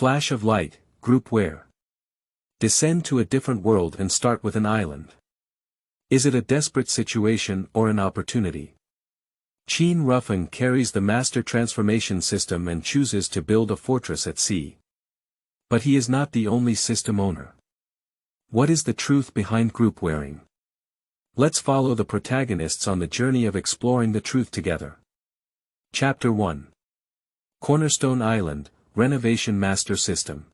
Flash of light, group where? Descend to a different world and start with an island. Is it a desperate situation or an opportunity? Qin Rufeng carries the master transformation system and chooses to build a fortress at sea. But he is not the only system owner. What is the truth behind group wearing? Let's follow the protagonists on the journey of exploring the truth together. Chapter 1. Cornerstone Island, Renovation Master System.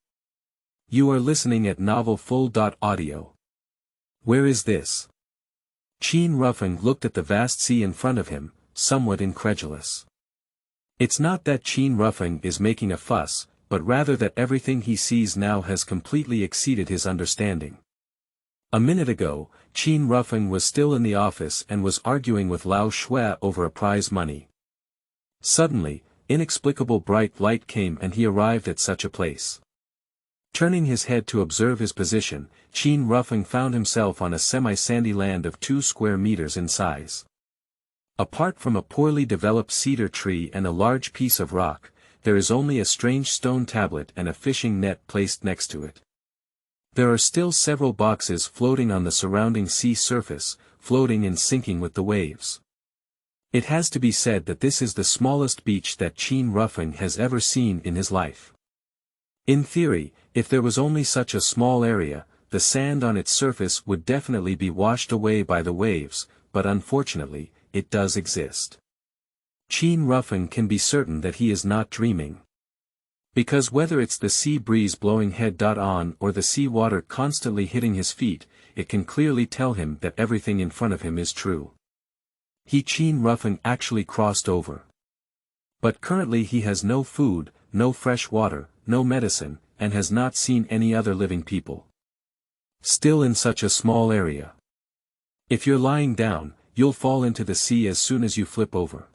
You are listening at Novel Full.audio. Where is this? Qin Rufeng looked at the vast sea in front of him, somewhat incredulous. It's not that Qin Rufeng is making a fuss, but rather that everything he sees now has completely exceeded his understanding. A minute ago, Qin Rufeng was still in the office and was arguing with Lao Shui over a prize money. Suddenly, inexplicable bright light came and he arrived at such a place. Turning his head to observe his position, Qin Rufeng found himself on a semi-sandy land of 2 square meters in size. Apart from a poorly developed cedar tree and a large piece of rock, there is only a strange stone tablet and a fishing net placed next to it. There are still several boxes floating on the surrounding sea surface, floating and sinking with the waves. It has to be said that this is the smallest beach that Qin Rufeng has ever seen in his life. In theory, if there was only such a small area, the sand on its surface would definitely be washed away by the waves, but unfortunately, it does exist. Qin Rufeng can be certain that he is not dreaming. Because whether it's the sea breeze blowing head-on or the sea water constantly hitting his feet, it can clearly tell him that everything in front of him is true. Qin Rufeng actually crossed over. But currently he has no food, no fresh water, no medicine, and has not seen any other living people. Still in such a small area. If you're lying down, you'll fall into the sea as soon as you flip over.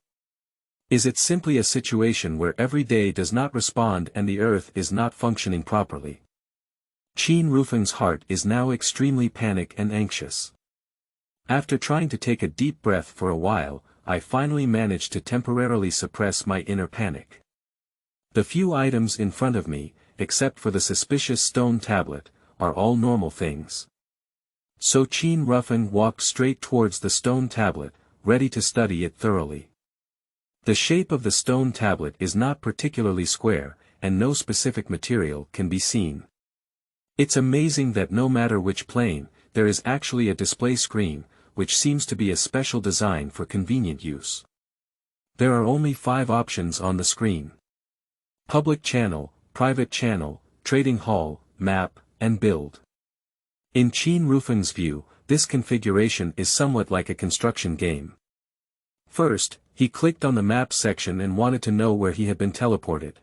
Is it simply a situation where every day does not respond and the earth is not functioning properly? Qin Rufeng's heart is now extremely panicked and anxious. After trying to take a deep breath for a while, I finally managed to temporarily suppress my inner panic. The few items in front of me, except for the suspicious stone tablet, are all normal things. So Qin Rufeng walked straight towards the stone tablet, ready to study it thoroughly. The shape of the stone tablet is not particularly square, and no specific material can be seen. It's amazing that no matter which plane, there is actually a display screen, which seems to be a special design for convenient use. There are only 5 options on the screen. Public channel, private channel, trading hall, map, and build. In Qin Rufeng's view, this configuration is somewhat like a construction game. First, he clicked on the map section and wanted to know where he had been teleported.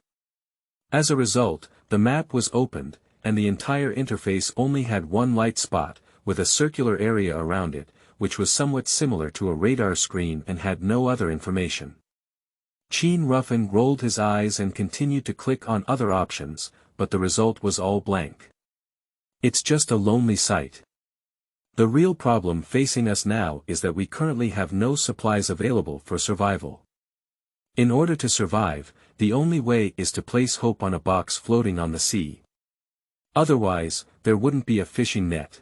As a result, the map was opened, and the entire interface only had one light spot, with a circular area around it, which was somewhat similar to a radar screen and had no other information. Qin Rufeng rolled his eyes and continued to click on other options, but the result was all blank. It's just a lonely sight. The real problem facing us now is that we currently have no supplies available for survival. In order to survive, the only way is to place hope on a box floating on the sea. Otherwise, there wouldn't be a fishing net.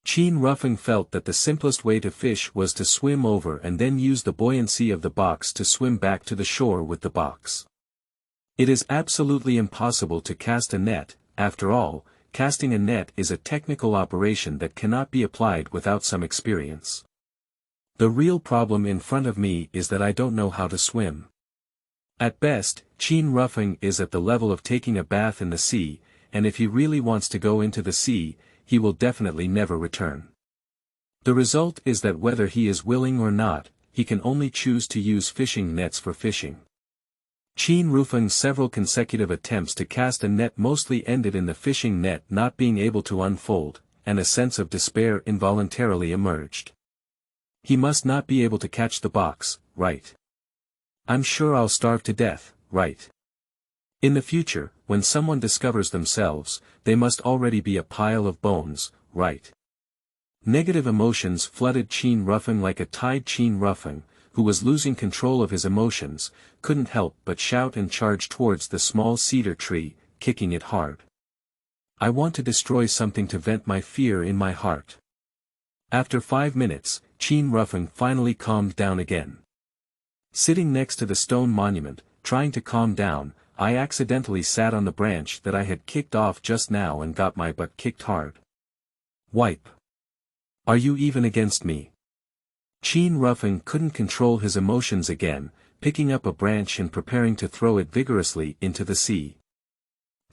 Qin Rufeng felt that the simplest way to fish was to swim over and then use the buoyancy of the box to swim back to the shore with the box. It is absolutely impossible to cast a net. After all, casting a net is a technical operation that cannot be applied without some experience. The real problem in front of me is that I don't know how to swim. At best, Qin Rufeng is at the level of taking a bath in the sea, and if he really wants to go into the sea, he will definitely never return. The result is that whether he is willing or not, he can only choose to use fishing nets for fishing. Qin Rufeng's several consecutive attempts to cast a net mostly ended in the fishing net not being able to unfold, and a sense of despair involuntarily emerged. He must not be able to catch the box, right? I'm sure I'll starve to death, right? In the future, when someone discovers themselves, they must already be a pile of bones, right? Negative emotions flooded Qin Rufeng like a tide. Qin Rufeng, who was losing control of his emotions, couldn't help but shout and charge towards the small cedar tree, kicking it hard. I want to destroy something to vent my fear in my heart. After 5 minutes, Qin Rufeng finally calmed down again. Sitting next to the stone monument, trying to calm down, I accidentally sat on the branch that I had kicked off just now and got my butt kicked hard. Wipe. Are you even against me? Qin Rufeng couldn't control his emotions again, picking up a branch and preparing to throw it vigorously into the sea.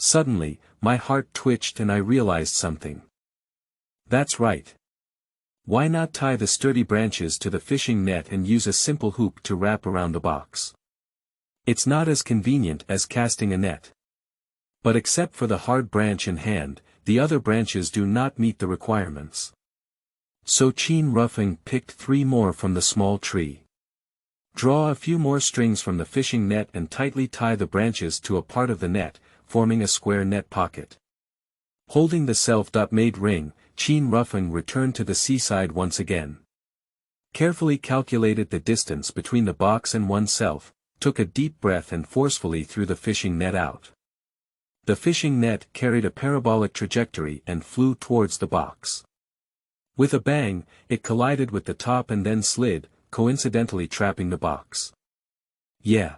Suddenly, my heart twitched and I realized something. That's right. Why not tie the sturdy branches to the fishing net and use a simple hoop to wrap around the box? It's not as convenient as casting a net. But except for the hard branch in hand, the other branches do not meet the requirements. So Qin Rufeng picked 3 more from the small tree. Draw a few more strings from the fishing net and tightly tie the branches to a part of the net, forming a square net pocket. Holding the self-made ring, Qin Rufeng returned to the seaside once again. Carefully calculated the distance between the box and oneself, took a deep breath and forcefully threw the fishing net out. The fishing net carried a parabolic trajectory and flew towards the box. With a bang, it collided with the top and then slid, coincidentally trapping the box. Yeah.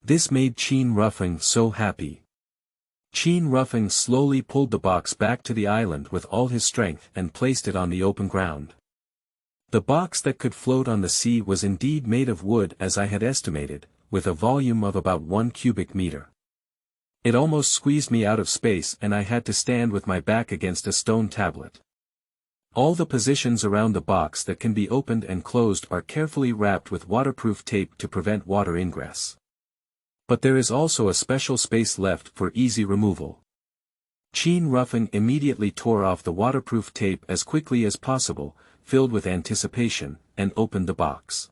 This made Qin Rufeng so happy. Qin Rufeng slowly pulled the box back to the island with all his strength and placed it on the open ground. The box that could float on the sea was indeed made of wood as I had estimated, with a volume of about 1 cubic meter. It almost squeezed me out of space and I had to stand with my back against a stone tablet. All the positions around the box that can be opened and closed are carefully wrapped with waterproof tape to prevent water ingress. But there is also a special space left for easy removal. Qin Rufeng immediately tore off the waterproof tape as quickly as possible, filled with anticipation, and opened the box.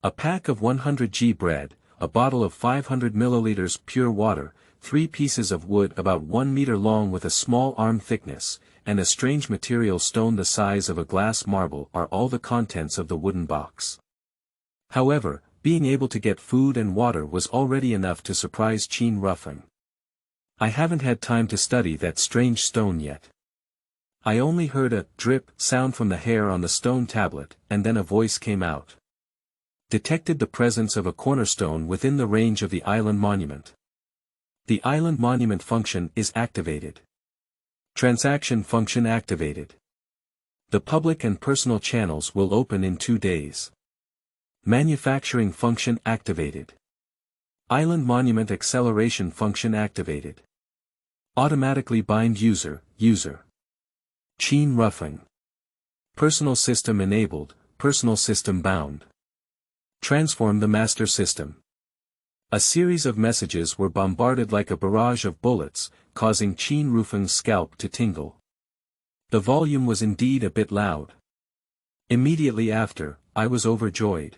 A pack of 100 bread, a bottle of 500 milliliters pure water, 3 pieces of wood about 1 meter long with a small arm thickness, and a strange material stone the size of a glass marble are all the contents of the wooden box. However, being able to get food and water was already enough to surprise Qin Rufeng. I haven't had time to study that strange stone yet. I only heard a drip sound from the hair on the stone tablet, and then a voice came out. Detected the presence of a cornerstone within the range of the island monument. The island monument function is activated. Transaction function activated. The public and personal channels will open in 2 days. Manufacturing function activated. Island monument acceleration function activated. Automatically bind user. Qin Rufeng. Personal system enabled, personal system bound. Transform the master system. A series of messages were bombarded like a barrage of bullets, causing Qin Rufeng's scalp to tingle. The volume was indeed a bit loud. Immediately after, I was overjoyed.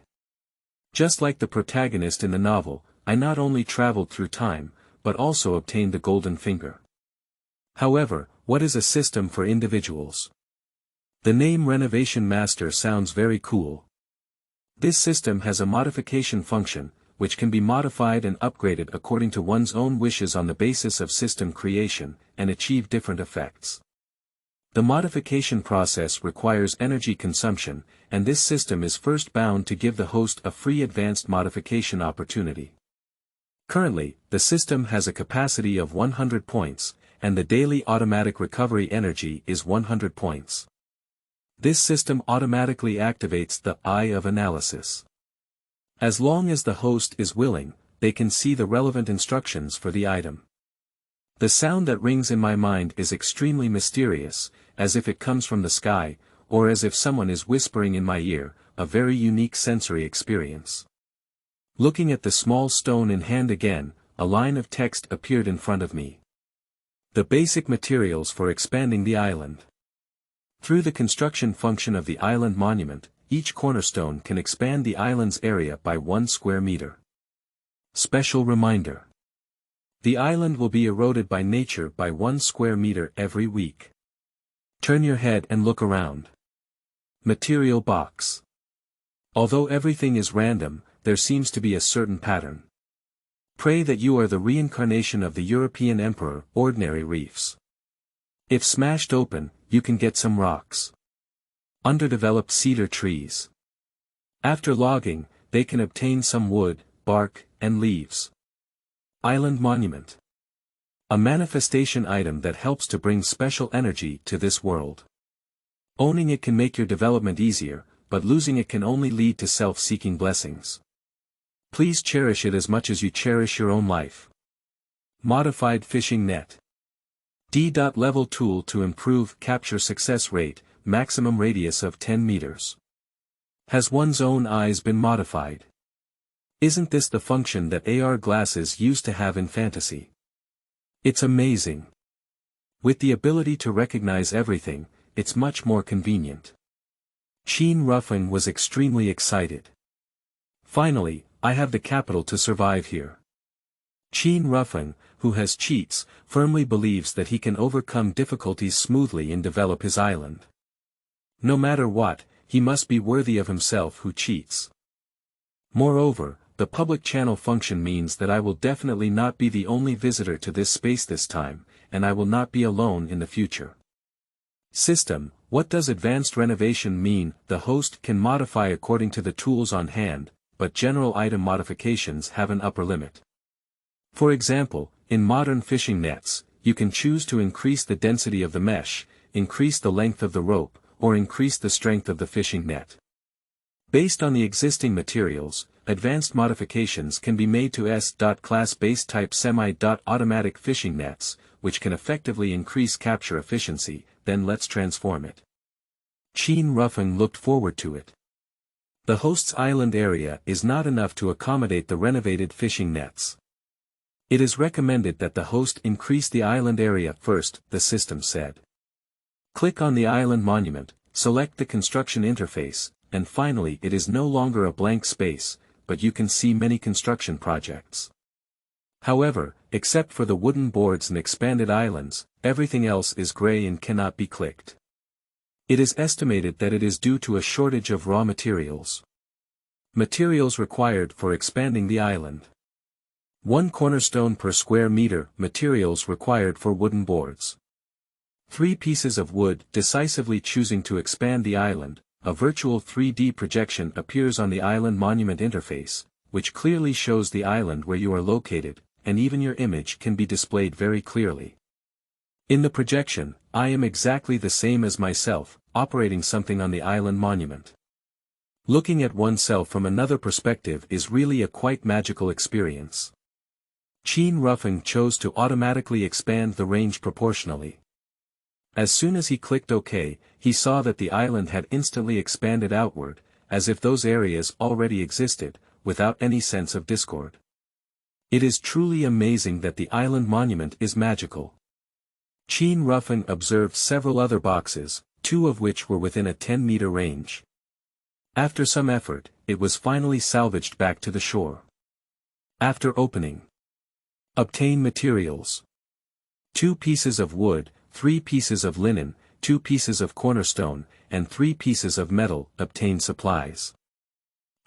Just like the protagonist in the novel, I not only traveled through time, but also obtained the golden finger. However, what is a system for individuals? The name Renovation Master sounds very cool. This system has a modification function, which can be modified and upgraded according to one's own wishes on the basis of system creation, and achieve different effects. The modification process requires energy consumption, and this system is first bound to give the host a free advanced modification opportunity. Currently, the system has a capacity of 100 points, and the daily automatic recovery energy is 100 points. This system automatically activates the Eye of Analysis. As long as the host is willing, they can see the relevant instructions for the item. The sound that rings in my mind is extremely mysterious, as if it comes from the sky, or as if someone is whispering in my ear, a very unique sensory experience. Looking at the small stone in hand again, a line of text appeared in front of me. The basic materials for expanding the island. Through the construction function of the island monument, each cornerstone can expand the island's area by 1 square meter. Special reminder. The island will be eroded by nature by 1 square meter every week. Turn your head and look around. Material box. Although everything is random, there seems to be a certain pattern. Pray that you are the reincarnation of the European emperor. Ordinary reefs. If smashed open, you can get some rocks. Underdeveloped cedar trees. After logging, they can obtain some wood, bark, and leaves. Island monument. A manifestation item that helps to bring special energy to this world. Owning it can make your development easier, but losing it can only lead to self-seeking blessings. Please cherish it as much as you cherish your own life. Modified fishing net. D.level tool to improve capture success rate, maximum radius of 10 meters. Has one's own eyes been modified? Isn't this the function that AR glasses used to have in fantasy? It's amazing. With the ability to recognize everything, it's much more convenient. Qin Rufeng was extremely excited. Finally, I have the capital to survive here. Qin Rufeng, who has cheats, firmly believes that he can overcome difficulties smoothly and develop his island. No matter what, he must be worthy of himself who cheats. Moreover, the public channel function means that I will definitely not be the only visitor to this space this time, and I will not be alone in the future. System, what does advanced renovation mean? The host can modify according to the tools on hand, but general item modifications have an upper limit. For example, in modern fishing nets, you can choose to increase the density of the mesh, increase the length of the rope, or increase the strength of the fishing net. Based on the existing materials, advanced modifications can be made to S.class base type semi-automatic fishing nets, which can effectively increase capture efficiency. Then let's transform it. Qin Rufeng looked forward to it. The host's island area is not enough to accommodate the renovated fishing nets. It is recommended that the host increase the island area first, the system said. Click on the island monument, select the construction interface, and finally it is no longer a blank space, but you can see many construction projects. However, except for the wooden boards and expanded islands, everything else is gray and cannot be clicked. It is estimated that it is due to a shortage of raw materials. Materials required for expanding the island. 1 cornerstone per square meter. Materials required for wooden boards. 3 pieces of wood. Decisively choosing to expand the island, a virtual 3D projection appears on the island monument interface, which clearly shows the island where you are located, and even your image can be displayed very clearly. In the projection, I am exactly the same as myself, operating something on the island monument. Looking at oneself from another perspective is really a quite magical experience. Qin Rufeng chose to automatically expand the range proportionally. As soon as he clicked OK, he saw that the island had instantly expanded outward, as if those areas already existed, without any sense of discord. It is truly amazing that the island monument is magical. Qin Rufeng observed several other boxes, 2 of which were within a 10-meter range. After some effort, it was finally salvaged back to the shore. After opening. Obtain materials. 2 pieces of wood, 3 pieces of linen, 2 pieces of cornerstone, and 3 pieces of metal. Obtain supplies.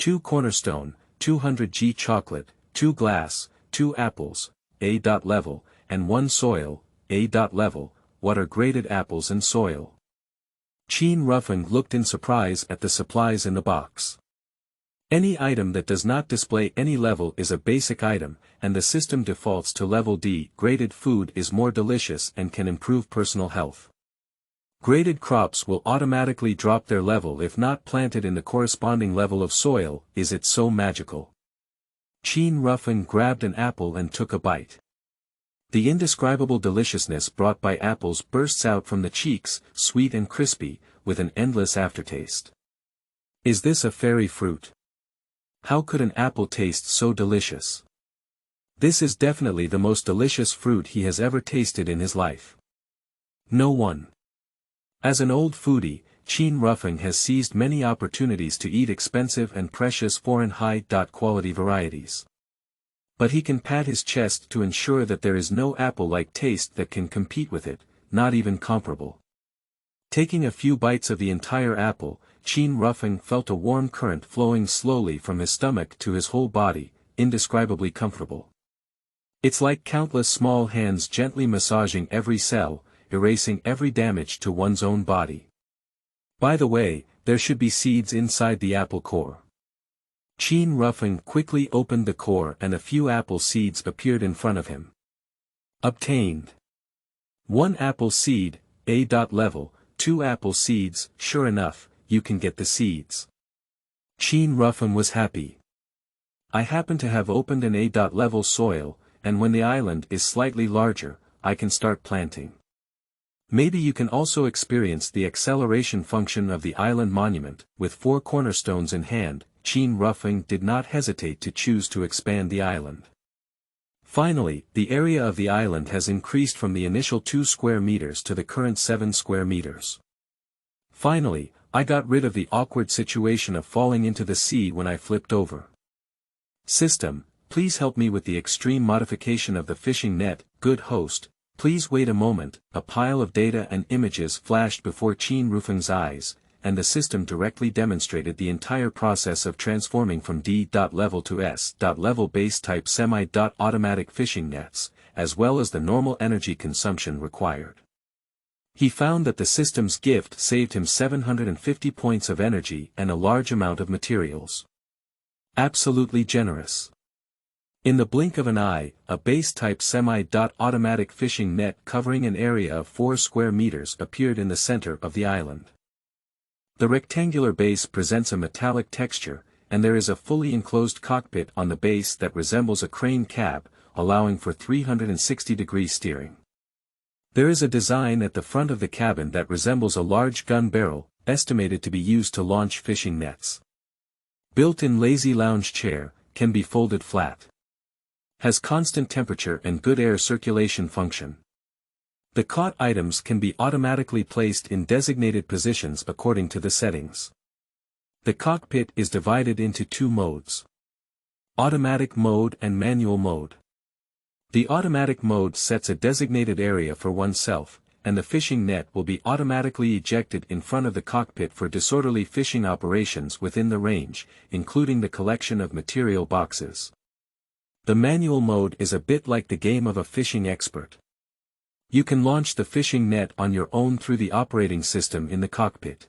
2 cornerstone, 200 g chocolate, 2 glass, 2 apples, A.level, and 1 soil, A.level. What are graded apples and soil? Qin Rufeng looked in surprise at the supplies in the box. Any item that does not display any level is a basic item, and the system defaults to level D. Graded food is more delicious and can improve personal health. Graded crops will automatically drop their level if not planted in the corresponding level of soil. Is it so magical? Qin Rufeng grabbed an apple and took a bite. The indescribable deliciousness brought by apples bursts out from the cheeks, sweet and crispy, with an endless aftertaste. Is this a fairy fruit? How could an apple taste so delicious? This is definitely the most delicious fruit he has ever tasted in his life. No one. As an old foodie, Qin Rufeng has seized many opportunities to eat expensive and precious foreign high-quality varieties. But he can pat his chest to ensure that there is no apple-like taste that can compete with it, not even comparable. Taking a few bites of the entire apple, Qin Rufeng felt a warm current flowing slowly from his stomach to his whole body, indescribably comfortable. It's like countless small hands gently massaging every cell, erasing every damage to one's own body. By the way, there should be seeds inside the apple core. Qin Rufeng quickly opened the core and a few apple seeds appeared in front of him. Obtained. 1 apple seed, A. Level, 2 apple seeds, sure enough, you can get the seeds. Qin Rufeng was happy. I happen to have opened an A. Level soil, and when the island is slightly larger, I can start planting. Maybe you can also experience the acceleration function of the island monument. With 4 cornerstones in hand, Qin Rufeng did not hesitate to choose to expand the island. Finally, the area of the island has increased from the initial 2 square meters to the current 7 square meters. Finally, I got rid of the awkward situation of falling into the sea when I flipped over. System, please help me with the extreme modification of the fishing net. Good host, please wait a moment. A pile of data and images flashed before Qin Rufeng's eyes, and the system directly demonstrated the entire process of transforming from D. level to S. level base type semi-automatic fishing nets, as well as the normal energy consumption required. He found that the system's gift saved him 750 points of energy and a large amount of materials. Absolutely generous. In the blink of an eye, a base-type semi-automatic fishing net covering an area of 4 square meters appeared in the center of the island. The rectangular base presents a metallic texture, and there is a fully enclosed cockpit on the base that resembles a crane cab, allowing for 360-degree steering. There is a design at the front of the cabin that resembles a large gun barrel, estimated to be used to launch fishing nets. Built-in lazy lounge chair, can be folded flat. Has constant temperature and good air circulation function. The caught items can be automatically placed in designated positions according to the settings. The cockpit is divided into 2 modes. Automatic mode and manual mode. The automatic mode sets a designated area for oneself, and the fishing net will be automatically ejected in front of the cockpit for disorderly fishing operations within the range, including the collection of material boxes. The manual mode is a bit like the game of a fishing expert. You can launch the fishing net on your own through the operating system in the cockpit.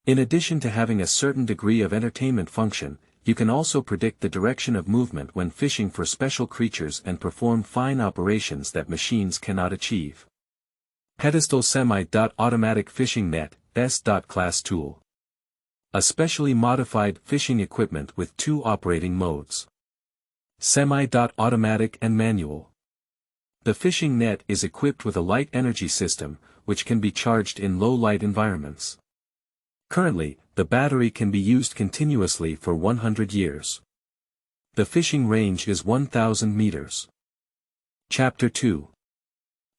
In addition to having a certain degree of entertainment function, you can also predict the direction of movement when fishing for special creatures and perform fine operations that machines cannot achieve. Pedestal Semi-Automatic Fishing Net, S.Class Tool. A specially modified fishing equipment with 2 operating modes. Semi-automatic and manual. The fishing net is equipped with a light energy system, which can be charged in low-light environments. Currently, the battery can be used continuously for 100 years. The fishing range is 1,000 meters. Chapter 2.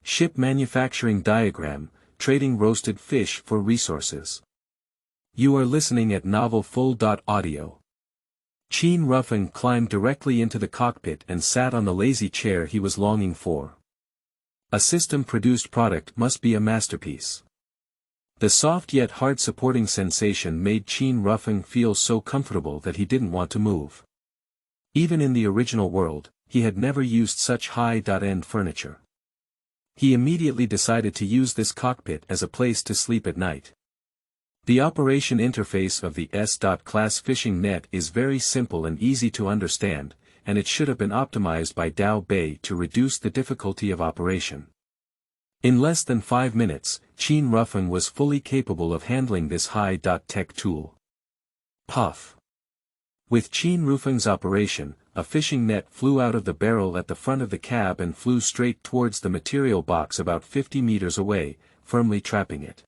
Ship Manufacturing Diagram, Trading Roasted Fish for Resources. You are listening at Novel Full.audio. Qin Rufeng climbed directly into the cockpit and sat on the lazy chair he was longing for. A system-produced product must be a masterpiece. The soft yet hard supporting sensation made Qin Rufeng feel so comfortable that he didn't want to move. Even in the original world, he had never used such high-end furniture. He immediately decided to use this cockpit as a place to sleep at night. The operation interface of the S.Class fishing net is very simple and easy to understand, and it should have been optimized by Dao Bei to reduce the difficulty of operation. In less than 5 minutes, Qin Rufeng was fully capable of handling this high-tech tool. Puff. With Qin Rufeng's operation, a fishing net flew out of the barrel at the front of the cab and flew straight towards the material box about 50 meters away, firmly trapping it.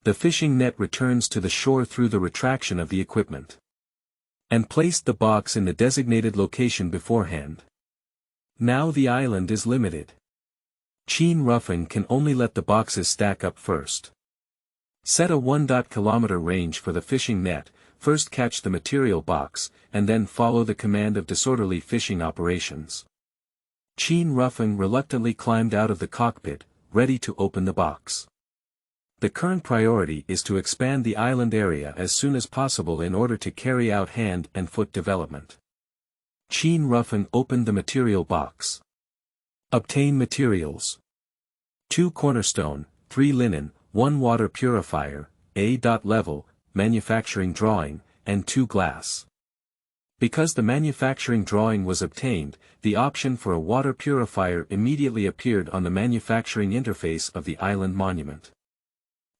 The fishing net returns to the shore through the retraction of the equipment. And placed the box in the designated location beforehand. Now the island is limited. Qin Rufeng can only let the boxes stack up first. Set a 1 kilometer range for the fishing net, first catch the material box, and then follow the command of disorderly fishing operations. Qin Rufeng reluctantly climbed out of the cockpit, ready to open the box. The current priority is to expand the island area as soon as possible in order to carry out hand and foot development. Qin Rufeng opened the material box. Obtain materials. 2 cornerstone, 3 linen, 1 water purifier, A. Level, manufacturing drawing, and 2 glass. Because the manufacturing drawing was obtained, the option for a water purifier immediately appeared on the manufacturing interface of the island monument.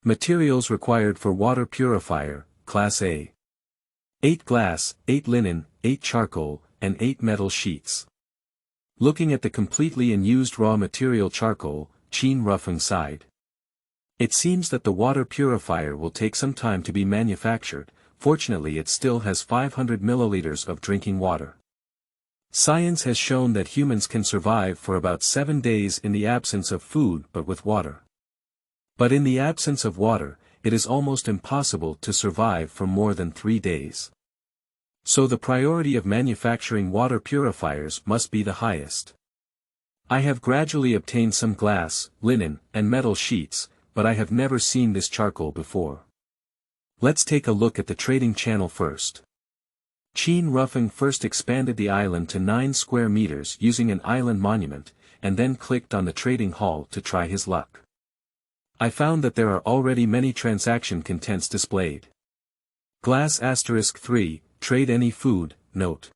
Materials required for water purifier, Class A. 8 glass, 8 linen, 8 charcoal, and 8 metal sheets. Looking at the completely unused raw material charcoal, Qin Rufeng sighed. It seems that the water purifier will take some time to be manufactured. Fortunately it still has 500 milliliters of drinking water. Science has shown that humans can survive for about 7 days in the absence of food but with water. But in the absence of water, it is almost impossible to survive for more than 3 days. So the priority of manufacturing water purifiers must be the highest. I have gradually obtained some glass, linen, and metal sheets, but I have never seen this charcoal before. Let's take a look at the trading channel first. Qin Rufeng first expanded the island to 9 square meters using an island monument, and then clicked on the trading hall to try his luck. I found that there are already many transaction contents displayed. Glass *3, trade any food, note.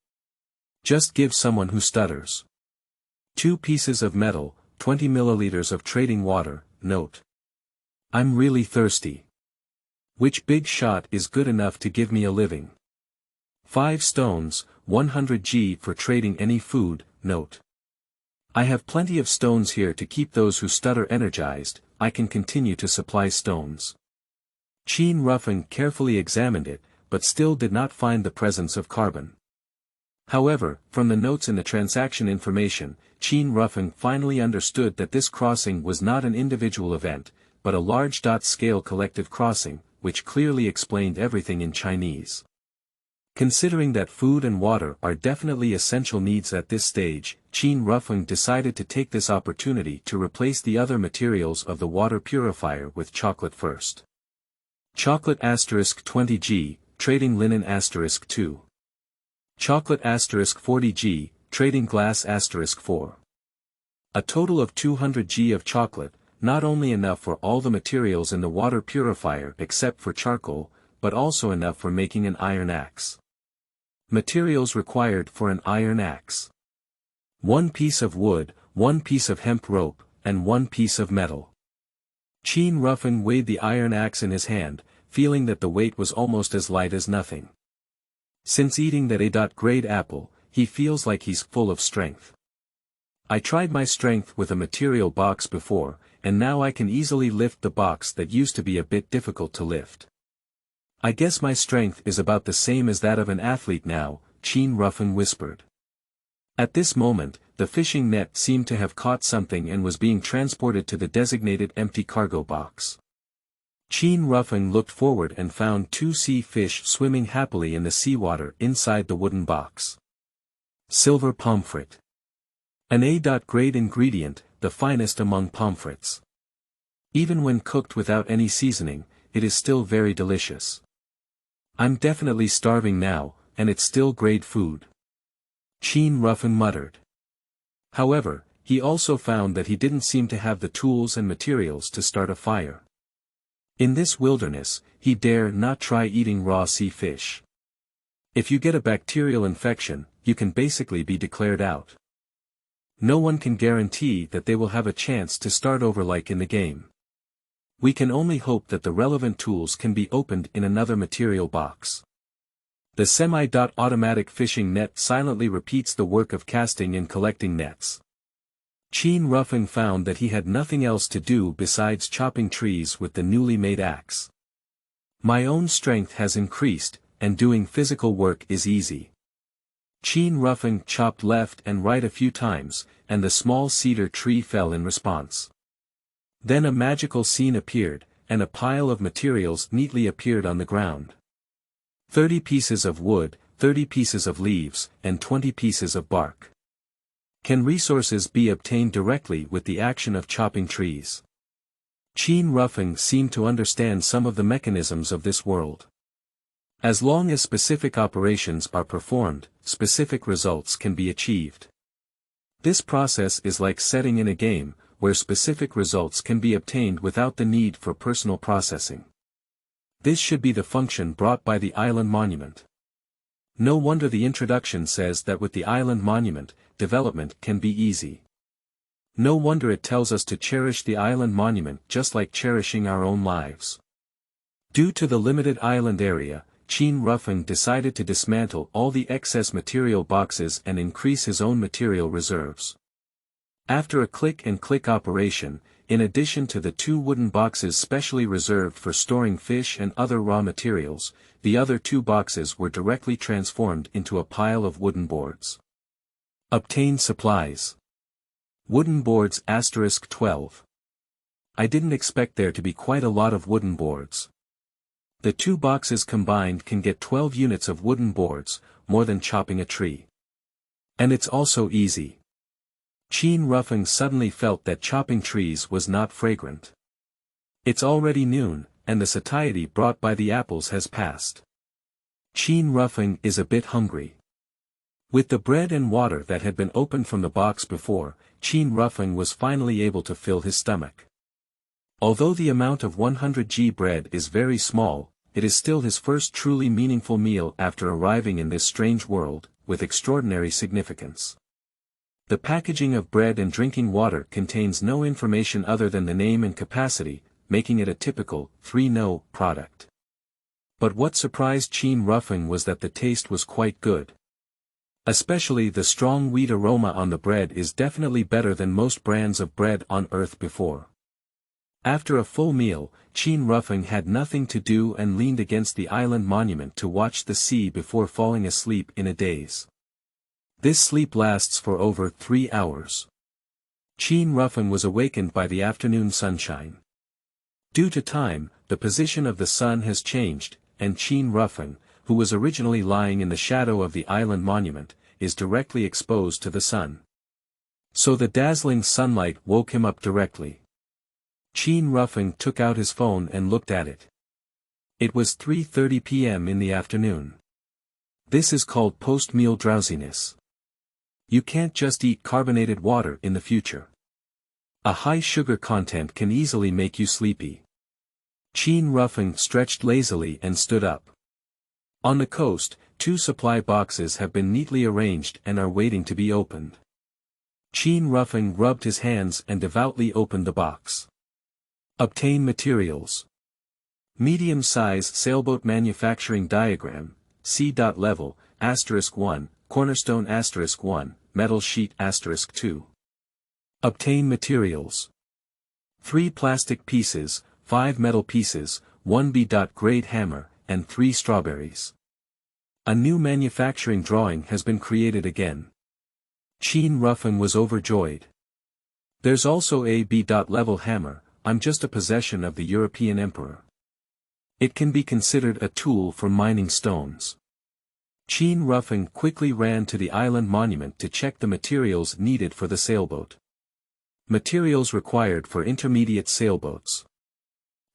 Just give someone who stutters. 2 pieces of metal, 20 milliliters of trading water, note. I'm really thirsty. Which big shot is good enough to give me a living? 5 stones, 100 G for trading any food, note. I have plenty of stones here to keep those who stutter energized. I can continue to supply stones. Qin Rufeng carefully examined it, but still did not find the presence of carbon. However, from the notes in the transaction information, Qin Rufeng finally understood that this crossing was not an individual event, but a large-scale collective crossing, which clearly explained everything in Chinese. Considering that food and water are definitely essential needs at this stage, Qin Rufeng decided to take this opportunity to replace the other materials of the water purifier with chocolate first. Chocolate *20 G, trading linen *2. Chocolate *40 G, trading glass *4. A total of 200 G of chocolate, not only enough for all the materials in the water purifier except for charcoal, but also enough for making an iron axe. Materials required for an iron axe. 1 piece of wood, 1 piece of hemp rope, and 1 piece of metal. Qin Rufeng weighed the iron axe in his hand, feeling that the weight was almost as light as nothing. Since eating that A-grade apple, he feels like he's full of strength. I tried my strength with a material box before, and now I can easily lift the box that used to be a bit difficult to lift. I guess my strength is about the same as that of an athlete now, Qin Rufeng whispered. At this moment, the fishing net seemed to have caught something and was being transported to the designated empty cargo box. Qin Rufeng looked forward and found 2 sea fish swimming happily in the seawater inside the wooden box. Silver pomfret. An A-grade ingredient, the finest among pomfrets. Even when cooked without any seasoning, it is still very delicious. I'm definitely starving now, and it's still grade food. Qin Rufeng muttered. However, he also found that he didn't seem to have the tools and materials to start a fire. In this wilderness, he dare not try eating raw sea fish. If you get a bacterial infection, you can basically be declared out. No one can guarantee that they will have a chance to start over like in the game. We can only hope that the relevant tools can be opened in another material box. The semi-automatic fishing net silently repeats the work of casting and collecting nets. Qin Rufeng found that he had nothing else to do besides chopping trees with the newly made axe. My own strength has increased, and doing physical work is easy. Qin Rufeng chopped left and right a few times, and the small cedar tree fell in response. Then a magical scene appeared, and a pile of materials neatly appeared on the ground. 30 pieces of wood, 30 pieces of leaves, and 20 pieces of bark. Can resources be obtained directly with the action of chopping trees? Qin Rufeng seemed to understand some of the mechanisms of this world. As long as specific operations are performed, specific results can be achieved. This process is like setting in a game, where specific results can be obtained without the need for personal processing. This should be the function brought by the island monument. No wonder the introduction says that with the island monument, development can be easy. No wonder it tells us to cherish the island monument just like cherishing our own lives. Due to the limited island area, Qin Rufeng decided to dismantle all the excess material boxes and increase his own material reserves. After a click-and-click operation, in addition to the 2 wooden boxes specially reserved for storing fish and other raw materials, the other 2 boxes were directly transformed into a pile of wooden boards. Obtain supplies. Wooden boards *12. I didn't expect there to be quite a lot of wooden boards. The 2 boxes combined can get 12 units of wooden boards, more than chopping a tree. And it's also easy. Qin Rufeng suddenly felt that chopping trees was not fragrant. It's already noon, and the satiety brought by the apples has passed. Qin Rufeng is a bit hungry. With the bread and water that had been opened from the box before, Qin Rufeng was finally able to fill his stomach. Although the amount of 100 g bread is very small, it is still his first truly meaningful meal after arriving in this strange world, with extraordinary significance. The packaging of bread and drinking water contains no information other than the name and capacity, making it a typical 3-no product. But what surprised Qin Rufeng was that the taste was quite good. Especially the strong wheat aroma on the bread is definitely better than most brands of bread on earth before. After a full meal, Qin Rufeng had nothing to do and leaned against the island monument to watch the sea before falling asleep in a daze. This sleep lasts for over 3 hours. Qin Rufeng was awakened by the afternoon sunshine. Due to time, the position of the sun has changed, and Qin Rufeng, who was originally lying in the shadow of the island monument, is directly exposed to the sun. So the dazzling sunlight woke him up directly. Qin Rufeng took out his phone and looked at it. It was 3:30 p.m. in the afternoon. This is called post-meal drowsiness. You can't just eat carbonated water in the future. A high sugar content can easily make you sleepy. Qin Rufeng stretched lazily and stood up. On the coast, 2 supply boxes have been neatly arranged and are waiting to be opened. Qin Rufeng rubbed his hands and devoutly opened the box. Obtain materials. Medium-size sailboat manufacturing diagram, C.level, *1, cornerstone *1, metal sheet *2. Obtain materials. 3 plastic pieces, 5 metal pieces, 1 B.grade hammer, and 3 strawberries. A new manufacturing drawing has been created again. Qin Rufeng was overjoyed. There's also a B.level hammer. I'm just a possession of the European emperor. It can be considered a tool for mining stones. Qin Rufeng quickly ran to the island monument to check the materials needed for the sailboat. Materials required for intermediate sailboats.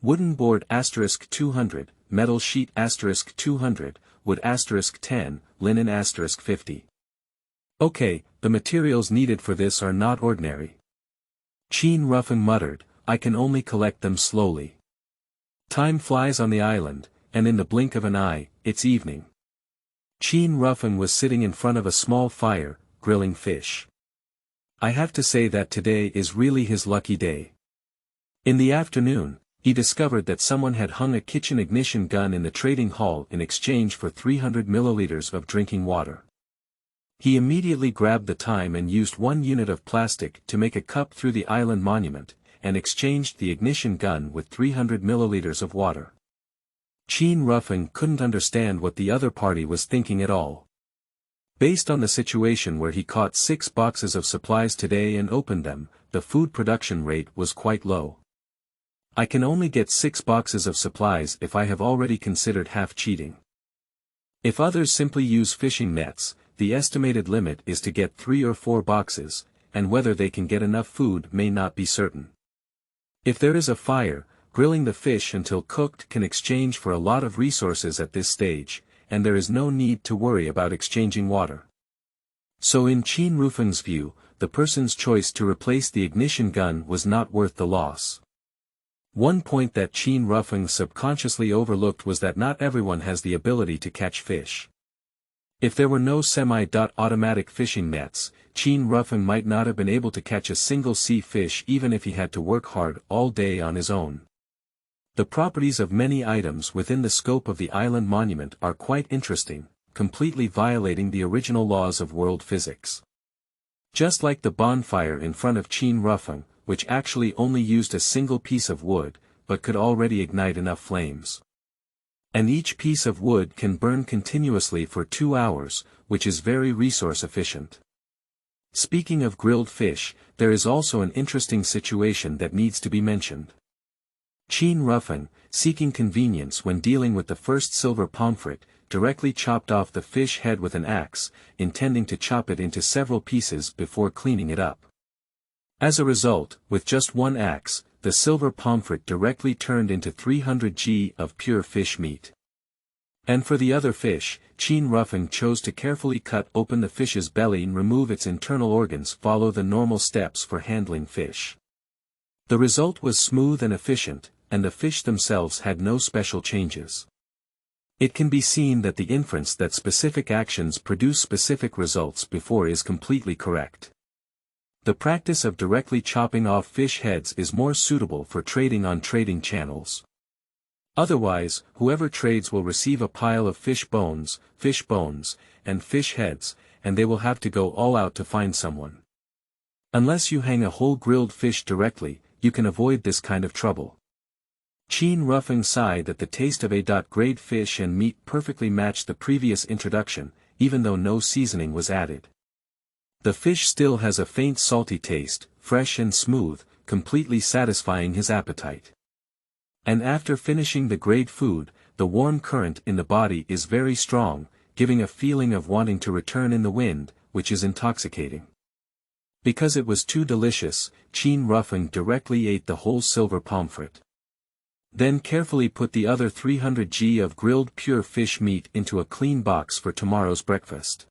Wooden board *200, metal sheet *200, wood *10, linen *50. Okay, the materials needed for this are not ordinary. Qin Rufeng muttered, I can only collect them slowly. Time flies on the island, and in the blink of an eye, it's evening. Qin Rufeng was sitting in front of a small fire, grilling fish. I have to say that today is really his lucky day. In the afternoon, he discovered that someone had hung a kitchen ignition gun in the trading hall in exchange for 300 milliliters of drinking water. He immediately grabbed the time and used 1 unit of plastic to make a cup through the island monument, and exchanged the ignition gun with 300 milliliters of water. Qin Rufeng couldn't understand what the other party was thinking at all. Based on the situation where he caught 6 boxes of supplies today and opened them, the food production rate was quite low. I can only get 6 boxes of supplies if I have already considered half cheating. If others simply use fishing nets, the estimated limit is to get 3 or 4 boxes, and whether they can get enough food may not be certain. If there is a fire, grilling the fish until cooked can exchange for a lot of resources at this stage, and there is no need to worry about exchanging water. So in Qin Rufeng's view, the person's choice to replace the ignition gun was not worth the loss. One point that Qin Rufeng subconsciously overlooked was that not everyone has the ability to catch fish. If there were no semi-automatic fishing nets, Qin Rufeng might not have been able to catch a single sea fish even if he had to work hard all day on his own. The properties of many items within the scope of the island monument are quite interesting, completely violating the original laws of world physics. Just like the bonfire in front of Qin Rufeng, which actually only used a single piece of wood, but could already ignite enough flames. And each piece of wood can burn continuously for 2 hours, which is very resource efficient. Speaking of grilled fish, there is also an interesting situation that needs to be mentioned. Qin Rufeng, seeking convenience when dealing with the first silver pomfret, directly chopped off the fish head with an axe, intending to chop it into several pieces before cleaning it up. As a result, with just one axe, the silver pomfret directly turned into 300 g of pure fish meat. And for the other fish, Qin Rufeng chose to carefully cut open the fish's belly and remove its internal organs. Follow the normal steps for handling fish. The result was smooth and efficient, and the fish themselves had no special changes. It can be seen that the inference that specific actions produce specific results before is completely correct. The practice of directly chopping off fish heads is more suitable for trading on trading channels. Otherwise, whoever trades will receive a pile of fish bones, and fish heads, and they will have to go all out to find someone. Unless you hang a whole grilled fish directly, you can avoid this kind of trouble. Qin Rufeng sighed that the taste of A-grade fish and meat perfectly matched the previous introduction, even though no seasoning was added. The fish still has a faint salty taste, fresh and smooth, completely satisfying his appetite. And after finishing the grade food, the warm current in the body is very strong, giving a feeling of wanting to return in the wind, which is intoxicating. Because it was too delicious, Qin Rufeng directly ate the whole silver pomfret. Then carefully put the other 300 g of grilled pure fish meat into a clean box for tomorrow's breakfast.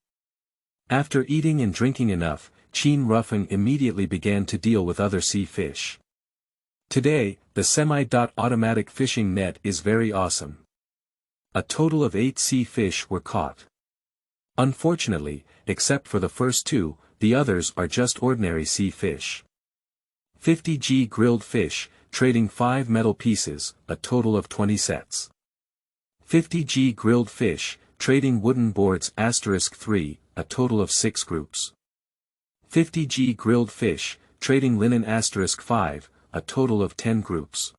After eating and drinking enough, Qin Rufeng immediately began to deal with other sea fish. Today, the semi-automatic fishing net is very awesome. A total of 8 sea fish were caught. Unfortunately, except for the first 2, the others are just ordinary sea fish. 50 g grilled fish, trading 5 metal pieces, a total of 20 sets. 50 g grilled fish, trading wooden boards *3, a total of 6 groups. 50 g grilled fish, trading linen *5, a total of 10 groups.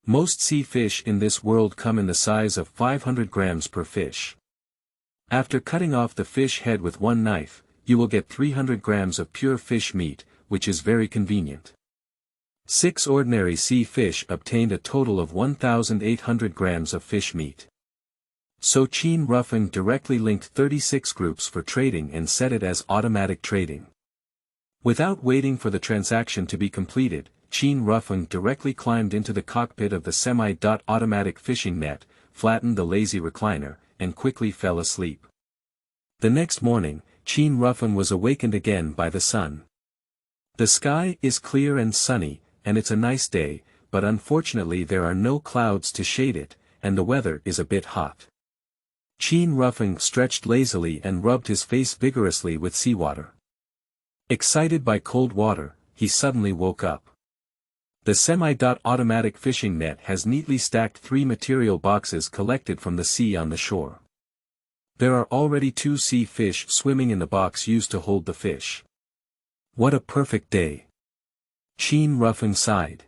Most sea fish in this world come in the size of 500 grams per fish. After cutting off the fish head with one knife, you will get 300 grams of pure fish meat, which is very convenient. 6 ordinary sea fish obtained a total of 1,800 grams of fish meat. So Qin Rufeng directly linked 36 groups for trading and set it as automatic trading. Without waiting for the transaction to be completed, Qin Rufeng directly climbed into the cockpit of the semi-automatic fishing net, flattened the lazy recliner, and quickly fell asleep. The next morning, Qin Rufeng was awakened again by the sun. The sky is clear and sunny, and it's a nice day, but unfortunately there are no clouds to shade it, and the weather is a bit hot. Qin Rufeng stretched lazily and rubbed his face vigorously with seawater. Excited by cold water, he suddenly woke up. The semi-automatic fishing net has neatly stacked 3 material boxes collected from the sea on the shore. There are already 2 sea fish swimming in the box used to hold the fish. What a perfect day! Qin Rufeng sighed.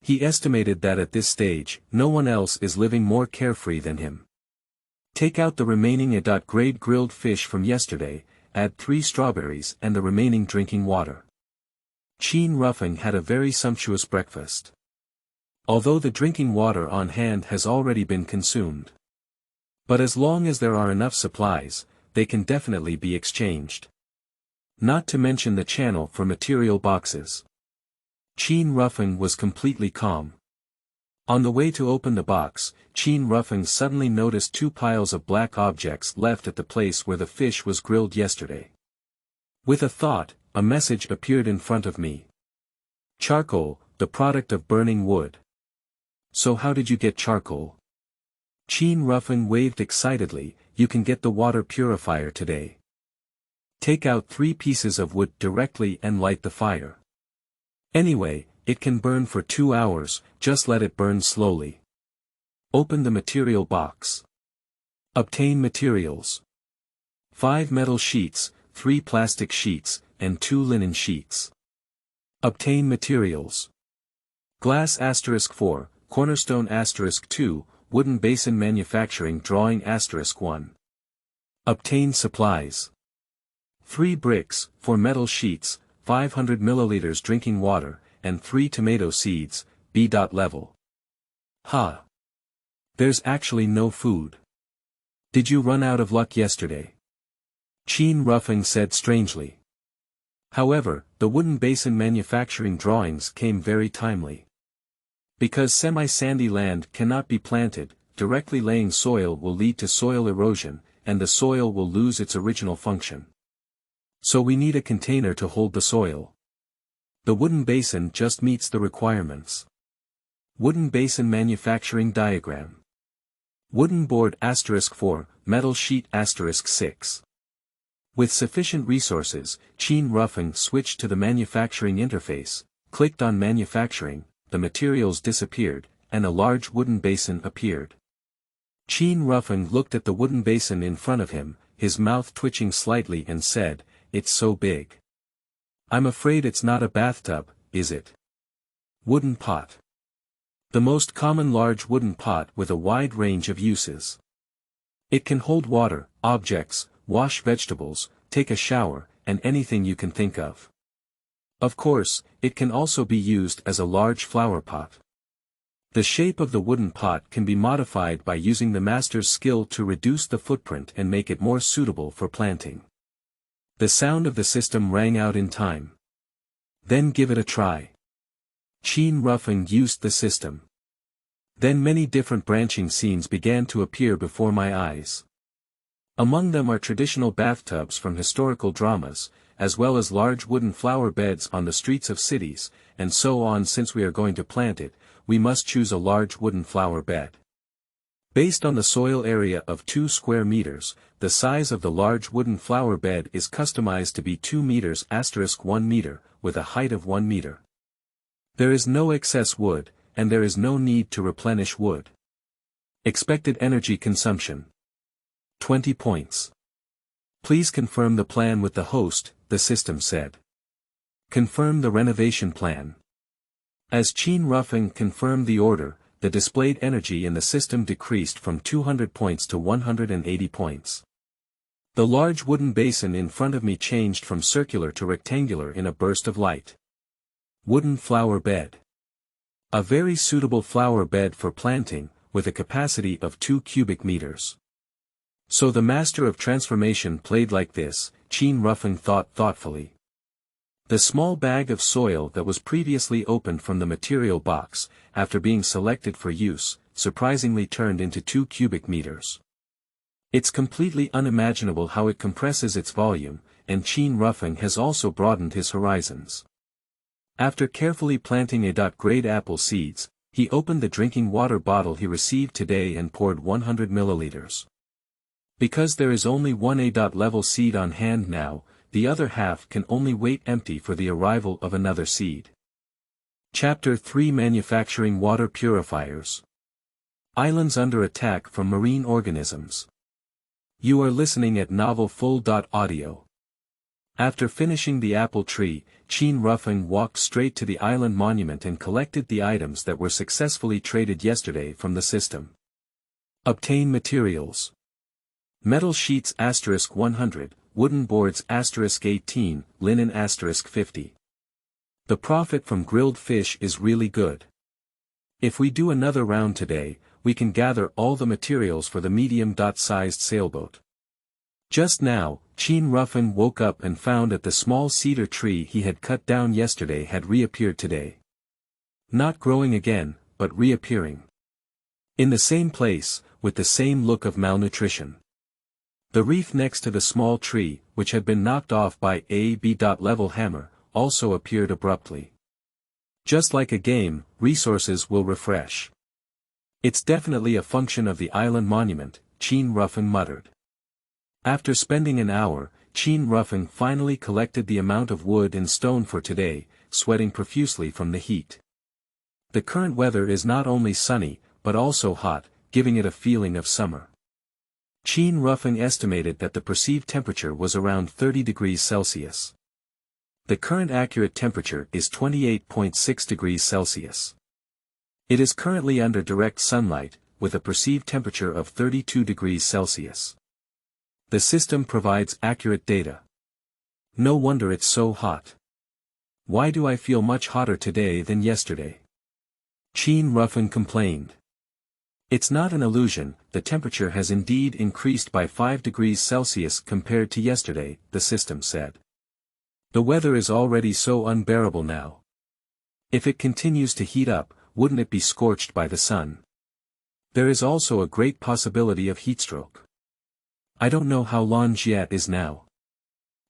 He estimated that at this stage, no one else is living more carefree than him. Take out the remaining A-grade grilled fish from yesterday, add 3 strawberries and the remaining drinking water. Qin Rufeng had a very sumptuous breakfast. Although the drinking water on hand has already been consumed. But as long as there are enough supplies, they can definitely be exchanged. Not to mention the channel for material boxes. Qin Rufeng was completely calm. On the way to open the box, Qin Rufeng suddenly noticed two piles of black objects left at the place where the fish was grilled yesterday. With a thought, a message appeared in front of me. Charcoal, the product of burning wood. So how did you get charcoal? Qin Rufeng waved excitedly. You can get the water purifier today. Take out 3 pieces of wood directly and light the fire. Anyway, it can burn for 2 hours, just let it burn slowly. Open the material box. Obtain materials. 5 metal sheets, 3 plastic sheets, and 2 linen sheets. Obtain materials. Glass *4, Cornerstone *2, Wooden basin manufacturing drawing *1. Obtain supplies. 3 bricks, 4 metal sheets, 500 milliliters drinking water, and 3 tomato seeds, B. Level. Ha! There's actually no food. Did you run out of luck yesterday? Qin Rufeng said strangely. However, the wooden basin manufacturing drawings came very timely. Because semi-sandy land cannot be planted, directly laying soil will lead to soil erosion, and the soil will lose its original function. So we need a container to hold the soil. The wooden basin just meets the requirements. Wooden basin manufacturing diagram. Wooden board *4, metal sheet *6. With sufficient resources, Qin Rufeng switched to the manufacturing interface, clicked on manufacturing, the materials disappeared, and a large wooden basin appeared. Qin Rufeng looked at the wooden basin in front of him, his mouth twitching slightly and said, "It's so big. I'm afraid it's not a bathtub, is it?" Wooden pot. The most common large wooden pot with a wide range of uses. It can hold water, objects, wash vegetables, take a shower, and anything you can think of. Of course, it can also be used as a large flower pot. The shape of the wooden pot can be modified by using the master's skill to reduce the footprint and make it more suitable for planting. The sound of the system rang out in time. Then give it a try. Qin Rufeng used the system. Then many different branching scenes began to appear before my eyes. Among them are traditional bathtubs from historical dramas, as well as large wooden flower beds on the streets of cities, and so on. Since we are going to plant it, we must choose a large wooden flower bed. Based on the soil area of 2 square meters, the size of the large wooden flower bed is customized to be 2 meters *1 meter, with a height of 1 meter. There is no excess wood, and there is no need to replenish wood. Expected energy consumption. 20 points. Please confirm the plan with the host, the system said. Confirm the renovation plan. As Qin Rufeng confirmed the order, the displayed energy in the system decreased from 200 points to 180 points. The large wooden basin in front of me changed from circular to rectangular in a burst of light. Wooden flower bed. A very suitable flower bed for planting, with a capacity of 2 cubic meters. So the master of transformation played like this, Qin Rufeng thought thoughtfully. The small bag of soil that was previously opened from the material box, after being selected for use, surprisingly turned into 2 cubic meters. It's completely unimaginable how it compresses its volume, and Qin Rufeng has also broadened his horizons. After carefully planting grade apple seeds, he opened the drinking water bottle he received today and poured 100 milliliters. Because there is only one level seed on hand now, the other half can only wait empty for the arrival of another seed. Chapter 3 Manufacturing Water Purifiers. Islands under attack from marine organisms. You are listening at Novel Full. Audio. After finishing the apple tree, Qin Rufeng walked straight to the island monument and collected the items that were successfully traded yesterday from the system. Obtain materials. Metal sheets *100, wooden boards *18, linen *50. The profit from grilled fish is really good. If we do another round today, we can gather all the materials for the medium-sized sailboat. Just now, Qin Rufeng woke up and found that the small cedar tree he had cut down yesterday had reappeared today. Not growing again, but reappearing. In the same place, with the same look of malnutrition. The reef next to the small tree, which had been knocked off by a B-level hammer, also appeared abruptly. Just like a game, resources will refresh. It's definitely a function of the island monument, Qin Rufeng muttered. After spending an hour, Qin Rufeng finally collected the amount of wood and stone for today, sweating profusely from the heat. The current weather is not only sunny, but also hot, giving it a feeling of summer. Qin Rufeng estimated that the perceived temperature was around 30 degrees Celsius. The current accurate temperature is 28.6 degrees Celsius. It is currently under direct sunlight, with a perceived temperature of 32 degrees Celsius. The system provides accurate data. No wonder it's so hot. Why do I feel much hotter today than yesterday? Qin Rufeng complained. It's not an illusion, the temperature has indeed increased by 5 degrees Celsius compared to yesterday, the system said. The weather is already so unbearable now. If it continues to heat up, wouldn't it be scorched by the sun? There is also a great possibility of heatstroke. I don't know how long Jiat is now.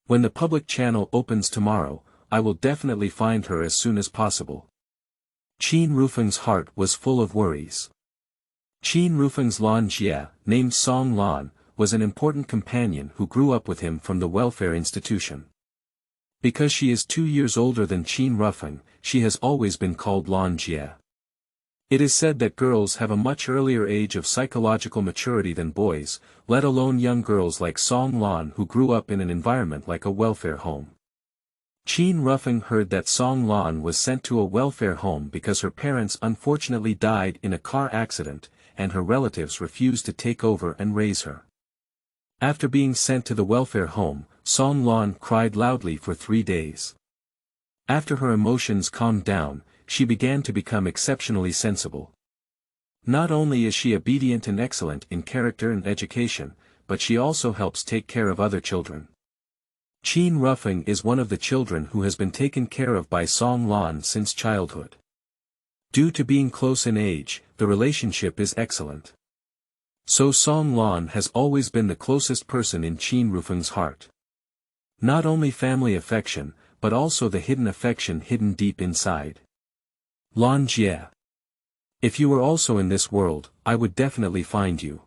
When the public channel opens tomorrow, I will definitely find her as soon as possible. Qin Rufeng's heart was full of worries. Qin Rufeng's Lan Jia, named Song Lan, was an important companion who grew up with him from the welfare institution. Because she is 2 years older than Qin Rufeng, she has always been called Lan Jia. It is said that girls have a much earlier age of psychological maturity than boys, let alone young girls like Song Lan who grew up in an environment like a welfare home. Qin Rufeng heard that Song Lan was sent to a welfare home because her parents unfortunately died in a car accident, and her relatives refused to take over and raise her. After being sent to the welfare home, Song Lan cried loudly for 3 days. After her emotions calmed down, she began to become exceptionally sensible. Not only is she obedient and excellent in character and education, but she also helps take care of other children. Qin Rufeng is one of the children who has been taken care of by Song Lan since childhood. Due to being close in age, the relationship is excellent. So Song Lan has always been the closest person in Qin Rufeng's heart. Not only family affection, but also the hidden affection hidden deep inside. Lan Jie. If you were also in this world, I would definitely find you.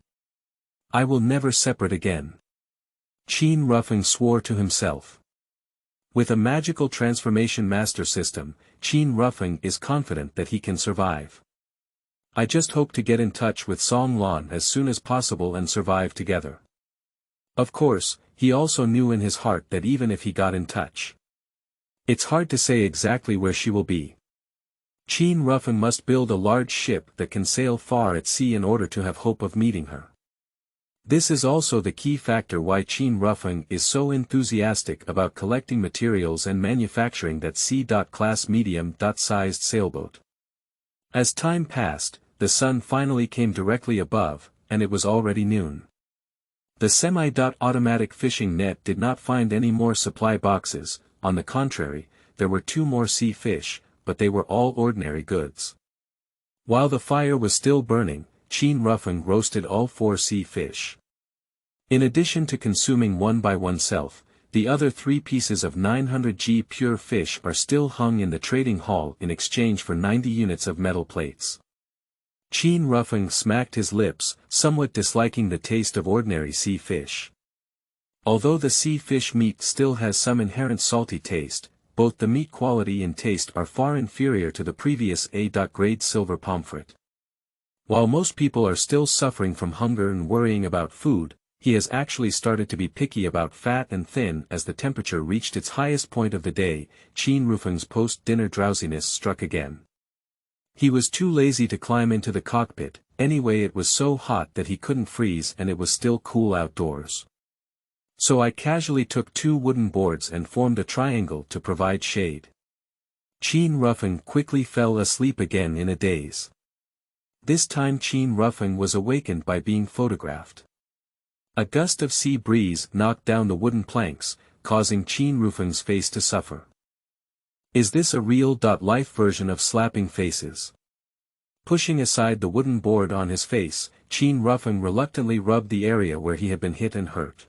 I will never separate again. Qin Rufeng swore to himself. With a magical transformation master system, Qin Rufeng is confident that he can survive. I just hope to get in touch with Song Lan as soon as possible and survive together. Of course, he also knew in his heart that even if he got in touch, it's hard to say exactly where she will be. Qin Rufeng must build a large ship that can sail far at sea in order to have hope of meeting her. This is also the key factor why Qin Rufeng is so enthusiastic about collecting materials and manufacturing that C-class medium-sized sailboat. As time passed, the sun finally came directly above, and it was already noon. The semi-automatic fishing net did not find any more supply boxes. On the contrary, there were 2 more sea fish, but they were all ordinary goods. While the fire was still burning, Qin Rufeng roasted all 4 sea fish. In addition to consuming one by oneself, the other 3 pieces of 900g pure fish are still hung in the trading hall in exchange for 90 units of metal plates. Qin Rufeng smacked his lips, somewhat disliking the taste of ordinary sea fish. Although the sea fish meat still has some inherent salty taste, both the meat quality and taste are far inferior to the previous A-grade silver pomfret. While most people are still suffering from hunger and worrying about food, he has actually started to be picky about fat and thin. As the temperature reached its highest point of the day, Qin Rufeng's post-dinner drowsiness struck again. He was too lazy to climb into the cockpit, anyway it was so hot that he couldn't freeze and it was still cool outdoors. So I casually took 2 wooden boards and formed a triangle to provide shade. Qin Rufeng quickly fell asleep again in a daze. This time Qin Rufeng was awakened by being photographed. A gust of sea breeze knocked down the wooden planks, causing Qin Rufeng's face to suffer. Is this a real-life version of slapping faces? Pushing aside the wooden board on his face, Qin Rufeng reluctantly rubbed the area where he had been hit and hurt.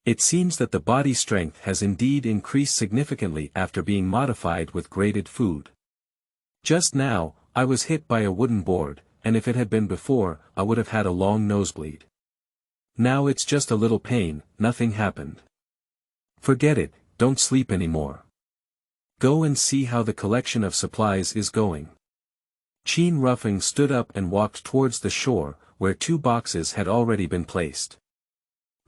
It seems that the body strength has indeed increased significantly after being modified with graded food. Just now, I was hit by a wooden board, and if it had been before, I would have had a long nosebleed. Now it's just a little pain, nothing happened. Forget it, don't sleep anymore. Go and see how the collection of supplies is going. Qin Rufeng stood up and walked towards the shore, where 2 boxes had already been placed.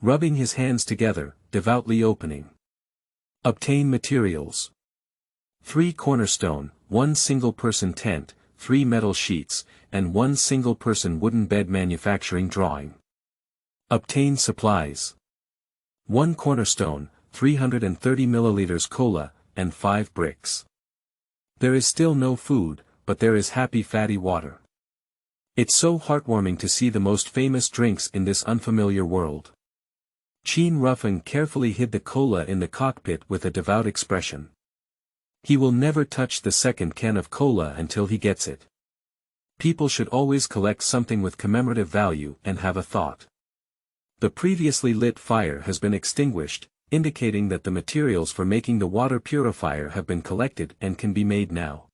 Rubbing his hands together, devoutly opening. Obtain materials. 3 cornerstone, 1 single-person tent, 3 metal sheets, and 1 single-person wooden bed manufacturing drawing. Obtain supplies. 1 cornerstone, 330 milliliters cola, and 5 bricks. There is still no food, but there is happy fatty water. It's so heartwarming to see the most famous drinks in this unfamiliar world. Qin Rufeng carefully hid the cola in the cockpit with a devout expression. He will never touch the second can of cola until he gets it. People should always collect something with commemorative value and have a thought. The previously lit fire has been extinguished, indicating that the materials for making the water purifier have been collected and can be made now.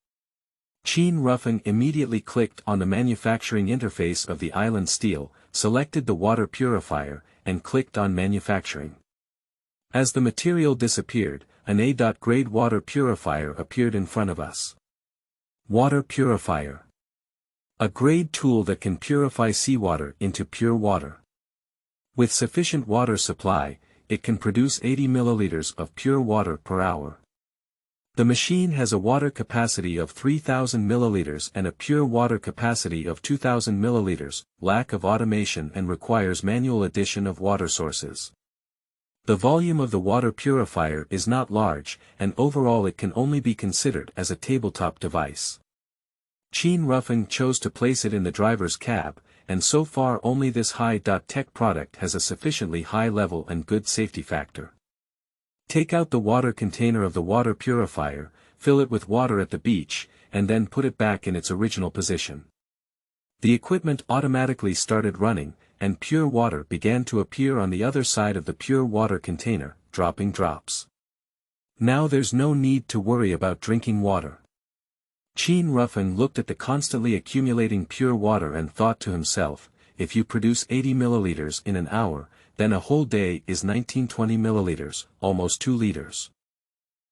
Qin Rufeng immediately clicked on the manufacturing interface of the island steel, selected the water purifier, and clicked on manufacturing. As the material disappeared, an A.grade water purifier appeared in front of us. Water purifier. A grade tool that can purify seawater into pure water. With sufficient water supply, it can produce 80 milliliters of pure water per hour. The machine has a water capacity of 3,000 milliliters and a pure water capacity of 2,000 milliliters, lack of automation and requires manual addition of water sources. The volume of the water purifier is not large, and overall it can only be considered as a tabletop device. Qin Rufeng chose to place it in the driver's cab, and so far only this high-tech product has a sufficiently high level and good safety factor. Take out the water container of the water purifier, fill it with water at the beach, and then put it back in its original position. The equipment automatically started running, and pure water began to appear on the other side of the pure water container, dropping drops. Now there's no need to worry about drinking water. Qin Rufeng looked at the constantly accumulating pure water and thought to himself, if you produce 80 milliliters in an hour, then a whole day is 1920 milliliters, almost 2 liters.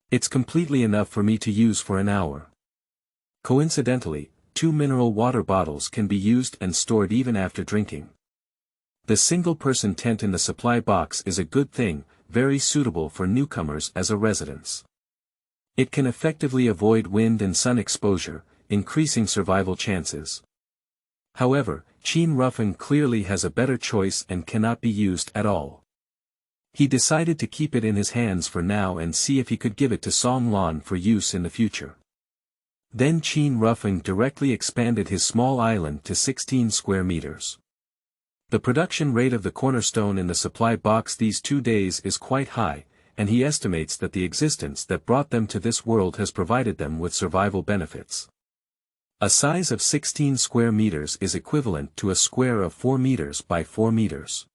It's completely enough for me to use for an hour. Coincidentally, 2 mineral water bottles can be used and stored even after drinking. The single-person tent in the supply box is a good thing, very suitable for newcomers as a residence. It can effectively avoid wind and sun exposure, increasing survival chances. However, Qin Rufeng clearly has a better choice and cannot be used at all. He decided to keep it in his hands for now and see if he could give it to Song Lan for use in the future. Then Qin Rufeng directly expanded his small island to 16 square meters. The production rate of the cornerstone in the supply box these 2 days is quite high, and he estimates that the existence that brought them to this world has provided them with survival benefits. A size of 16 square meters is equivalent to a square of 4 meters by 4 meters.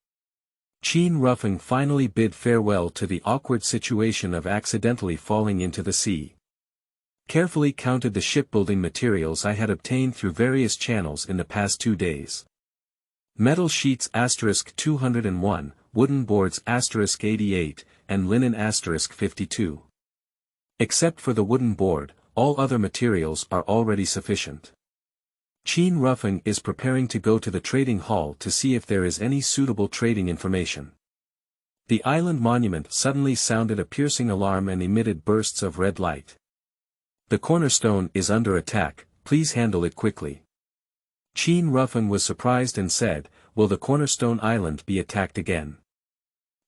Qin Rufeng finally bid farewell to the awkward situation of accidentally falling into the sea. Carefully counted the shipbuilding materials I had obtained through various channels in the past 2 days. Metal sheets *201, wooden boards *88, and linen *52. Except for the wooden board, all other materials are already sufficient. Qin Rufeng is preparing to go to the trading hall to see if there is any suitable trading information. The island monument suddenly sounded a piercing alarm and emitted bursts of red light. The cornerstone is under attack, please handle it quickly. Qin Rufeng was surprised and said, will the cornerstone island be attacked again?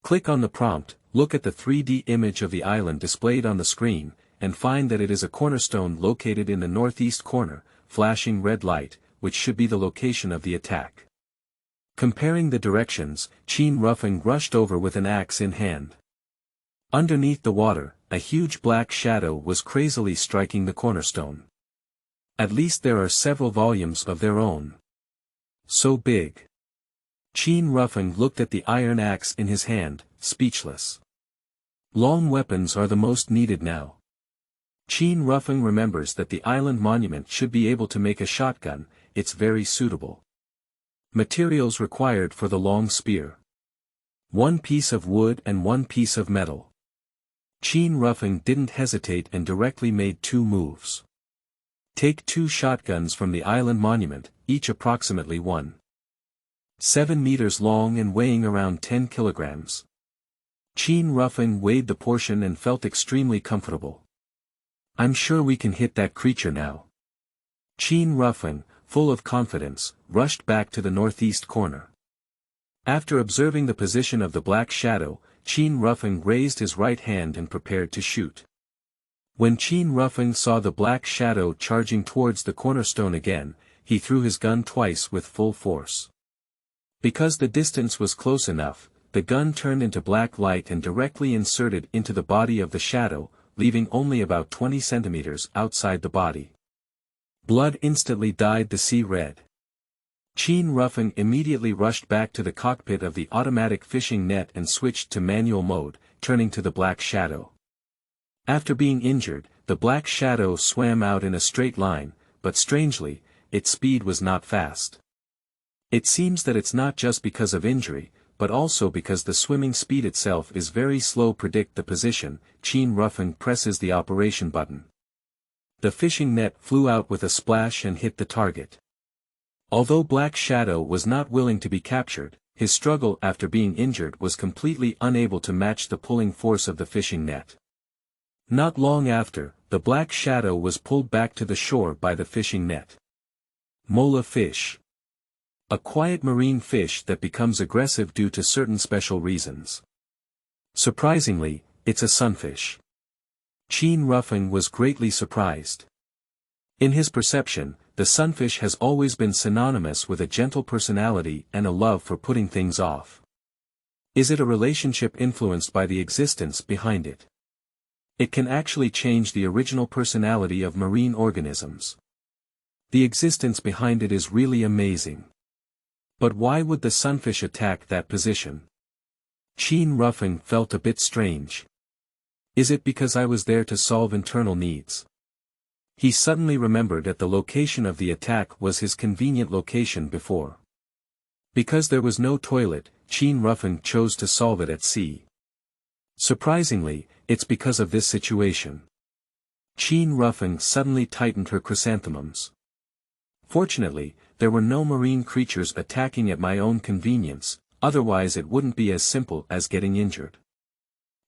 Click on the prompt, look at the 3D image of the island displayed on the screen, and find that it is a cornerstone located in the northeast corner, flashing red light, which should be the location of the attack. Comparing the directions, Qin Rufeng rushed over with an axe in hand. Underneath the water, a huge black shadow was crazily striking the cornerstone. At least there are several volumes of their own. So big. Qin Rufeng looked at the iron axe in his hand, speechless. Long weapons are the most needed now. Qin Rufeng remembers that the island monument should be able to make a shotgun. It's very suitable. Materials required for the long spear. 1 piece of wood and 1 piece of metal. Qin Rufeng didn't hesitate and directly made 2 moves. Take 2 shotguns from the island monument, each approximately 1.7 meters long and weighing around 10 kilograms. Qin Rufeng weighed the portion and felt extremely comfortable. I'm sure we can hit that creature now. Qin Rufeng, full of confidence, rushed back to the northeast corner. After observing the position of the black shadow, Qin Rufeng raised his right hand and prepared to shoot. When Qin Rufeng saw the black shadow charging towards the cornerstone again, he threw his gun twice with full force. Because the distance was close enough, the gun turned into black light and directly inserted into the body of the shadow, leaving only about 20 centimeters outside the body. Blood instantly dyed the sea red. Qin Rufeng immediately rushed back to the cockpit of the automatic fishing net and switched to manual mode, turning to the black shadow. After being injured, the black shadow swam out in a straight line, but strangely, its speed was not fast. It seems that it's not just because of injury, but also because the swimming speed itself is very slow. Predict the position. Qin Rufeng presses the operation button. The fishing net flew out with a splash and hit the target. Although Black Shadow was not willing to be captured, his struggle after being injured was completely unable to match the pulling force of the fishing net. Not long after, the Black Shadow was pulled back to the shore by the fishing net. Mola fish. A quiet marine fish that becomes aggressive due to certain special reasons. Surprisingly, it's a sunfish. Qin Rufeng was greatly surprised. In his perception, the sunfish has always been synonymous with a gentle personality and a love for putting things off. Is it a relationship influenced by the existence behind it? It can actually change the original personality of marine organisms. The existence behind it is really amazing. But why would the sunfish attack that position? Qin Rufeng felt a bit strange. Is it because I was there to solve internal needs? He suddenly remembered that the location of the attack was his convenient location before. Because there was no toilet, Qin Rufeng chose to solve it at sea. Surprisingly, it's because of this situation. Qin Rufeng suddenly tightened her chrysanthemums. Fortunately, there were no marine creatures attacking at my own convenience, otherwise it wouldn't be as simple as getting injured.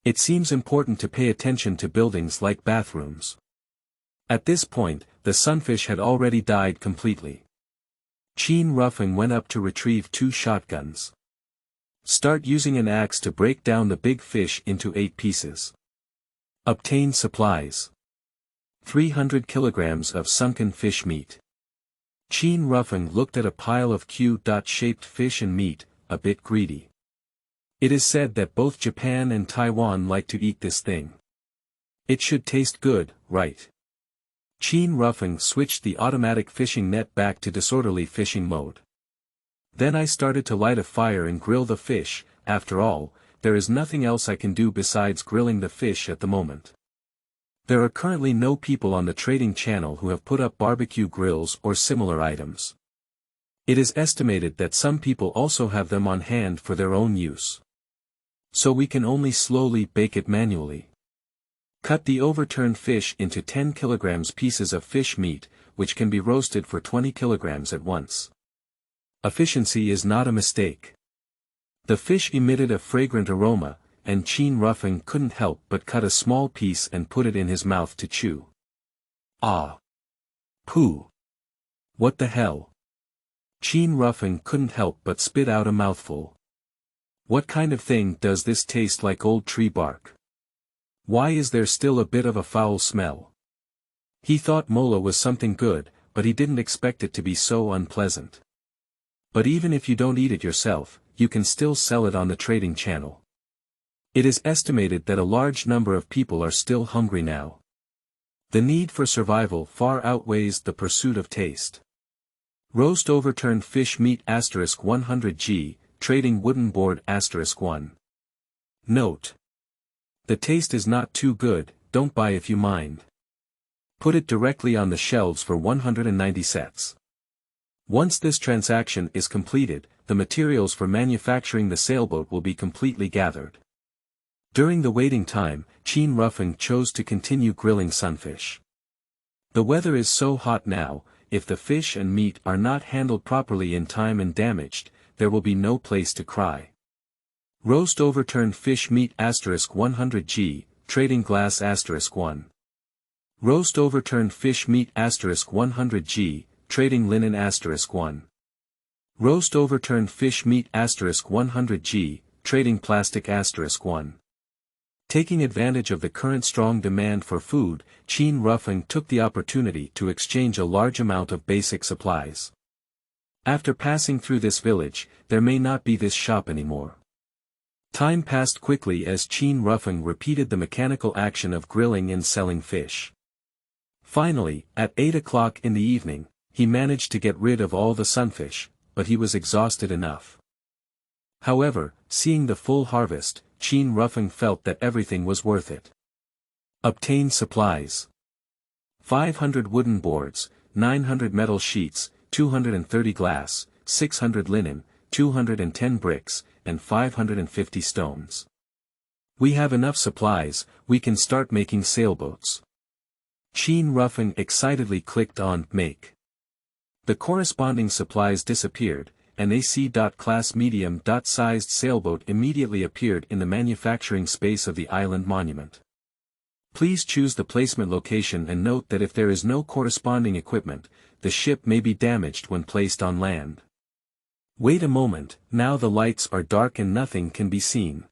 It seems important to pay attention to buildings like bathrooms. At this point, the sunfish had already died completely. Qin Rufeng went up to retrieve 2 shotguns. Start using an axe to break down the big fish into 8 pieces. Obtain supplies. 300 kilograms of sunken fish meat. Qin Rufeng looked at a pile of Q-shaped fish and meat, a bit greedy. It is said that both Japan and Taiwan like to eat this thing. It should taste good, right? Qin Rufeng switched the automatic fishing net back to disorderly fishing mode. Then I started to light a fire and grill the fish. After all, there is nothing else I can do besides grilling the fish at the moment. There are currently no people on the trading channel who have put up barbecue grills or similar items. It is estimated that some people also have them on hand for their own use. So we can only slowly bake it manually. Cut the overturned fish into 10 kilograms pieces of fish meat, which can be roasted for 20 kilograms at once. Efficiency is not a mistake. The fish emitted a fragrant aroma, and Qin Rufeng couldn't help but cut a small piece and put it in his mouth to chew. Ah! Pooh! What the hell? Qin Rufeng couldn't help but spit out a mouthful. What kind of thing does this taste like? Old tree bark? Why is there still a bit of a foul smell? He thought mola was something good, but he didn't expect it to be so unpleasant. But even if you don't eat it yourself, you can still sell it on the trading channel. It is estimated that a large number of people are still hungry now. The need for survival far outweighs the pursuit of taste. Roast overturned fish meat *100g, trading wooden board *1. Note. The taste is not too good, don't buy if you mind. Put it directly on the shelves for 190 sets. Once this transaction is completed, the materials for manufacturing the sailboat will be completely gathered. During the waiting time, Qin Rufeng chose to continue grilling sunfish. The weather is so hot now, if the fish and meat are not handled properly in time and damaged, there will be no place to cry. Roast overturned fish meat *100g, trading glass *1. Roast overturned fish meat *100g, trading linen *1. Roast overturned fish meat *100g, trading plastic *1. Taking advantage of the current strong demand for food, Qin Rufeng took the opportunity to exchange a large amount of basic supplies. After passing through this village, there may not be this shop anymore. Time passed quickly as Qin Rufeng repeated the mechanical action of grilling and selling fish. Finally, at 8 o'clock in the evening, he managed to get rid of all the sunfish, but he was exhausted enough. However, seeing the full harvest, Qin Rufeng felt that everything was worth it. Obtain supplies. 500 wooden boards, 900 metal sheets, 230 glass, 600 linen, 210 bricks, and 550 stones. We have enough supplies, we can start making sailboats. Qin Rufeng excitedly clicked on Make. The corresponding supplies disappeared, an AC.class medium-sized sailboat immediately appeared in the manufacturing space of the island monument. Please choose the placement location and note that if there is no corresponding equipment, the ship may be damaged when placed on land. Wait a moment, now the lights are dark and nothing can be seen.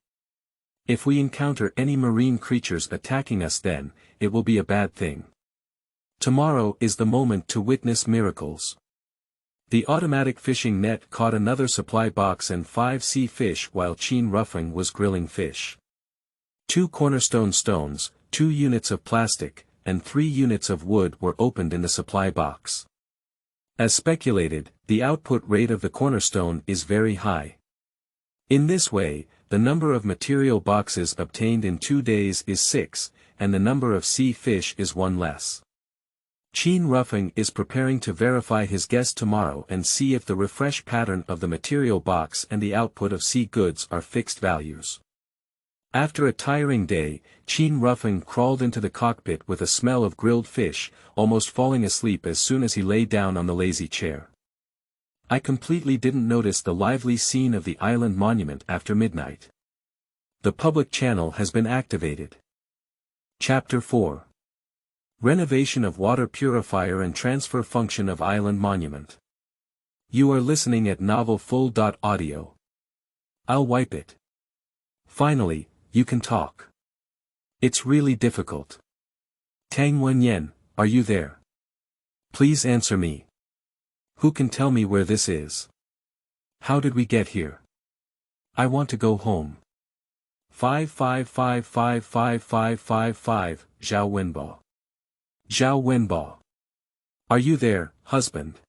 If we encounter any marine creatures attacking us then, it will be a bad thing. Tomorrow is the moment to witness miracles. The automatic fishing net caught another supply box and 5 sea fish while Qin Rufeng was grilling fish. 2 cornerstone stones, 2 units of plastic, and 3 units of wood were opened in the supply box. As speculated, the output rate of the cornerstone is very high. In this way, the number of material boxes obtained in 2 days is 6, and the number of sea fish is 1 less. Qin Rufeng is preparing to verify his guess tomorrow and see if the refresh pattern of the material box and the output of sea goods are fixed values. After a tiring day, Qin Rufeng crawled into the cockpit with a smell of grilled fish, almost falling asleep as soon as he lay down on the lazy chair. I completely didn't notice the lively scene of the island monument after midnight. The public channel has been activated. Chapter 4. Renovation of water purifier and transfer function of island monument. You are listening at novelfull.audio. I'll wipe it. Finally, you can talk. It's really difficult. Tang Wenyan, are you there? Please answer me. Who can tell me where this is? How did we get here? I want to go home. 5555555, Zhao Wenbo. Zhao Wenbo. Are you there, husband?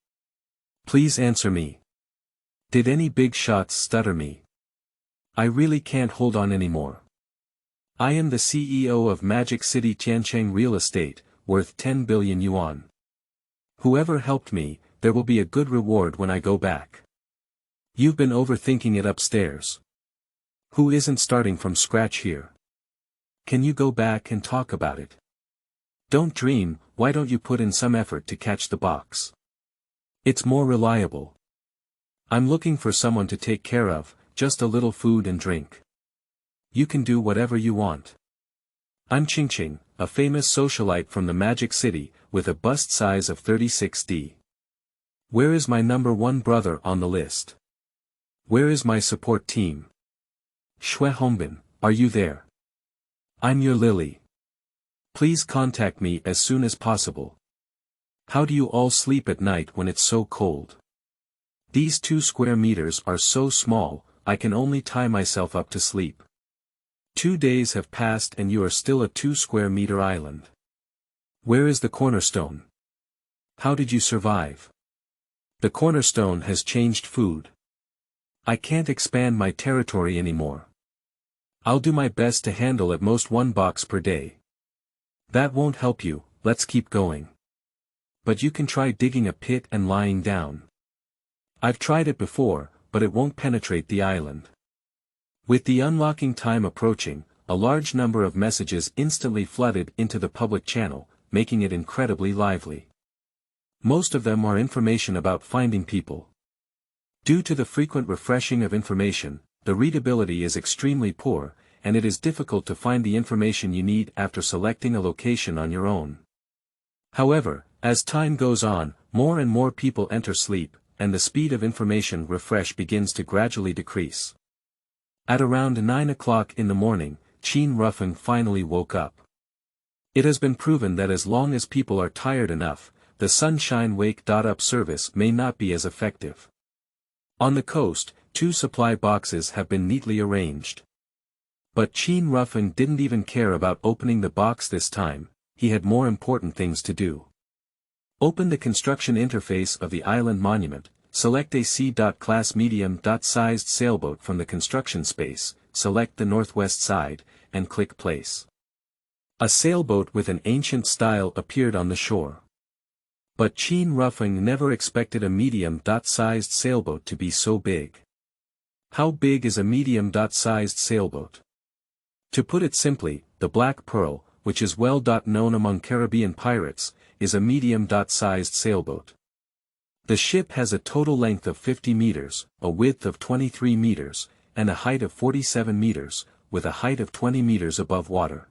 Please answer me. Did any big shots stutter me? I really can't hold on anymore. I am the CEO of Magic City Tiancheng Real Estate, worth 10 billion yuan. Whoever helped me, there will be a good reward when I go back. You've been overthinking it upstairs. Who isn't starting from scratch here? Can you go back and talk about it? Don't dream, why don't you put in some effort to catch the box? It's more reliable. I'm looking for someone to take care of, just a little food and drink. You can do whatever you want. I'm Qingqing, a famous socialite from the Magic City, with a bust size of 36D. Where is my number 1 brother on the list? Where is my support team? Shui Hongbin, are you there? I'm your Lily. Please contact me as soon as possible. How do you all sleep at night when it's so cold? These 2 square meters are so small, I can only tie myself up to sleep. 2 days have passed and you are still a 2 square meter island. Where is the Cornerstone? How did you survive? The Cornerstone has changed food. I can't expand my territory anymore. I'll do my best to handle at most 1 box per day. That won't help you, let's keep going. But you can try digging a pit and lying down. I've tried it before, but it won't penetrate the island. With the unlocking time approaching, a large number of messages instantly flooded into the public channel, making it incredibly lively. Most of them are information about finding people. Due to the frequent refreshing of information, the readability is extremely poor, and it is difficult to find the information you need after selecting a location on your own. However, as time goes on, more and more people enter sleep, and the speed of information refresh begins to gradually decrease. At around 9 o'clock in the morning, Qin Rufeng finally woke up. It has been proven that as long as people are tired enough, the sunshine wake-up service may not be as effective. On the coast, 2 supply boxes have been neatly arranged. But Qin Rufeng didn't even care about opening the box this time, he had more important things to do. Open the construction interface of the island monument, select a C-class medium-sized sailboat from the construction space, select the northwest side, and click place. A sailboat with an ancient style appeared on the shore. But Qin Rufeng never expected a medium-sized sailboat to be so big. How big is a medium-sized sailboat? To put it simply, the Black Pearl, which is well known among Caribbean pirates, is a medium-sized sailboat. The ship has a total length of 50 meters, a width of 23 meters, and a height of 47 meters, with a height of 20 meters above water.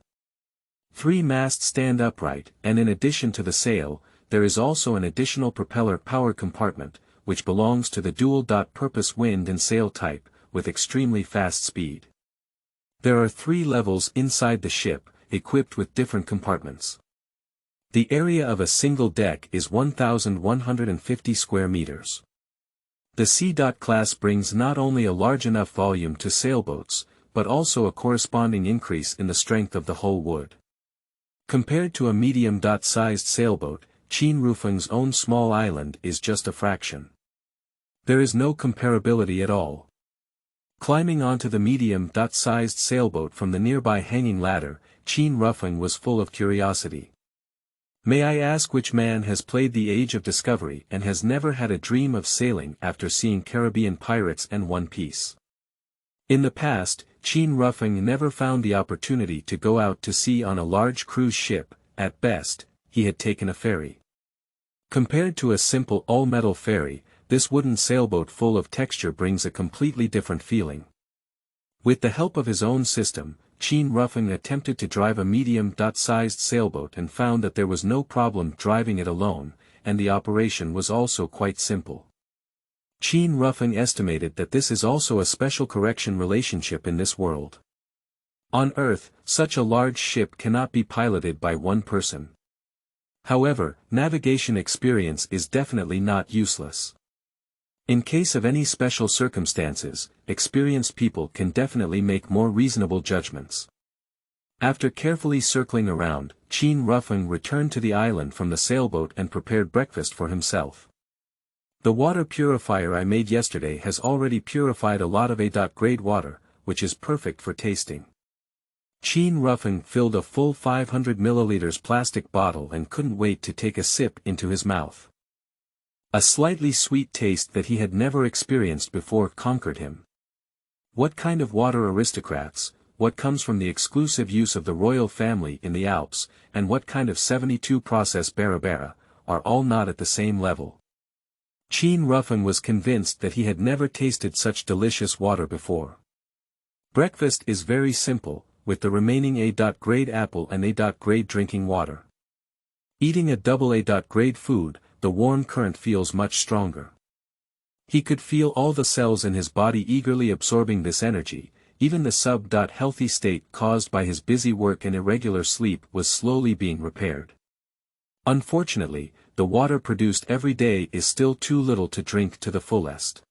3 masts stand upright, and in addition to the sail, there is also an additional propeller power compartment, which belongs to the dual-purpose wind and sail type, with extremely fast speed. There are 3 levels inside the ship, equipped with different compartments. The area of a single deck is 1,150 square meters. The C-class brings not only a large enough volume to sailboats, but also a corresponding increase in the strength of the hull wood. Compared to a medium-sized sailboat, Qin Rufeng's own small island is just a fraction. There is no comparability at all. Climbing onto the medium-sized sailboat from the nearby hanging ladder, Qin Rufeng was full of curiosity. May I ask which man has played the Age of Discovery and has never had a dream of sailing after seeing Caribbean pirates and One Piece? In the past, Qin Rufeng never found the opportunity to go out to sea on a large cruise ship. At best, he had taken a ferry. Compared to a simple all-metal ferry, this wooden sailboat full of texture brings a completely different feeling. With the help of his own system, Qin Rufeng attempted to drive a medium-sized sailboat and found that there was no problem driving it alone, and the operation was also quite simple. Qin Rufeng estimated that this is also a special correction relationship in this world. On Earth, such a large ship cannot be piloted by one person. However, navigation experience is definitely not useless. In case of any special circumstances, experienced people can definitely make more reasonable judgments. After carefully circling around, Qin Rufeng returned to the island from the sailboat and prepared breakfast for himself. The water purifier I made yesterday has already purified a lot of A-grade water, which is perfect for tasting. Qin Rufeng filled a full 500 milliliters plastic bottle and couldn't wait to take a sip into his mouth. A slightly sweet taste that he had never experienced before conquered him. What kind of water aristocrats, what comes from the exclusive use of the royal family in the Alps, and what kind of 72 process barabara, are all not at the same level. Qin Rufeng was convinced that he had never tasted such delicious water before. Breakfast is very simple, with the remaining A-grade apple and A-grade drinking water. Eating a double A-grade food, the warm current feels much stronger. He could feel all the cells in his body eagerly absorbing this energy, even the sub-healthy state caused by his busy work and irregular sleep was slowly being repaired. Unfortunately, the water produced every day is still too little to drink to the fullest.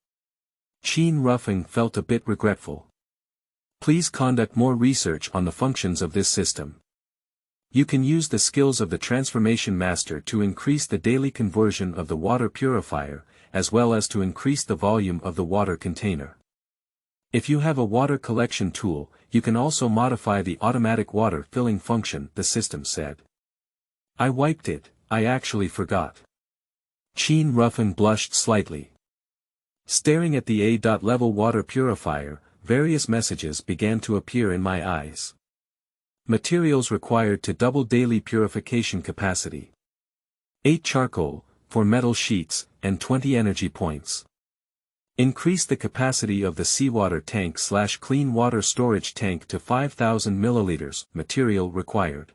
Qin Rufeng felt a bit regretful. Please conduct more research on the functions of this system. You can use the skills of the Transformation Master to increase the daily conversion of the water purifier, as well as to increase the volume of the water container. If you have a water collection tool, you can also modify the automatic water filling function, the system said. I wiped it, I actually forgot. Qin Rufeng blushed slightly. Staring at the A-level water purifier, various messages began to appear in my eyes. Materials required to double daily purification capacity. 8 charcoal, for metal sheets, and 20 energy points. Increase the capacity of the seawater tank/clean water storage tank to 5,000 milliliters, material required.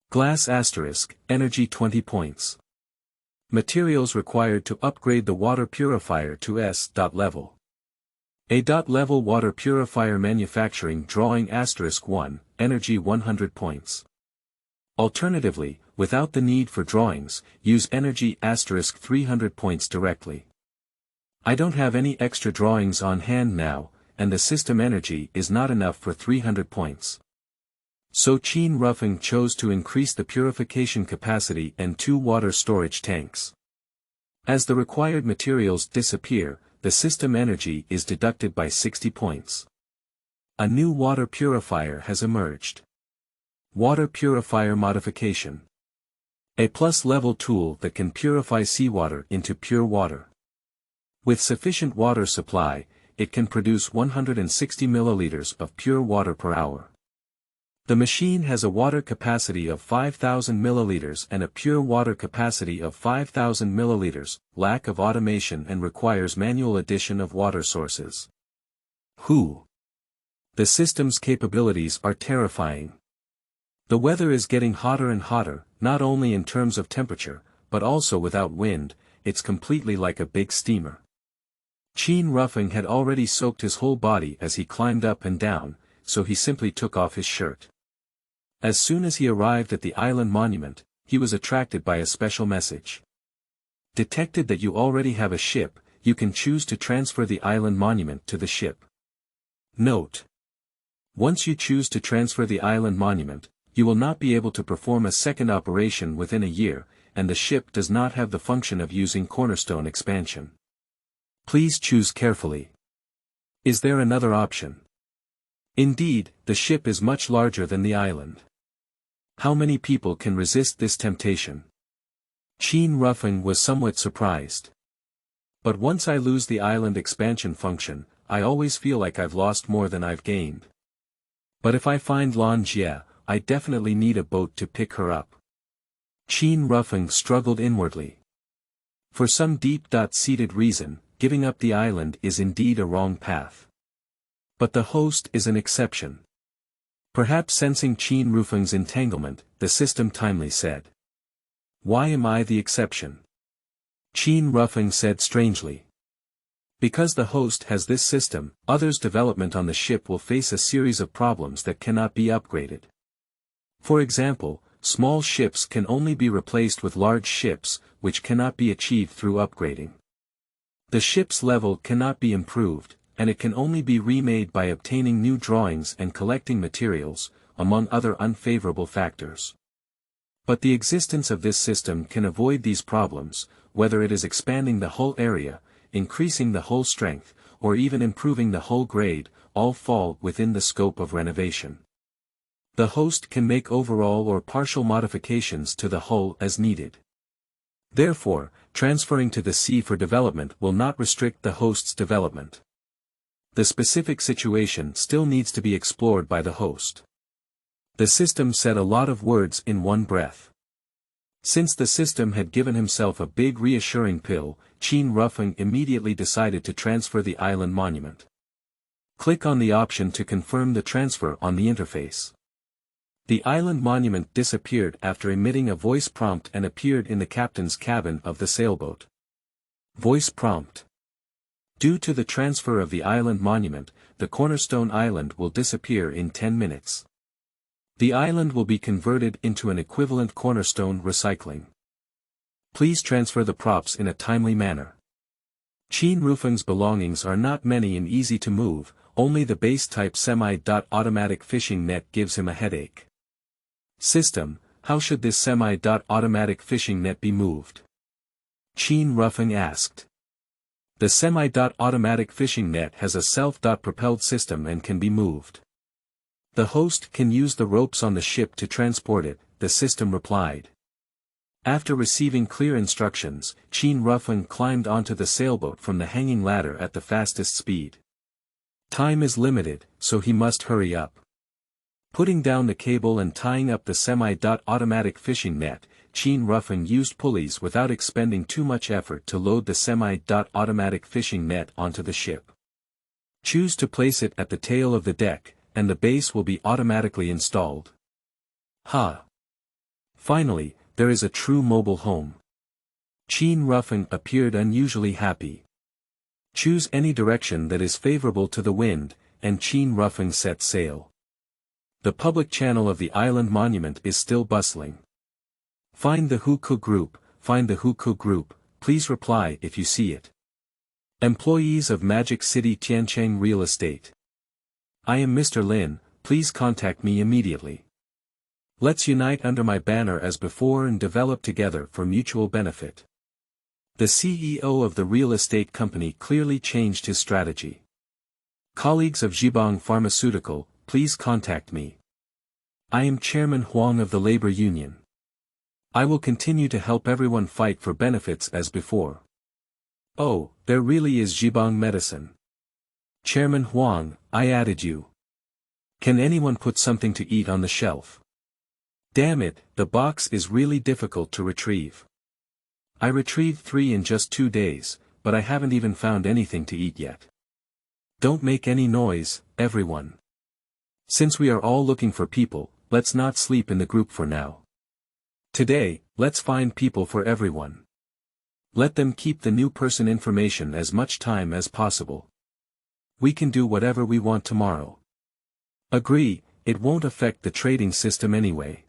Glass *, energy 20 points. Materials required to upgrade the water purifier to S.level. A.level water purifier manufacturing drawing *1, energy 100 points. Alternatively, without the need for drawings, use energy *300 points directly. I don't have any extra drawings on hand now, and the system energy is not enough for 300 points. So Qin Rufeng chose to increase the purification capacity and 2 water storage tanks. As the required materials disappear, the system energy is deducted by 60 points. A new water purifier has emerged. Water Purifier Modification. A plus-level tool that can purify seawater into pure water. With sufficient water supply, it can produce 160 milliliters of pure water per hour. The machine has a water capacity of 5,000 milliliters and a pure water capacity of 5,000 milliliters, lack of automation and requires manual addition of water sources. The system's capabilities are terrifying. The weather is getting hotter and hotter, not only in terms of temperature, but also without wind, it's completely like a big steamer. Qin Rufeng had already soaked his whole body as he climbed up and down, so he simply took off his shirt. As soon as he arrived at the island monument, he was attracted by a special message. Detected that you already have a ship, you can choose to transfer the island monument to the ship. Note: once you choose to transfer the island monument, you will not be able to perform a second operation within a year, and the ship does not have the function of using Cornerstone expansion. Please choose carefully. Is there another option? Indeed, the ship is much larger than the island. How many people can resist this temptation? Qin Rufeng was somewhat surprised. But once I lose the island expansion function, I always feel like I've lost more than I've gained. But if I find Lan Jie, I definitely need a boat to pick her up. Qin Rufeng struggled inwardly. For some deep-seated reason, giving up the island is indeed a wrong path. But the host is an exception. Perhaps sensing Qin Rufeng's entanglement, the system timely said. Why am I the exception? Qin Rufeng said strangely. Because the host has this system, others' development on the ship will face a series of problems that cannot be upgraded. For example, small ships can only be replaced with large ships, which cannot be achieved through upgrading. The ship's level cannot be improved, and it can only be remade by obtaining new drawings and collecting materials, among other unfavorable factors. But the existence of this system can avoid these problems, whether it is expanding the hull area, increasing the hull strength, or even improving the hull grade, all fall within the scope of renovation. The host can make overall or partial modifications to the hull as needed. Therefore, transferring to the sea for development will not restrict the host's development. The specific situation still needs to be explored by the host. The system said a lot of words in one breath. Since the system had given himself a big reassuring pill, Qin Rufeng immediately decided to transfer the island monument. Click on the option to confirm the transfer on the interface. The island monument disappeared after emitting a voice prompt and appeared in the captain's cabin of the sailboat. Voice prompt. Due to the transfer of the island monument, the Cornerstone Island will disappear in 10 minutes. The island will be converted into an equivalent Cornerstone recycling. Please transfer the props in a timely manner. Qin Rufeng's belongings are not many and easy to move, only the base-type semi-automatic fishing net gives him a headache. System, how should this semi-automatic fishing net be moved? Qin Rufeng asked. The semi-automatic fishing net has a self-propelled system and can be moved. The host can use the ropes on the ship to transport it, the system replied. After receiving clear instructions, Qin Rufeng climbed onto the sailboat from the hanging ladder at the fastest speed. Time is limited, so he must hurry up. Putting down the cable and tying up the semi-automatic fishing net, Qin Rufeng used pulleys without expending too much effort to load the semi-automatic fishing net onto the ship. Choose to place it at the tail of the deck, and the base will be automatically installed. Ha! Finally, there is a true mobile home. Qin Rufeng appeared unusually happy. Choose any direction that is favorable to the wind, and Qin Rufeng set sail. The public channel of the island monument is still bustling. Find the Hukou group, find the Hukou group, please reply if you see it. Employees of Magic City Tiancheng Real Estate. I am Mr. Lin, please contact me immediately. Let's unite under my banner as before and develop together for mutual benefit. The CEO of the real estate company clearly changed his strategy. Colleagues of Zhibang Pharmaceutical, please contact me. I am Chairman Huang of the Labor Union. I will continue to help everyone fight for benefits as before. Oh, there really is Zhibang Medicine. Chairman Huang, I added you. Can anyone put something to eat on the shelf? Damn it, the box is really difficult to retrieve. I retrieved 3 in just 2 days, but I haven't even found anything to eat yet. Don't make any noise, everyone. Since we are all looking for people, let's not sleep in the group for now. Today, let's find people for everyone. Let them keep the new person information as much time as possible. We can do whatever we want tomorrow. Agree, it won't affect the trading system anyway.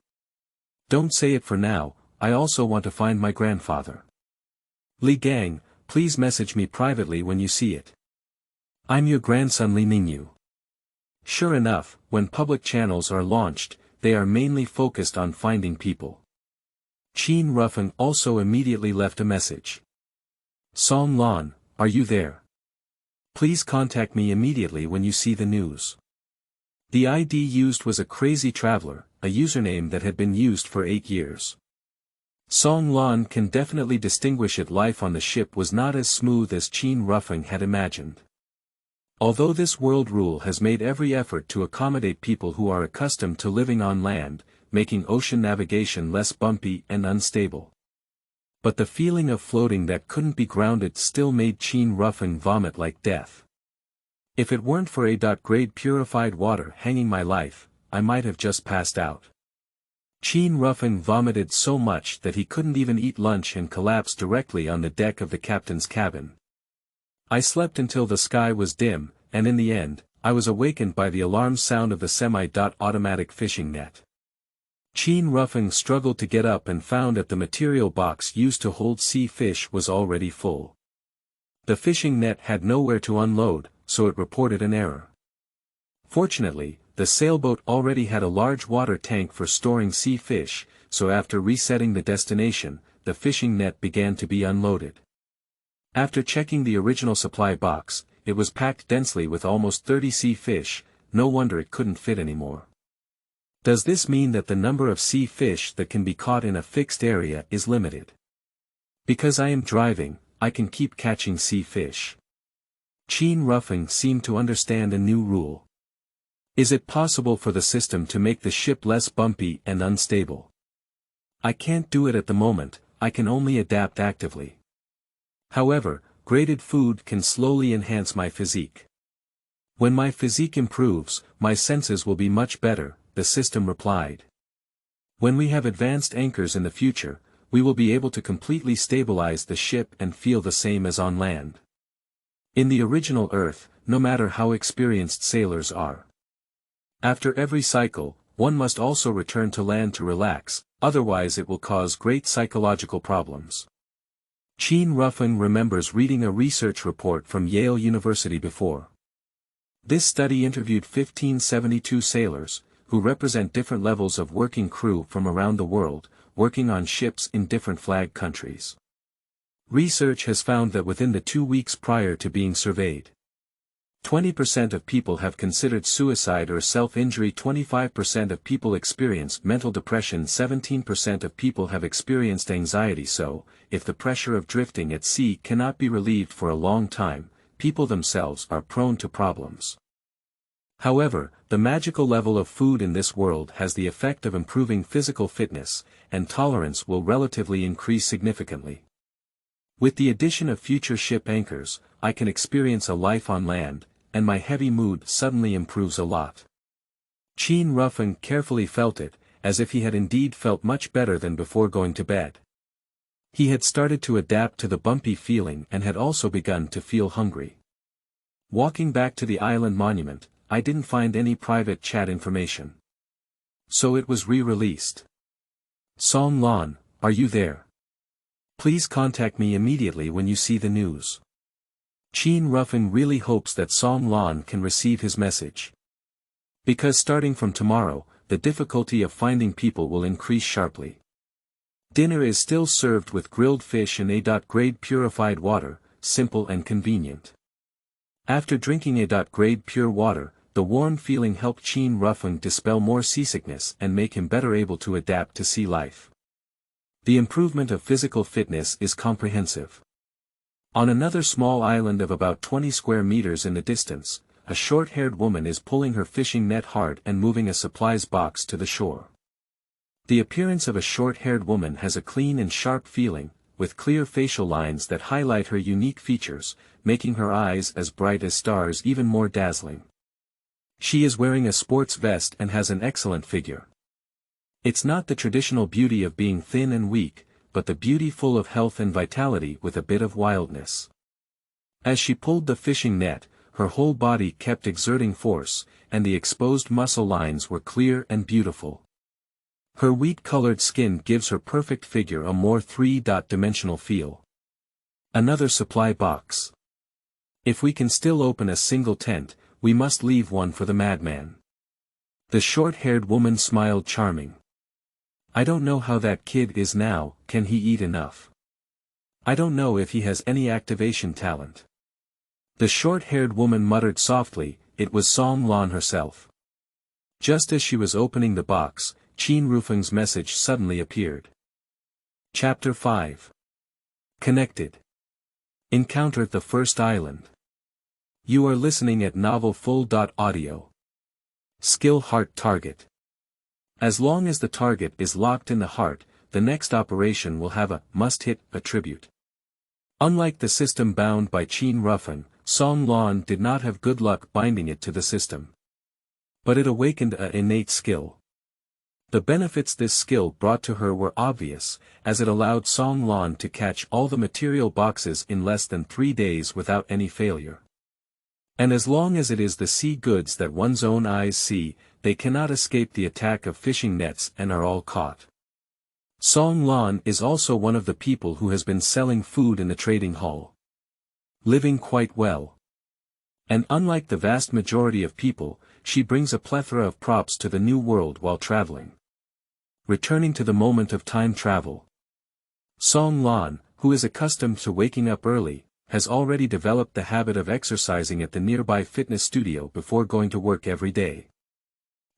Don't say it for now, I also want to find my grandfather. Li Gang, please message me privately when you see it. I'm your grandson Li Ningyu. Sure enough, when public channels are launched, they are mainly focused on finding people. Qin Rufeng also immediately left a message. Song Lan, are you there? Please contact me immediately when you see the news. The ID used was a crazy traveler, a username that had been used for 8 years. Song Lan can definitely distinguish it. Life on the ship was not as smooth as Qin Rufeng had imagined. Although this world rule has made every effort to accommodate people who are accustomed to living on land, making ocean navigation less bumpy and unstable. But the feeling of floating that couldn't be grounded still made Qin Rufeng vomit like death. If it weren't for A.grade purified water hanging my life, I might have just passed out. Qin Rufeng vomited so much that he couldn't even eat lunch and collapsed directly on the deck of the captain's cabin. I slept until the sky was dim, and in the end, I was awakened by the alarm sound of the semi-automatic fishing net. Qin Rufeng struggled to get up and found that the material box used to hold sea fish was already full. The fishing net had nowhere to unload, so it reported an error. Fortunately, the sailboat already had a large water tank for storing sea fish, so after resetting the destination, the fishing net began to be unloaded. After checking the original supply box, it was packed densely with almost 30 sea fish, no wonder it couldn't fit anymore. Does this mean that the number of sea fish that can be caught in a fixed area is limited? Because I am driving, I can keep catching sea fish. Qin Rufeng seemed to understand a new rule. Is it possible for the system to make the ship less bumpy and unstable? I can't do it at the moment, I can only adapt actively. However, graded food can slowly enhance my physique. When my physique improves, my senses will be much better, the system replied. When we have advanced anchors in the future, we will be able to completely stabilize the ship and feel the same as on land. In the original Earth, no matter how experienced sailors are. After every cycle, one must also return to land to relax, otherwise it will cause great psychological problems. Qin Rufeng remembers reading a research report from Yale University before. This study interviewed 1572 sailors, who represent different levels of working crew from around the world, working on ships in different flag countries. Research has found that within the 2 weeks prior to being surveyed, 20% of people have considered suicide or self-injury, 25% of people experienced mental depression, 17% of people have experienced anxiety. So, if the pressure of drifting at sea cannot be relieved for a long time, people themselves are prone to problems. However, the magical level of food in this world has the effect of improving physical fitness, and tolerance will relatively increase significantly. With the addition of future ship anchors, I can experience a life on land, and my heavy mood suddenly improves a lot. Qin Rufeng carefully felt it, as if he had indeed felt much better than before going to bed. He had started to adapt to the bumpy feeling and had also begun to feel hungry. Walking back to the island monument, I didn't find any private chat information. So it was re-released. Song Lan, are you there? Please contact me immediately when you see the news. Qin Rufeng really hopes that Song Lan can receive his message. Because starting from tomorrow, the difficulty of finding people will increase sharply. Dinner is still served with grilled fish and A.grade purified water, simple and convenient. After drinking A.grade pure water, the warm feeling helped Qin Rufeng dispel more seasickness and make him better able to adapt to sea life. The improvement of physical fitness is comprehensive. On another small island of about 20 square meters in the distance, a short-haired woman is pulling her fishing net hard and moving a supplies box to the shore. The appearance of a short-haired woman has a clean and sharp feeling, with clear facial lines that highlight her unique features, making her eyes as bright as stars, even more dazzling. She is wearing a sports vest and has an excellent figure. It's not the traditional beauty of being thin and weak, but the beauty full of health and vitality with a bit of wildness. As she pulled the fishing net, her whole body kept exerting force, and the exposed muscle lines were clear and beautiful. Her wheat-colored skin gives her perfect figure a more three-dimensional feel. Another supply box. If we can still open a single tent, we must leave one for the madman. The short-haired woman smiled, charming. I don't know how that kid is now, can he eat enough? I don't know if he has any activation talent. The short-haired woman muttered softly, it was Song Lan herself. Just as she was opening the box, Qin Rufeng's message suddenly appeared. Chapter 5. Connected. Encounter the first island. You are listening at novelfull.audio. Skill heart target. As long as the target is locked in the heart, the next operation will have a must-hit attribute. Unlike the system bound by Qin Rufeng, Song Lan did not have good luck binding it to the system. But it awakened an innate skill. The benefits this skill brought to her were obvious, as it allowed Song Lan to catch all the material boxes in less than 3 days without any failure. And as long as it is the sea goods that one's own eyes see, they cannot escape the attack of fishing nets and are all caught. Song Lan is also one of the people who has been selling food in the trading hall. Living quite well. And unlike the vast majority of people, she brings a plethora of props to the new world while traveling. Returning to the moment of time travel. Song Lan, who is accustomed to waking up early, has already developed the habit of exercising at the nearby fitness studio before going to work every day.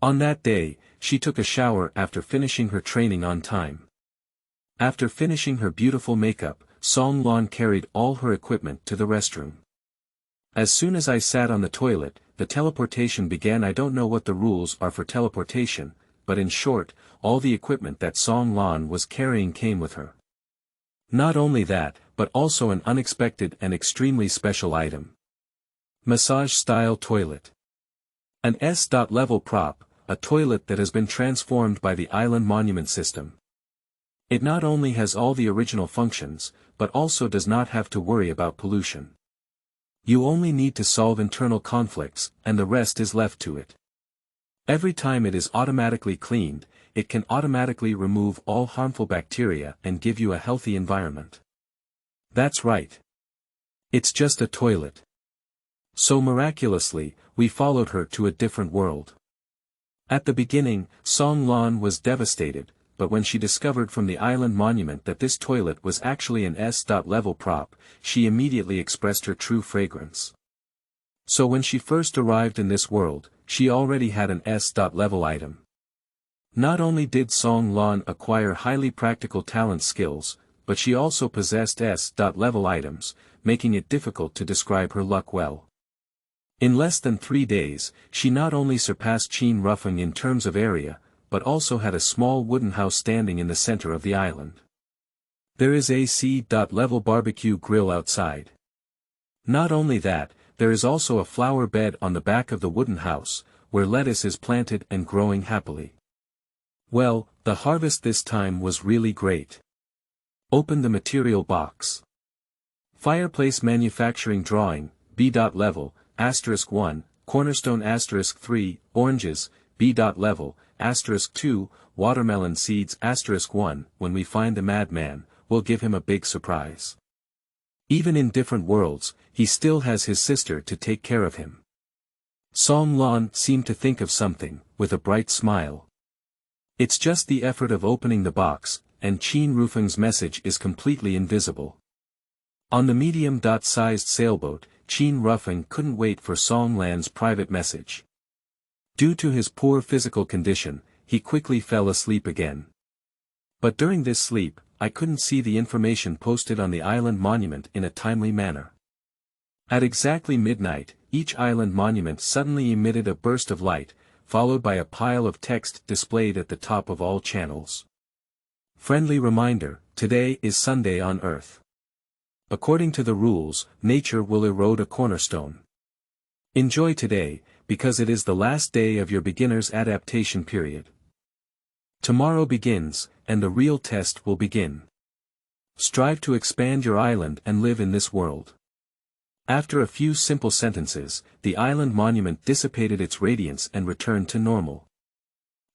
On that day, she took a shower after finishing her training on time. After finishing her beautiful makeup, Song Lan carried all her equipment to the restroom. As soon as I sat on the toilet, the teleportation began. I don't know what the rules are for teleportation, but in short, all the equipment that Song Lan was carrying came with her. Not only that, but also an unexpected and extremely special item. Massage-style toilet. An S-level prop, a toilet that has been transformed by the island monument system. It not only has all the original functions, but also does not have to worry about pollution. You only need to solve internal conflicts, and the rest is left to it. Every time it is automatically cleaned, it can automatically remove all harmful bacteria and give you a healthy environment. That's right. It's just a toilet. So miraculously, we followed her to a different world. At the beginning, Song Lan was devastated, but when she discovered from the island monument that this toilet was actually an S.level prop, she immediately expressed her true fragrance. So when she first arrived in this world, she already had an S.level item. Not only did Song Lan acquire highly practical talent skills, but she also possessed S.level items, making it difficult to describe her luck well. In less than 3 days, she not only surpassed Qin Rufeng in terms of area, but also had a small wooden house standing in the center of the island. There is a C.level barbecue grill outside. Not only that, there is also a flower bed on the back of the wooden house, where lettuce is planted and growing happily. Well, the harvest this time was really great. Open the material box. Fireplace manufacturing drawing, B.level, *1, Cornerstone *3, oranges, B.level, *2, watermelon seeds *1. When we find the madman, we'll give him a big surprise. Even in different worlds, he still has his sister to take care of him. Song Lan seemed to think of something, with a bright smile. It's just the effort of opening the box, and Qin Rufeng's message is completely invisible. On the medium-sized sailboat, Qin Rufeng couldn't wait for Song Lan's private message. Due to his poor physical condition, he quickly fell asleep again. But during this sleep, I couldn't see the information posted on the island monument in a timely manner. At exactly midnight, each island monument suddenly emitted a burst of light, followed by a pile of text displayed at the top of all channels. Friendly reminder, today is Sunday on Earth. According to the rules, nature will erode a cornerstone. Enjoy today, because it is the last day of your beginner's adaptation period. Tomorrow begins, and the real test will begin. Strive to expand your island and live in this world. After a few simple sentences, the island monument dissipated its radiance and returned to normal.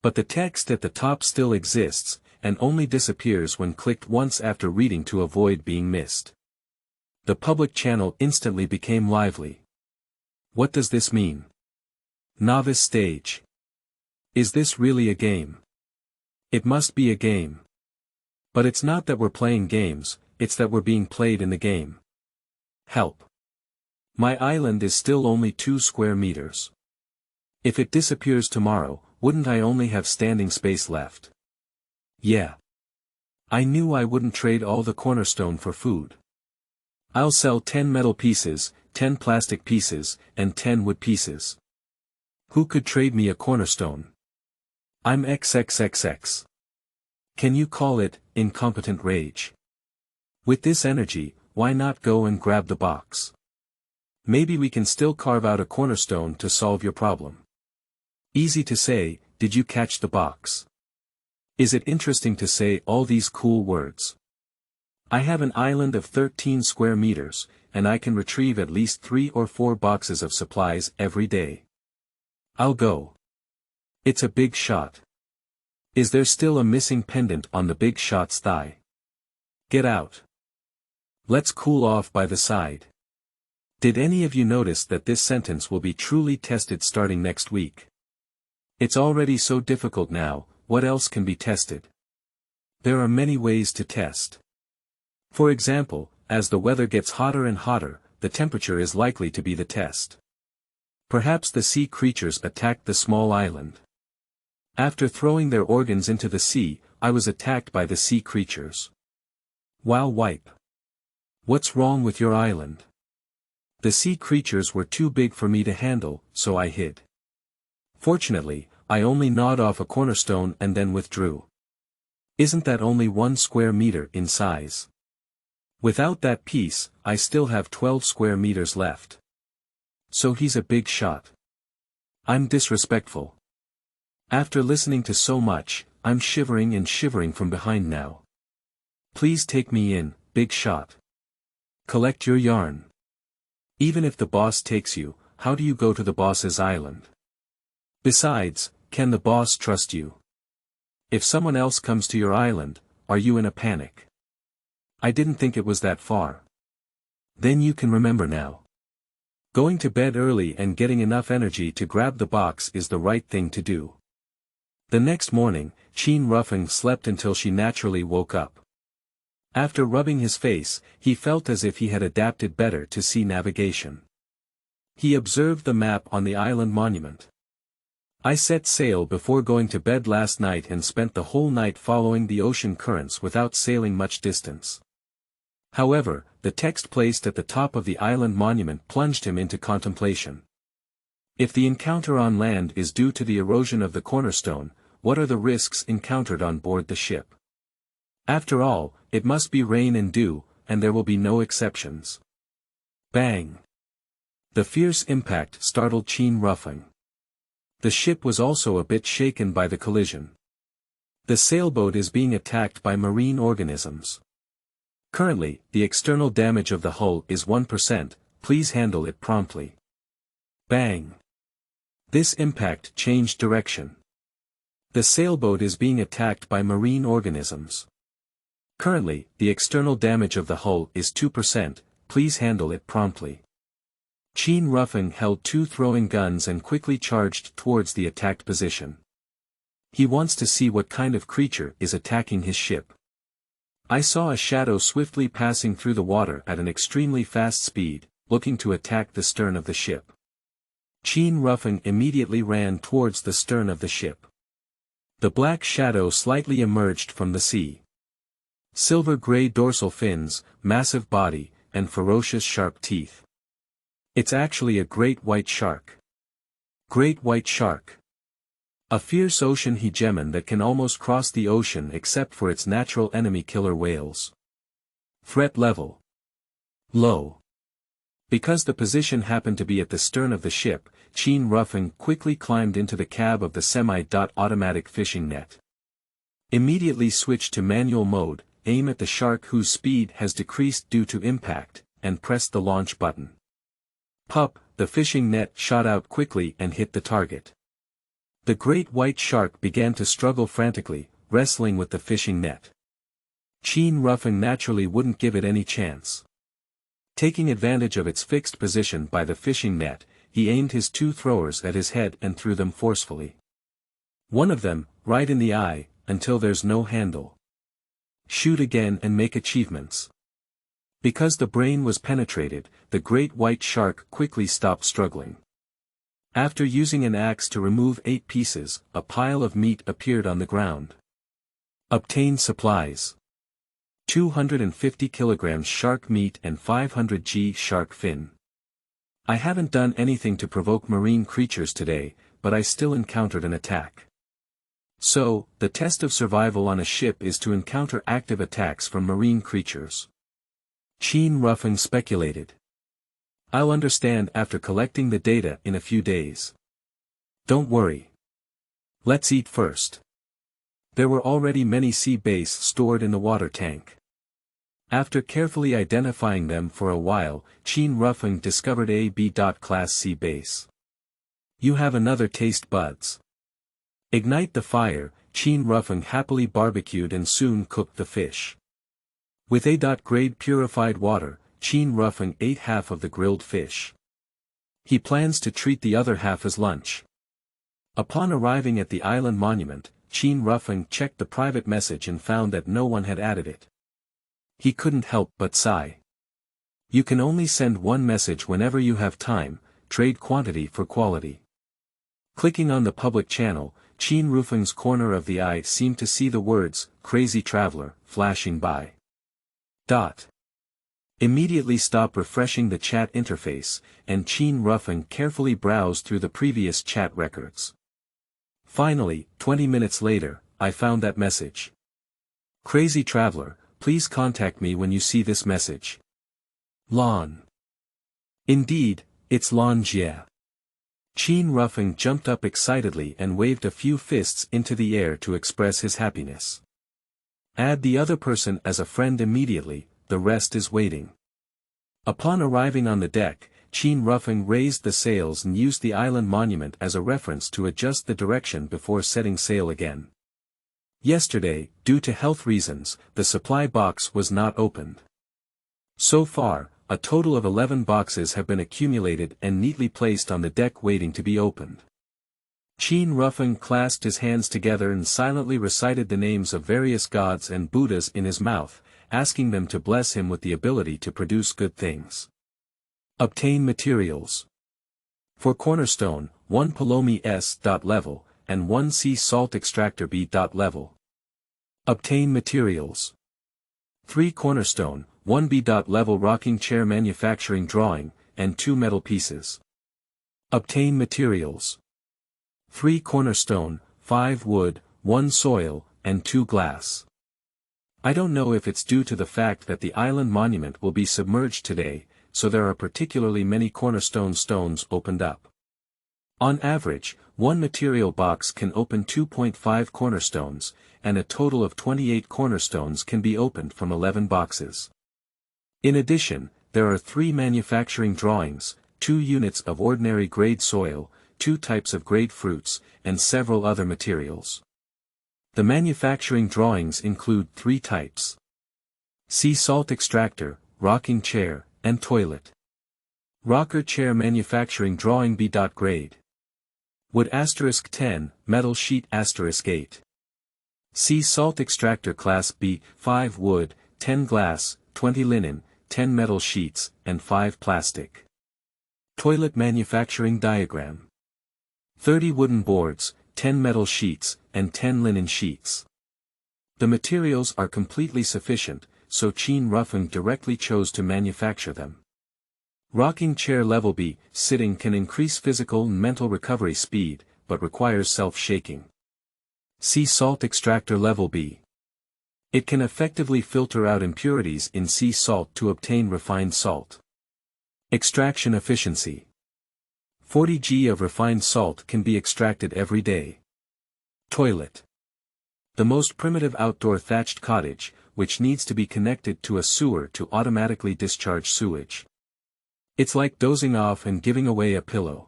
But the text at the top still exists, and only disappears when clicked once after reading to avoid being missed. The public channel instantly became lively. What does this mean? Novice stage. Is this really a game? It must be a game. But it's not that we're playing games, it's that we're being played in the game. Help. My island is still only 2 square meters. If it disappears tomorrow, wouldn't I only have standing space left? Yeah. I knew I wouldn't trade all the cornerstone for food. I'll sell 10 metal pieces, 10 plastic pieces, and 10 wood pieces. Who could trade me a cornerstone? I'm XXXX. Can you call it incompetent rage? With this energy, why not go and grab the box? Maybe we can still carve out a cornerstone to solve your problem. Easy to say, did you catch the box? Is it interesting to say all these cool words? I have an island of 13 square meters, and I can retrieve at least 3 or 4 boxes of supplies every day. I'll go. It's a big shot. Is there still a missing pendant on the big shot's thigh? Get out. Let's cool off by the side. Did any of you notice that this sentence will be truly tested starting next week? It's already so difficult now, what else can be tested? There are many ways to test. For example, as the weather gets hotter and hotter, the temperature is likely to be the test. Perhaps the sea creatures attacked the small island. After throwing their organs into the sea, I was attacked by the sea creatures. Wow, wipe. What's wrong with your island? The sea creatures were too big for me to handle, so I hid. Fortunately, I only gnawed off a cornerstone and then withdrew. Isn't that only 1 square meter in size? Without that piece, I still have 12 square meters left. So he's a big shot. I'm disrespectful. After listening to so much, I'm shivering and shivering from behind now. Please take me in, big shot. Collect your yarn. Even if the boss takes you, how do you go to the boss's island? Besides, can the boss trust you? If someone else comes to your island, are you in a panic? I didn't think it was that far. Then you can remember now. Going to bed early and getting enough energy to grab the box is the right thing to do. The next morning, Qin Rufeng slept until she naturally woke up. After rubbing his face, he felt as if he had adapted better to sea navigation. He observed the map on the island monument. I set sail before going to bed last night and spent the whole night following the ocean currents without sailing much distance. However, the text placed at the top of the island monument plunged him into contemplation. If the encounter on land is due to the erosion of the Cornerstone, what are the risks encountered on board the ship? After all, it must be rain and dew, and there will be no exceptions. Bang! The fierce impact startled Qin Rufeng. The ship was also a bit shaken by the collision. The sailboat is being attacked by marine organisms. Currently, the external damage of the hull is 1%, please handle it promptly. Bang! This impact changed direction. The sailboat is being attacked by marine organisms. Currently, the external damage of the hull is 2%, please handle it promptly. Qin Rufeng held 2 throwing guns and quickly charged towards the attacked position. He wants to see what kind of creature is attacking his ship. I saw a shadow swiftly passing through the water at an extremely fast speed, looking to attack the stern of the ship. Qin Rufeng immediately ran towards the stern of the ship. The black shadow slightly emerged from the sea. Silver-gray dorsal fins, massive body, and ferocious sharp teeth. It's actually a great white shark. Great white shark. A fierce ocean hegemon that can almost cross the ocean except for its natural enemy killer whales. Threat level: low. Because the position happened to be at the stern of the ship, Qin Rufeng quickly climbed into the cab of the semi-automatic fishing net. Immediately switched to manual mode, aim at the shark whose speed has decreased due to impact, and press the launch button. Pup, the fishing net shot out quickly and hit the target. The great white shark began to struggle frantically, wrestling with the fishing net. Qin Rufeng naturally wouldn't give it any chance. Taking advantage of its fixed position by the fishing net, he aimed his 2 throwers at his head and threw them forcefully. One of them, right in the eye, until there's no handle. Shoot again and make achievements. Because the brain was penetrated, the great white shark quickly stopped struggling. After using an axe to remove 8 pieces, a pile of meat appeared on the ground. Obtain supplies. 250 kilograms shark meat and 500 g shark fin. I haven't done anything to provoke marine creatures today, but I still encountered an attack. So, the test of survival on a ship is to encounter active attacks from marine creatures. Qin Rufeng speculated. I'll understand after collecting the data in a few days. Don't worry. Let's eat first. There were already many sea bass stored in the water tank. After carefully identifying them for a while, Qin Rufeng discovered a B.Class sea bass. You have another taste buds. Ignite the fire, Qin Rufeng happily barbecued and soon cooked the fish. With A.grade purified water, Qin Rufeng ate half of the grilled fish. He plans to treat the other half as lunch. Upon arriving at the island monument, Qin Rufeng checked the private message and found that no one had added it. He couldn't help but sigh. You can only send one message whenever you have time, trade quantity for quality. Clicking on the public channel, Qin Rufeng's corner of the eye seemed to see the words, "Crazy Traveler," flashing by. Immediately stop refreshing the chat interface, and Qin Rufeng carefully browsed through the previous chat records. Finally, 20 minutes later, I found that message. Crazy Traveler, please contact me when you see this message. Lon. Indeed, it's Lon Jie. Qin Rufeng jumped up excitedly and waved a few fists into the air to express his happiness. Add the other person as a friend immediately, the rest is waiting. Upon arriving on the deck, Qin Rufeng raised the sails and used the island monument as a reference to adjust the direction before setting sail again. Yesterday, due to health reasons, the supply box was not opened. So far, a total of 11 boxes have been accumulated and neatly placed on the deck waiting to be opened. Qin Rufeng clasped his hands together and silently recited the names of various gods and Buddhas in his mouth, asking them to bless him with the ability to produce good things. Obtain materials. For Cornerstone, 1 Palomi S. level, and 1 Sea Salt Extractor B. level. Obtain materials. 3 Cornerstone, 1 B. level Rocking Chair Manufacturing Drawing, and 2 metal pieces. Obtain materials. 3 Cornerstone, 5 Wood, 1 Soil, and 2 Glass. I don't know if it's due to the fact that the island monument will be submerged today, so there are particularly many cornerstone stones opened up. On average, one material box can open 2.5 cornerstones, and a total of 28 cornerstones can be opened from 11 boxes. In addition, there are 3 manufacturing drawings, 2 units of ordinary grade soil, 2 types of grade fruits, and several other materials. The manufacturing drawings include 3 types: sea salt extractor, rocking chair, and toilet. Rocker chair manufacturing drawing B. Grade. Wood *10, metal sheet *8. Sea salt extractor class B, 5 wood, 10 glass, 20 linen, 10 metal sheets, and 5 plastic. Toilet manufacturing diagram. 30 wooden boards, 10 metal sheets, and 10 linen sheets. The materials are completely sufficient, so Qin Rufeng directly chose to manufacture them. Rocking chair level B, sitting can increase physical and mental recovery speed, but requires self-shaking. Sea salt extractor level B. It can effectively filter out impurities in sea salt to obtain refined salt. Extraction efficiency. 40 g of refined salt can be extracted every day. Toilet. The most primitive outdoor thatched cottage, which needs to be connected to a sewer to automatically discharge sewage. It's like dozing off and giving away a pillow.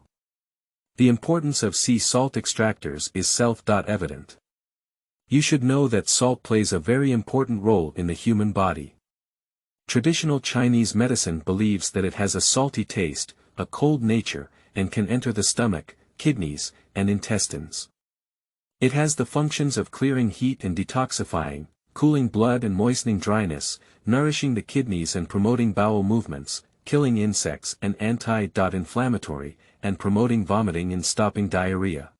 The importance of sea salt extractors is self-evident. You should know that salt plays a very important role in the human body. Traditional Chinese medicine believes that it has a salty taste, a cold nature, and can enter the stomach, kidneys, and intestines. It has the functions of clearing heat and detoxifying, cooling blood and moistening dryness, nourishing the kidneys and promoting bowel movements, killing insects and anti-inflammatory, and promoting vomiting and stopping diarrhea.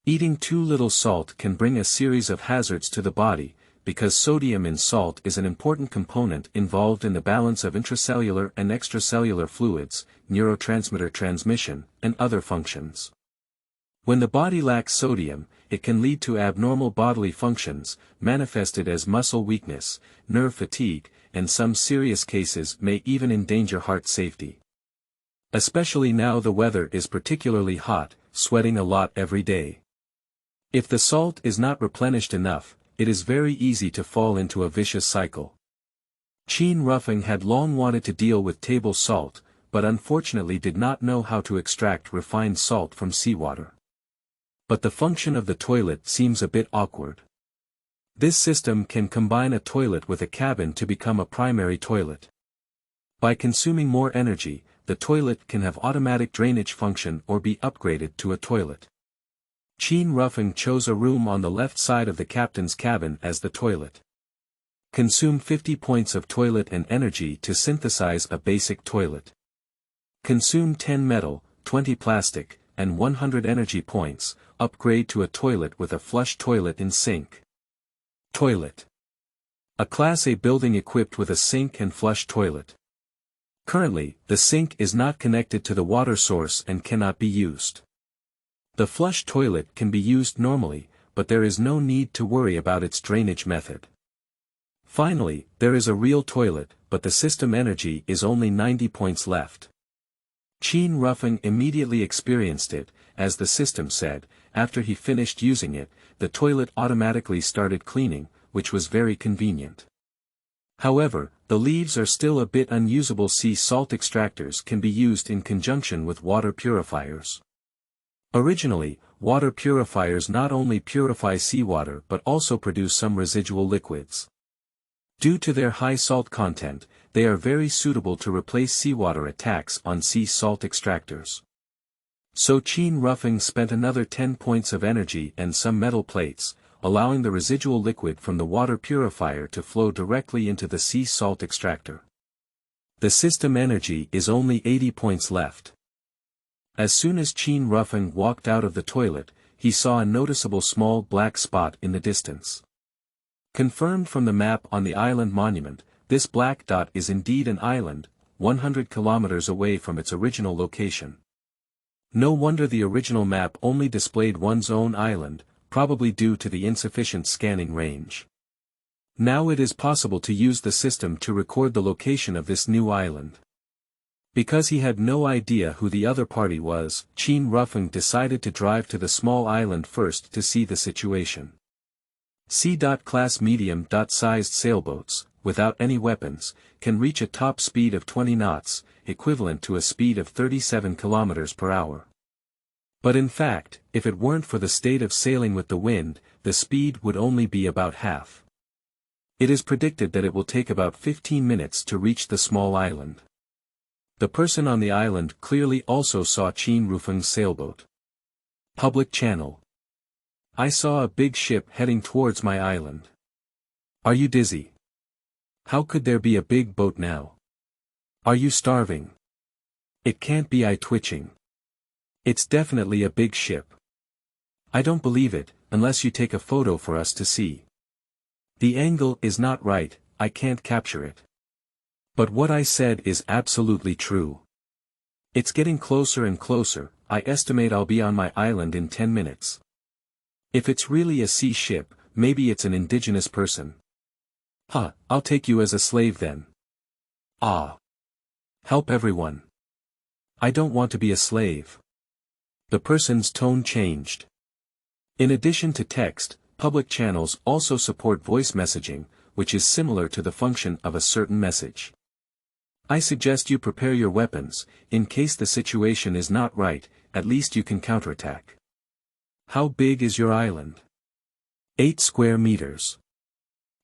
Eating too little salt can bring a series of hazards to the body, because sodium in salt is an important component involved in the balance of intracellular and extracellular fluids, neurotransmitter transmission, and other functions. When the body lacks sodium, it can lead to abnormal bodily functions, manifested as muscle weakness, nerve fatigue, and some serious cases may even endanger heart safety. Especially now the weather is particularly hot, sweating a lot every day. If the salt is not replenished enough, it is very easy to fall into a vicious cycle. Qin Rufeng had long wanted to deal with table salt, but unfortunately did not know how to extract refined salt from seawater. But the function of the toilet seems a bit awkward. This system can combine a toilet with a cabin to become a primary toilet. By consuming more energy, the toilet can have automatic drainage function or be upgraded to a toilet. Qin Rufeng chose a room on the left side of the captain's cabin as the toilet. Consume 50 points of toilet and energy to synthesize a basic toilet. Consume 10 metal, 20 plastic, and 100 energy points, upgrade to a toilet with a flush toilet and sink. Toilet. A Class A building equipped with a sink and flush toilet. Currently, the sink is not connected to the water source and cannot be used. The flush toilet can be used normally, but there is no need to worry about its drainage method. Finally, there is a real toilet, but the system energy is only 90 points left. Qin Rufeng immediately experienced it, as the system said. After he finished using it, the toilet automatically started cleaning, which was very convenient. However, the leaves are still a bit unusable. Sea salt extractors can be used in conjunction with water purifiers. Originally, water purifiers not only purify seawater but also produce some residual liquids. Due to their high salt content, they are very suitable to replace seawater attacks on sea salt extractors. So Qin Rufeng spent another 10 points of energy and some metal plates, allowing the residual liquid from the water purifier to flow directly into the sea salt extractor. The system energy is only 80 points left. As soon as Qin Rufeng walked out of the toilet, he saw a noticeable small black spot in the distance. Confirmed from the map on the island monument, this black dot is indeed an island, 100 kilometers away from its original location. No wonder the original map only displayed one's own island, probably due to the insufficient scanning range. Now it is possible to use the system to record the location of this new island. Because he had no idea who the other party was, Qin Rufeng decided to drive to the small island first to see the situation. C-class medium-sized sailboats, without any weapons, can reach a top speed of 20 knots, equivalent to a speed of 37 kilometers per hour. But in fact, if it weren't for the state of sailing with the wind, the speed would only be about half. It is predicted that it will take about 15 minutes to reach the small island. The person on the island clearly also saw Qin Rufeng's sailboat. Public channel. I saw a big ship heading towards my island. Are you dizzy? How could there be a big boat now? Are you starving? It can't be eye-twitching. It's definitely a big ship. I don't believe it, unless you take a photo for us to see. The angle is not right, I can't capture it. But what I said is absolutely true. It's getting closer and closer, I estimate I'll be on my island in 10 minutes. If it's really a sea ship, maybe it's an indigenous person. Huh, I'll take you as a slave then. Ah. Help everyone. I don't want to be a slave. The person's tone changed. In addition to text, public channels also support voice messaging, which is similar to the function of a certain message. I suggest you prepare your weapons, in case the situation is not right, at least you can counterattack. How big is your island? 8 square meters.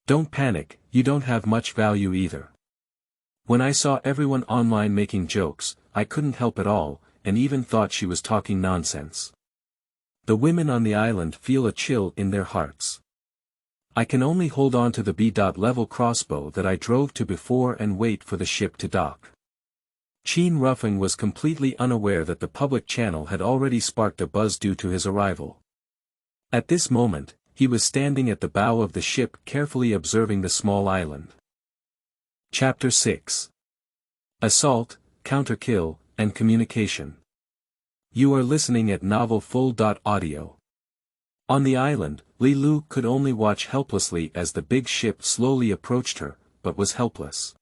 Don't panic, you don't have much value either. When I saw everyone online making jokes, I couldn't help at all, and even thought she was talking nonsense. The women on the island feel a chill in their hearts. I can only hold on to the B-level crossbow that I drove to before and wait for the ship to dock. Qin Rufeng was completely unaware that the public channel had already sparked a buzz due to his arrival. At this moment, he was standing at the bow of the ship carefully observing the small island. Chapter 6. Assault, Counterkill, and Communication. You are listening at Novel Full.audio. On the island, Li Lu could only watch helplessly as the big ship slowly approached her, but was helpless.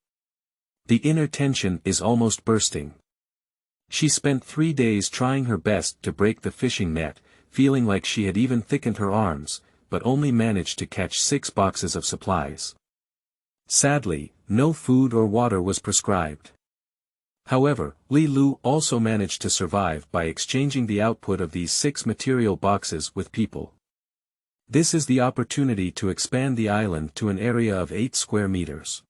The inner tension is almost bursting. She spent 3 days trying her best to break the fishing net, feeling like she had even thickened her arms, but only managed to catch 6 boxes of supplies. Sadly, no food or water was prescribed. However, Li Lu also managed to survive by exchanging the output of these 6 material boxes with people. This is the opportunity to expand the island to an area of 8 square meters.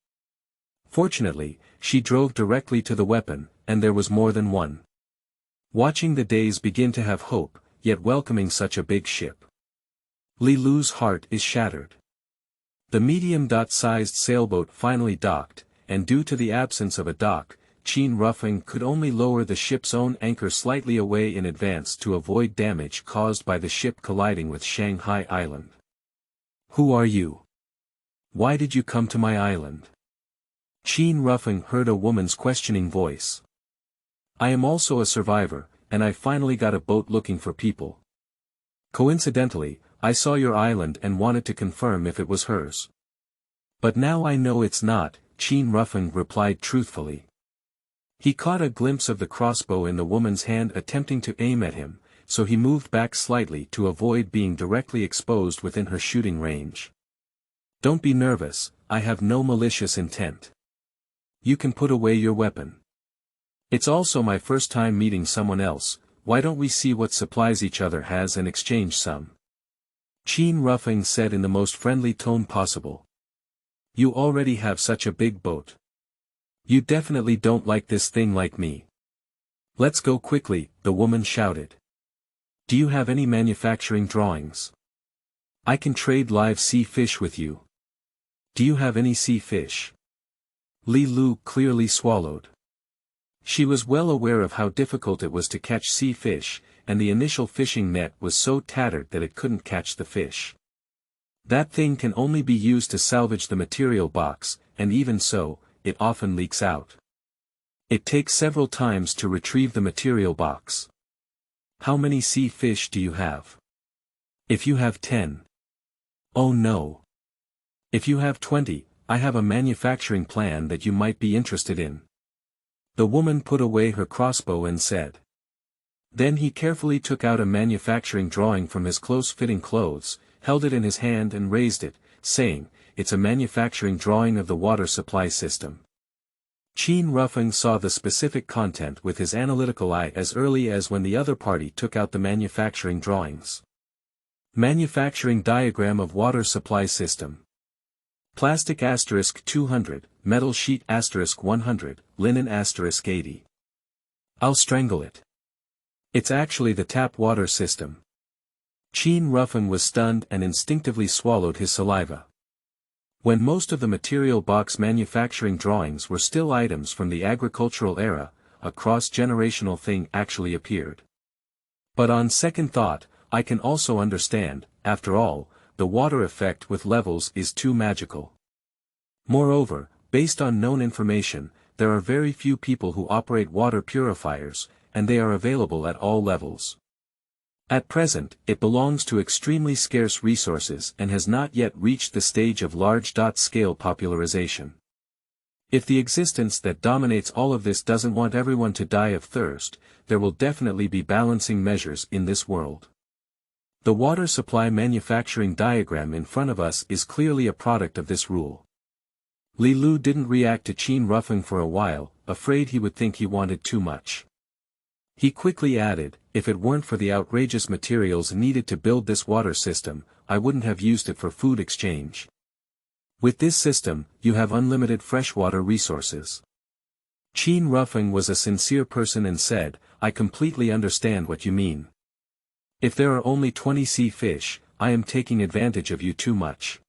Fortunately, she drove directly to the weapon, and there was more than one. Watching the days begin to have hope, yet welcoming such a big ship. Li Lu's heart is shattered. The medium-sized sailboat finally docked, and due to the absence of a dock, Qin Rufeng could only lower the ship's own anchor slightly away in advance to avoid damage caused by the ship colliding with Shanghai Island. Who are you? Why did you come to my island? Qin Rufeng heard a woman's questioning voice. I am also a survivor, and I finally got a boat looking for people. Coincidentally, I saw your island and wanted to confirm if it was hers. But now I know it's not, Qin Rufeng replied truthfully. He caught a glimpse of the crossbow in the woman's hand attempting to aim at him, so he moved back slightly to avoid being directly exposed within her shooting range. Don't be nervous, I have no malicious intent. You can put away your weapon. It's also my first time meeting someone else, why don't we see what supplies each other has and exchange some? Qin Rufeng said in the most friendly tone possible. You already have such a big boat. You definitely don't like this thing like me. Let's go quickly, the woman shouted. Do you have any manufacturing drawings? I can trade live sea fish with you. Do you have any sea fish? Li Lu clearly swallowed. She was well aware of how difficult it was to catch sea fish, and the initial fishing net was so tattered that it couldn't catch the fish. That thing can only be used to salvage the material box, and even so, it often leaks out. It takes several times to retrieve the material box. How many sea fish do you have? If you have 10. Oh no. If you have 20, I have a manufacturing plan that you might be interested in. The woman put away her crossbow and said. Then he carefully took out a manufacturing drawing from his close-fitting clothes, held it in his hand and raised it, saying, "It's a manufacturing drawing of the water supply system." Qin Rufeng saw the specific content with his analytical eye as early as when the other party took out the manufacturing drawings. Manufacturing diagram of water supply system. Plastic *200, metal sheet *100, linen *80. I'll strangle it. It's actually the tap water system. Qin Rufeng was stunned and instinctively swallowed his saliva. When most of the material box manufacturing drawings were still items from the agricultural era, a cross-generational thing actually appeared. But on second thought, I can also understand, after all, the water effect with levels is too magical. Moreover, based on known information, there are very few people who operate water purifiers, and they are available at all levels. At present, it belongs to extremely scarce resources and has not yet reached the stage of large-scale popularization. If the existence that dominates all of this doesn't want everyone to die of thirst, there will definitely be balancing measures in this world. The water supply manufacturing diagram in front of us is clearly a product of this rule. Li Lu didn't react to Qin Rufeng for a while, afraid he would think he wanted too much. He quickly added, "If it weren't for the outrageous materials needed to build this water system, I wouldn't have used it for food exchange. With this system, you have unlimited freshwater resources." Qin Rufeng was a sincere person and said, "I completely understand what you mean. If there are only 20 sea fish, I am taking advantage of you too much."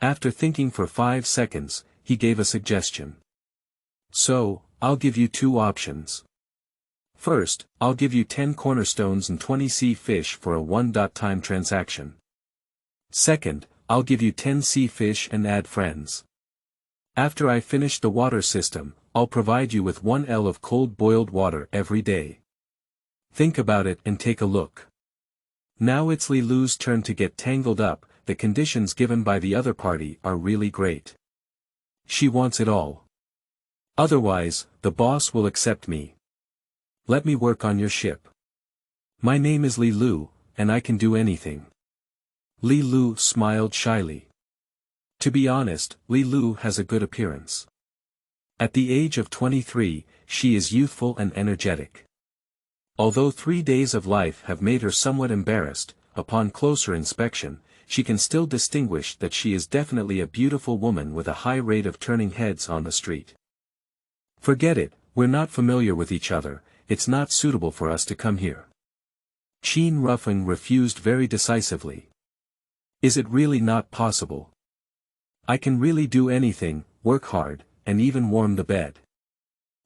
After thinking for 5 seconds, he gave a suggestion. "So, I'll give you 2 options. First, I'll give you 10 cornerstones and 20 sea fish for a one-time transaction. Second, I'll give you 10 sea fish and add friends. After I finish the water system, I'll provide you with 1 L of cold boiled water every day. Think about it and take a look." Now it's Li Lu's turn to get tangled up. The conditions given by the other party are really great. She wants it all. Otherwise, the boss will accept me. Let me work on your ship. My name is Li Lu, and I can do anything. Li Lu smiled shyly. To be honest, Li Lu has a good appearance. At the age of 23, she is youthful and energetic. Although 3 days of life have made her somewhat embarrassed, upon closer inspection, she can still distinguish that she is definitely a beautiful woman with a high rate of turning heads on the street. "Forget it, we're not familiar with each other, it's not suitable for us to come here." Qin Rufeng refused very decisively. "Is it really not possible? I can really do anything, work hard, and even warm the bed."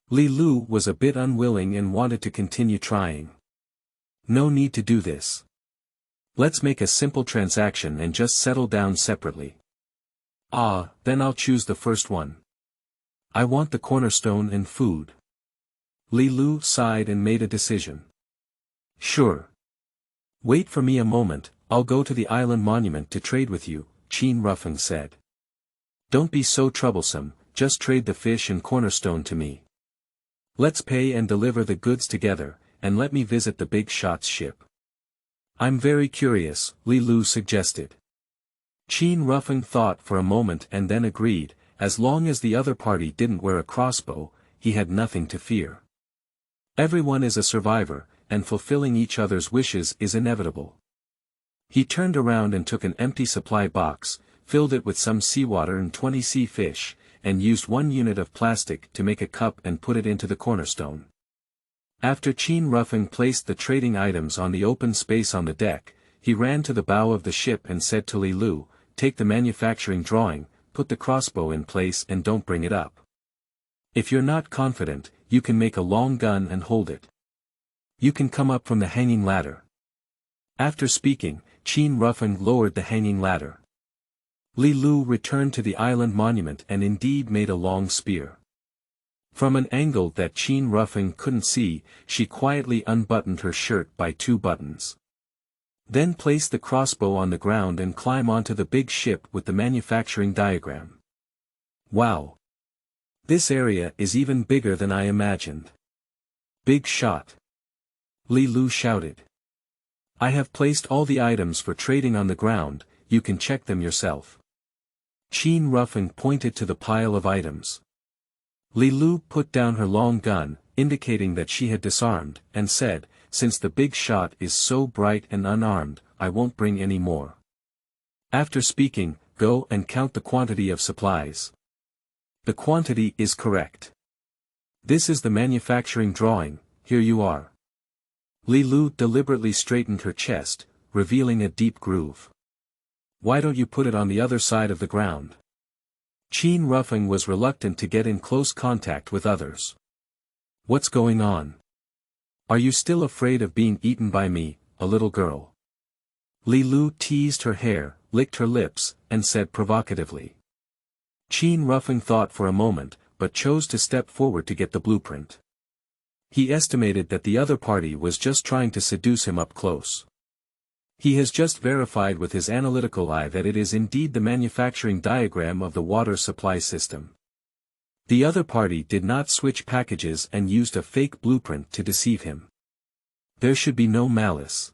Li Lu was a bit unwilling and wanted to continue trying. "No need to do this. Let's make a simple transaction and just settle down separately." "Ah, then I'll choose the first one. I want the cornerstone and food." Li Lu sighed and made a decision. "Sure. Wait for me a moment, I'll go to the island monument to trade with you," Qin Rufeng said. "Don't be so troublesome, just trade the fish and cornerstone to me. Let's pay and deliver the goods together, and let me visit the big shot's ship." "I'm very curious," Li Lu suggested. Qin Rufeng thought for a moment and then agreed, as long as the other party didn't wear a crossbow, he had nothing to fear. Everyone is a survivor, and fulfilling each other's wishes is inevitable. He turned around and took an empty supply box, filled it with some seawater and 20 sea fish, and used 1 unit of plastic to make a cup and put it into the cornerstone. After Qin Rufeng placed the trading items on the open space on the deck, he ran to the bow of the ship and said to Li Lu, "Take the manufacturing drawing, put the crossbow in place and don't bring it up. If you're not confident, you can make a long gun and hold it. You can come up from the hanging ladder." After speaking, Qin Rufeng lowered the hanging ladder. Li Lu returned to the island monument and indeed made a long spear. From an angle that Qin Rufeng couldn't see, she quietly unbuttoned her shirt by 2 buttons. Then placed the crossbow on the ground and climbed onto the big ship with the manufacturing diagram. Wow! This area is even bigger than I imagined. Big shot! Li Lu shouted. "I have placed all the items for trading on the ground, you can check them yourself." Qin Rufeng pointed to the pile of items. Li Lu put down her long gun, indicating that she had disarmed, and said, "Since the big shot is so bright and unarmed, I won't bring any more." After speaking, "Go and count the quantity of supplies." The quantity is correct. This is the manufacturing drawing, here you are. Li Lu deliberately straightened her chest, revealing a deep groove. "Why don't you put it on the other side of the ground?" Qin Rufeng was reluctant to get in close contact with others. "What's going on? Are you still afraid of being eaten by me, a little girl?" Li Lu teased her hair, licked her lips, and said provocatively. Qin Rufeng thought for a moment, but chose to step forward to get the blueprint. He estimated that the other party was just trying to seduce him up close. He has just verified with his analytical eye that it is indeed the manufacturing diagram of the water supply system. The other party did not switch packages and used a fake blueprint to deceive him. There should be no malice.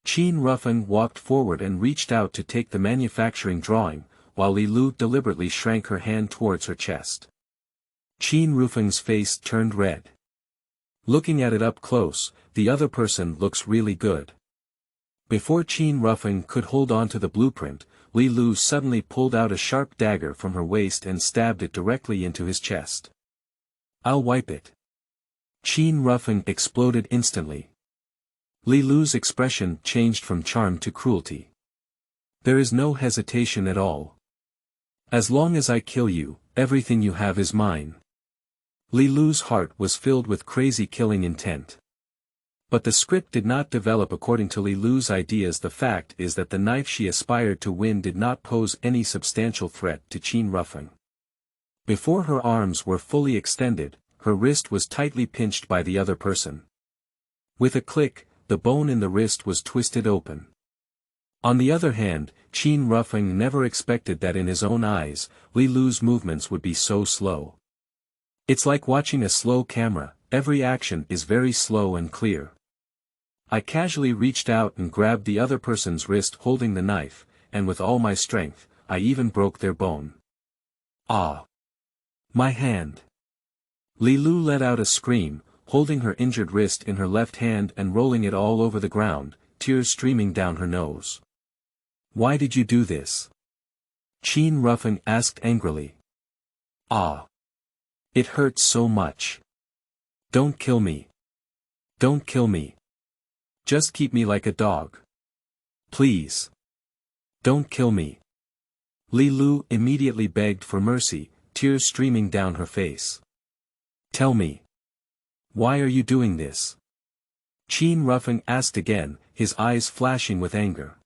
Qin Rufeng walked forward and reached out to take the manufacturing drawing, while Li Lu deliberately shrank her hand towards her chest. Qin Rufeng's face turned red. Looking at it up close, the other person looks really good. Before Qin Rufeng could hold on to the blueprint, Li Lu suddenly pulled out a sharp dagger from her waist and stabbed it directly into his chest. "I'll wipe it." Qin Rufeng exploded instantly. Li Lu's expression changed from charm to cruelty. "There is no hesitation at all. As long as I kill you, everything you have is mine." Li Lu's heart was filled with crazy killing intent. But the script did not develop according to Li Lu's ideas. The fact is that the knife she aspired to win did not pose any substantial threat to Qin Rufeng. Before her arms were fully extended, her wrist was tightly pinched by the other person. With a click, the bone in the wrist was twisted open. On the other hand, Qin Rufeng never expected that in his own eyes, Li Lu's movements would be so slow. It's like watching a slow camera, every action is very slow and clear. I casually reached out and grabbed the other person's wrist holding the knife, and with all my strength, I even broke their bone. "Ah! My hand!" Li Lu let out a scream, holding her injured wrist in her left hand and rolling it all over the ground, tears streaming down her nose. "Why did you do this?" Qin Rufeng asked angrily. "Ah! It hurts so much. Don't kill me. Don't kill me. Just keep me like a dog. Please. Don't kill me." Li Lu immediately begged for mercy, tears streaming down her face. "Tell me. Why are you doing this?" Qin Rufeng asked again, his eyes flashing with anger.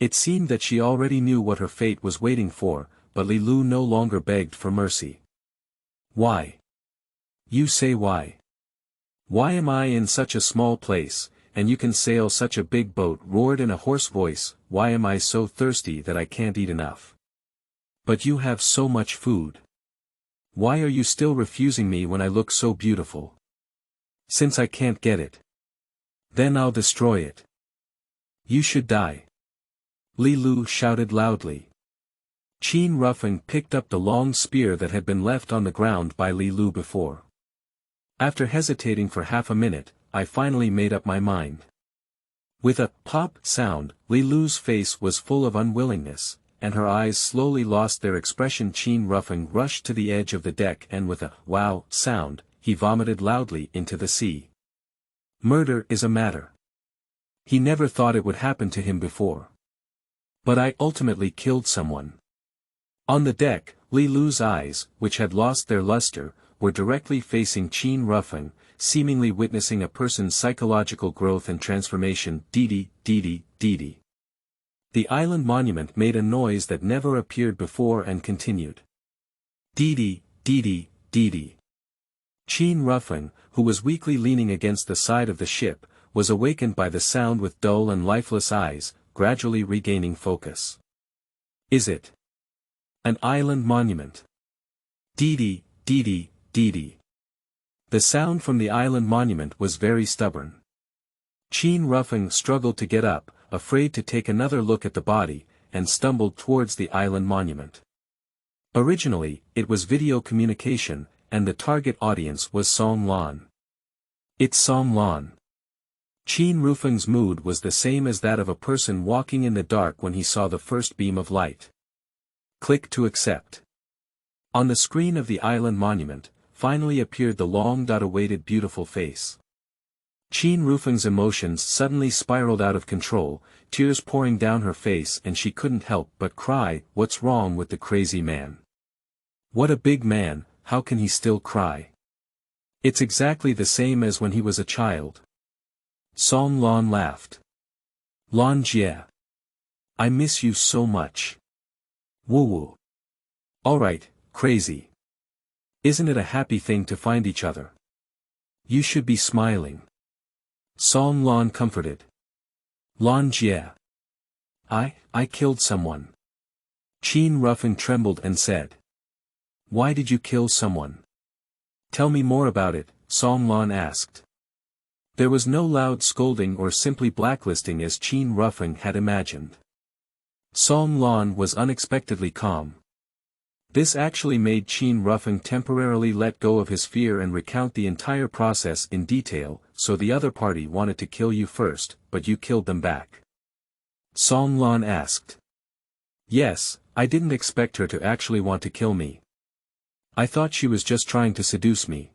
It seemed that she already knew what her fate was waiting for, but Li Lu no longer begged for mercy. "Why? You say why? Why am I in such a small place, and you can sail such a big boat?" roared in a hoarse voice. "Why am I so thirsty that I can't eat enough? But you have so much food. Why are you still refusing me when I look so beautiful? Since I can't get it, then I'll destroy it. You should die." Li Lu shouted loudly. Qin Rufeng picked up the long spear that had been left on the ground by Li Lu before. After hesitating for half a minute, I finally made up my mind. With a pop sound, Li Lu's face was full of unwillingness, and her eyes slowly lost their expression. Qin Rufeng rushed to the edge of the deck and with a wow sound, he vomited loudly into the sea. Murder is a matter. He never thought it would happen to him before. But I ultimately killed someone. On the deck, Li Lu's eyes, which had lost their luster, were directly facing Qin Rufeng, seemingly witnessing a person's psychological growth and transformation. Dee dee. The island monument made a noise that never appeared before and continued. Dee dee. Qin Rufeng, who was weakly leaning against the side of the ship, was awakened by the sound with dull and lifeless eyes, gradually regaining focus. Is it an island monument? Dee dee. The sound from the island monument was very stubborn. Qin Rufeng struggled to get up, afraid to take another look at the body, and stumbled towards the island monument. Originally, it was video communication, and the target audience was Song Lan. It's Song Lan. Qin Rufeng's mood was the same as that of a person walking in the dark when he saw the first beam of light. Click to accept. On the screen of the island monument, finally appeared the long-awaited beautiful face. Qin Rufeng's emotions suddenly spiraled out of control, tears pouring down her face, and she couldn't help but cry. What's wrong with the crazy man? What a big man, how can he still cry? It's exactly the same as when he was a child. Song Lan laughed. Lan Jie. I miss you so much. Woo. Alright, crazy. Isn't it a happy thing to find each other? You should be smiling. Song Lan comforted. Lan Jie. I killed someone. Qin Rufeng trembled and said. Why did you kill someone? Tell me more about it, Song Lan asked. There was no loud scolding or simply blacklisting as Qin Rufeng had imagined. Song Lan was unexpectedly calm. This actually made Qin Rufeng temporarily let go of his fear and recount the entire process in detail. So the other party wanted to kill you first, but you killed them back? Song Lan asked. Yes, I didn't expect her to actually want to kill me. I thought she was just trying to seduce me.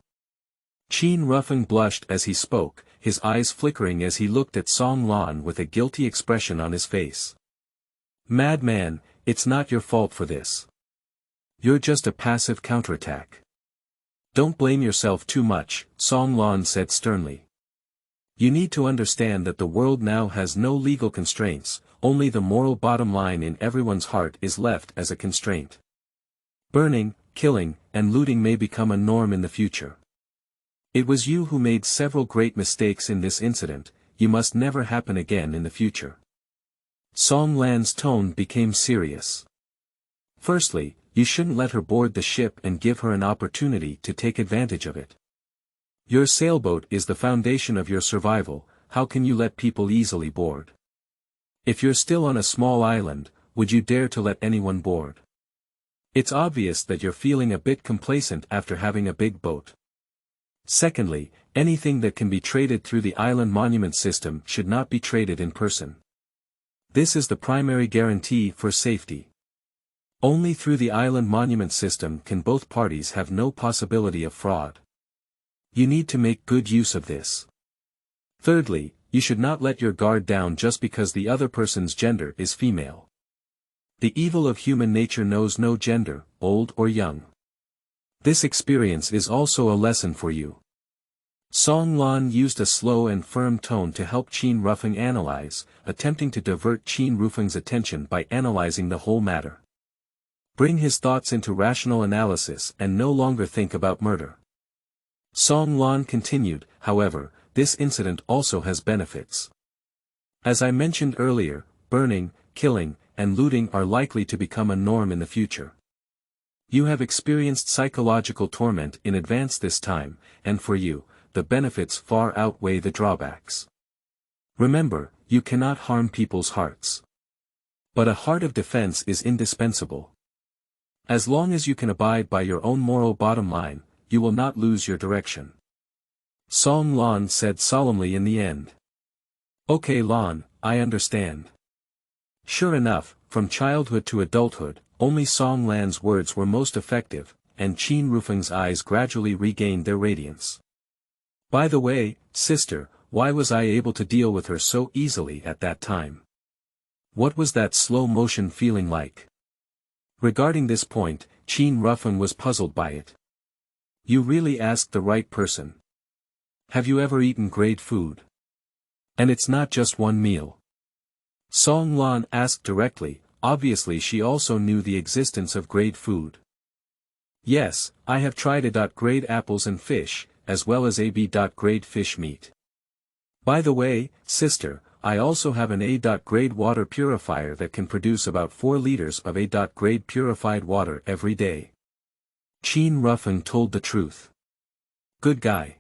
Qin Rufeng blushed as he spoke, his eyes flickering as he looked at Song Lan with a guilty expression on his face. Madman, it's not your fault for this. You're just a passive counterattack. Don't blame yourself too much, Song Lan said sternly. You need to understand that the world now has no legal constraints, only the moral bottom line in everyone's heart is left as a constraint. Burning, killing, and looting may become a norm in the future. It was you who made several great mistakes in this incident, you must never happen again in the future. Song Lan's tone became serious. Firstly, you shouldn't let her board the ship and give her an opportunity to take advantage of it. Your sailboat is the foundation of your survival, how can you let people easily board? If you're still on a small island, would you dare to let anyone board? It's obvious that you're feeling a bit complacent after having a big boat. Secondly, anything that can be traded through the island monument system should not be traded in person. This is the primary guarantee for safety. Only through the island monument system can both parties have no possibility of fraud. You need to make good use of this. Thirdly, you should not let your guard down just because the other person's gender is female. The evil of human nature knows no gender, old or young. This experience is also a lesson for you. Song Lan used a slow and firm tone to help Qin Rufeng analyze, attempting to divert Qin Rufeng's attention by analyzing the whole matter. Bring his thoughts into rational analysis and no longer think about murder. Song Lan continued, however, this incident also has benefits. As I mentioned earlier, burning, killing, and looting are likely to become a norm in the future. You have experienced psychological torment in advance this time, and for you, the benefits far outweigh the drawbacks. Remember, you cannot harm people's hearts. But a heart of defense is indispensable. As long as you can abide by your own moral bottom line, you will not lose your direction. Song Lan said solemnly in the end. Okay Lan, I understand. Sure enough, from childhood to adulthood, only Song Lan's words were most effective, and Qin Rufeng's eyes gradually regained their radiance. By the way, sister, why was I able to deal with her so easily at that time? What was that slow motion feeling like? Regarding this point, Qin Rufeng was puzzled by it. You really asked the right person. Have you ever eaten great food? And it's not just one meal. Song Lan asked directly, obviously she also knew the existence of great food. Yes, I have tried A.grade apples and fish, as well as AB.grade fish meat. By the way, sister, I also have an A.grade water purifier that can produce about 4 liters of A.grade purified water every day. Qin Rufeng told the truth. Good guy.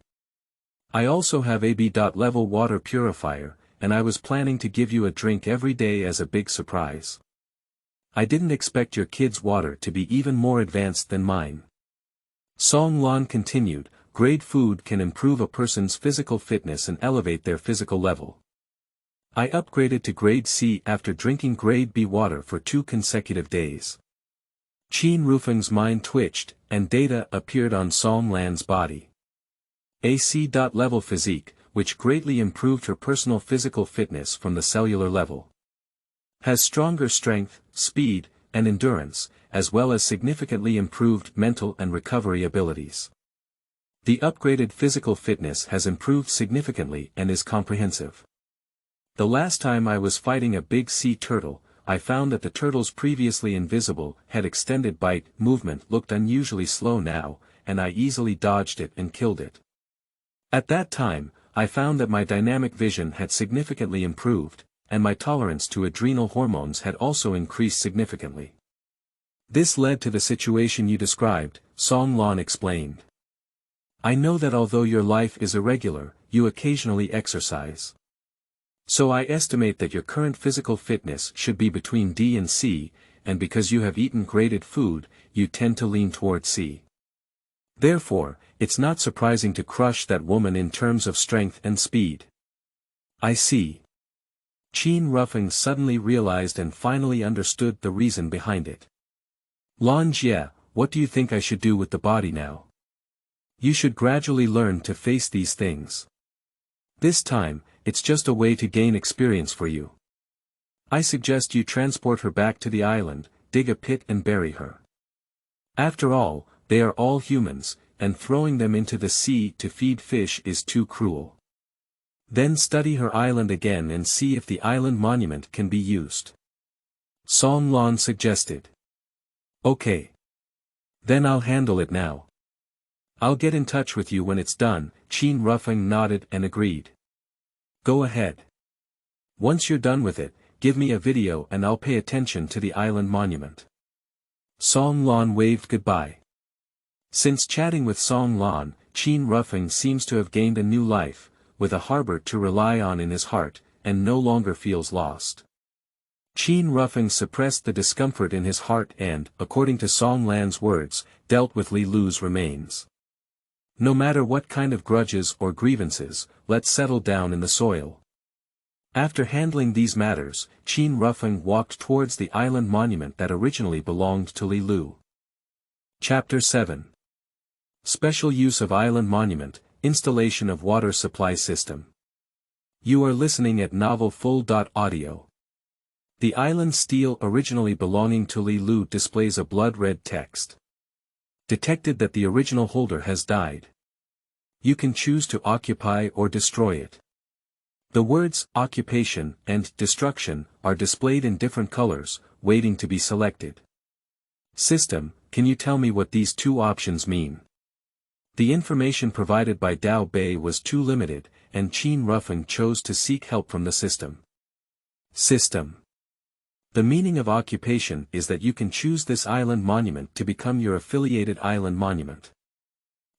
I also have AB.level water purifier, and I was planning to give you a drink every day as a big surprise. I didn't expect your kids' water to be even more advanced than mine. Song Lan continued, great food can improve a person's physical fitness and elevate their physical level. I upgraded to grade C after drinking grade B water for 2 consecutive days. Qin Rufeng's mind twitched, and data appeared on Song Lan's body. A C.level physique, which greatly improved her personal physical fitness from the cellular level. Has stronger strength, speed, and endurance, as well as significantly improved mental and recovery abilities. The upgraded physical fitness has improved significantly and is comprehensive. The last time I was fighting a big sea turtle, I found that the turtle's previously invisible head extended bite movement looked unusually slow now, and I easily dodged it and killed it. At that time, I found that my dynamic vision had significantly improved, and my tolerance to adrenal hormones had also increased significantly. This led to the situation you described, Song Lan explained. I know that although your life is irregular, you occasionally exercise. So I estimate that your current physical fitness should be between D and C, and because you have eaten graded food, you tend to lean toward C. Therefore, it's not surprising to crush that woman in terms of strength and speed. I see. Qin Rufeng suddenly realized and finally understood the reason behind it. Lan Jie, what do you think I should do with the body now? You should gradually learn to face these things. This time, it's just a way to gain experience for you. I suggest you transport her back to the island, dig a pit and bury her. After all, they are all humans, and throwing them into the sea to feed fish is too cruel. Then study her island again and see if the island monument can be used. Song Lan suggested. Okay. Then I'll handle it now. I'll get in touch with you when it's done. Qin Rufeng nodded and agreed. Go ahead. Once you're done with it, give me a video and I'll pay attention to the island monument. Song Lan waved goodbye. Since chatting with Song Lan, Qin Rufeng seems to have gained a new life, with a harbor to rely on in his heart, and no longer feels lost. Qin Rufeng suppressed the discomfort in his heart and, according to Song Lan's words, dealt with Li Lu's remains. No matter what kind of grudges or grievances, let's settle down in the soil. After handling these matters, Qin Rufeng walked towards the island monument that originally belonged to Li Lu. Chapter 7. Special use of island monument, installation of water supply system. You are listening at Novel Full.audio. The island stele originally belonging to Li Lu displays a blood-red text. Detected that the original holder has died. You can choose to occupy or destroy it. The words occupation and destruction are displayed in different colors, waiting to be selected. System, can you tell me what these two options mean? The information provided by Dao Bei was too limited, and Qin Rufeng chose to seek help from the system. System. The meaning of occupation is that you can choose this island monument to become your affiliated island monument.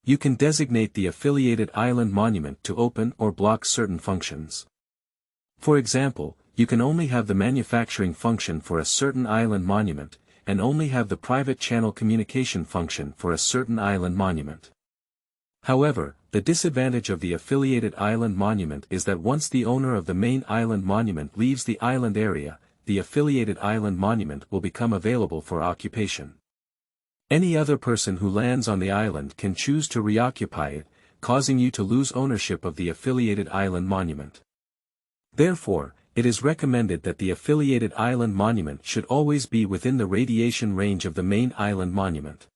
You can designate the affiliated island monument to open or block certain functions. For example, you can only have the manufacturing function for a certain island monument, and only have the private channel communication function for a certain island monument. However, the disadvantage of the affiliated island monument is that once the owner of the main island monument leaves the island area, the affiliated island monument will become available for occupation. Any other person who lands on the island can choose to reoccupy it, causing you to lose ownership of the affiliated island monument. Therefore, it is recommended that the affiliated island monument should always be within the radiation range of the main island monument.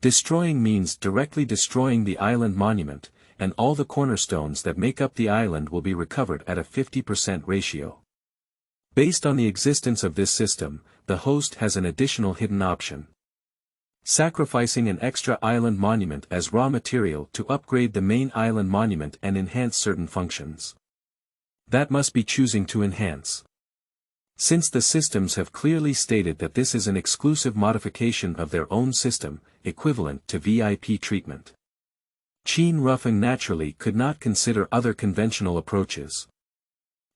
Destroying means directly destroying the island monument, and all the cornerstones that make up the island will be recovered at a 50% ratio. Based on the existence of this system, the host has an additional hidden option. Sacrificing an extra island monument as raw material to upgrade the main island monument and enhance certain functions. That must be choosing to enhance. Since the systems have clearly stated that this is an exclusive modification of their own system, equivalent to VIP treatment. Qin Rufeng naturally could not consider other conventional approaches.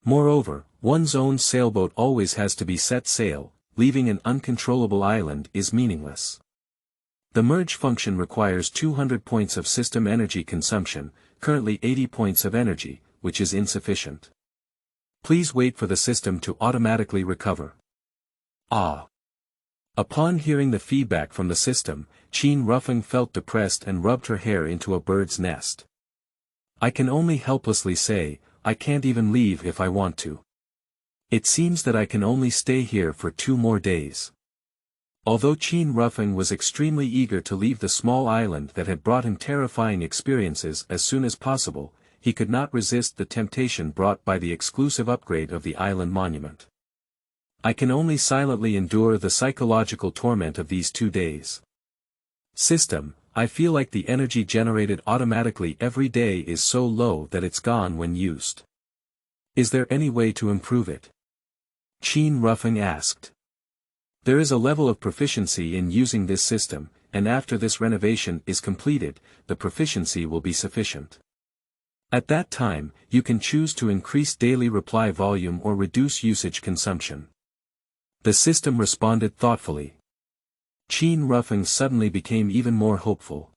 Moreover, one's own sailboat always has to be set sail, leaving an uncontrollable island is meaningless. The merge function requires 200 points of system energy consumption, currently 80 points of energy, which is insufficient. Please wait for the system to automatically recover. Ah. Upon hearing the feedback from the system, Qin Rufeng felt depressed and rubbed her hair into a bird's nest. I can only helplessly say, I can't even leave if I want to. It seems that I can only stay here for 2 more days. Although Qin Rufeng was extremely eager to leave the small island that had brought him terrifying experiences as soon as possible, he could not resist the temptation brought by the exclusive upgrade of the island monument. I can only silently endure the psychological torment of these 2 days. System, I feel like the energy generated automatically every day is so low that it's gone when used. Is there any way to improve it? Qin Rufeng asked. There is a level of proficiency in using this system, and after this renovation is completed, the proficiency will be sufficient. At that time, you can choose to increase daily reply volume or reduce usage consumption. The system responded thoughtfully. Qin Rufeng suddenly became even more hopeful.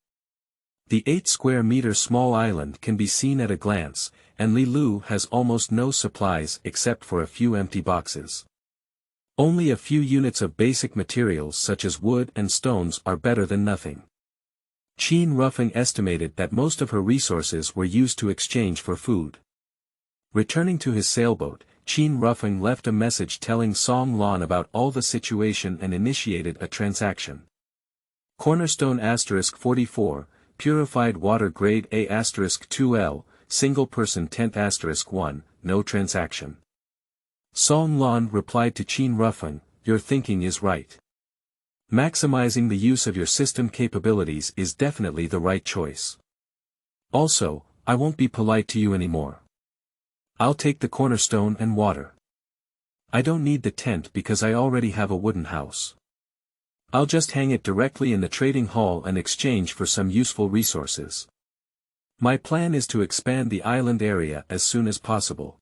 The 8 square meter small island can be seen at a glance, and Li Lu has almost no supplies except for a few empty boxes. Only a few units of basic materials such as wood and stones are better than nothing. Qin Rufeng estimated that most of her resources were used to exchange for food. Returning to his sailboat, Qin Rufeng left a message telling Song Lan about all the situation and initiated a transaction. Cornerstone *44, Purified Water Grade A *2L, Single Person Tent *1, no transaction. Song Lan replied to Qin Rufeng, your thinking is right. Maximizing the use of your system capabilities is definitely the right choice. Also, I won't be polite to you anymore. I'll take the cornerstone and water. I don't need the tent because I already have a wooden house. I'll just hang it directly in the trading hall and exchange for some useful resources. My plan is to expand the island area as soon as possible.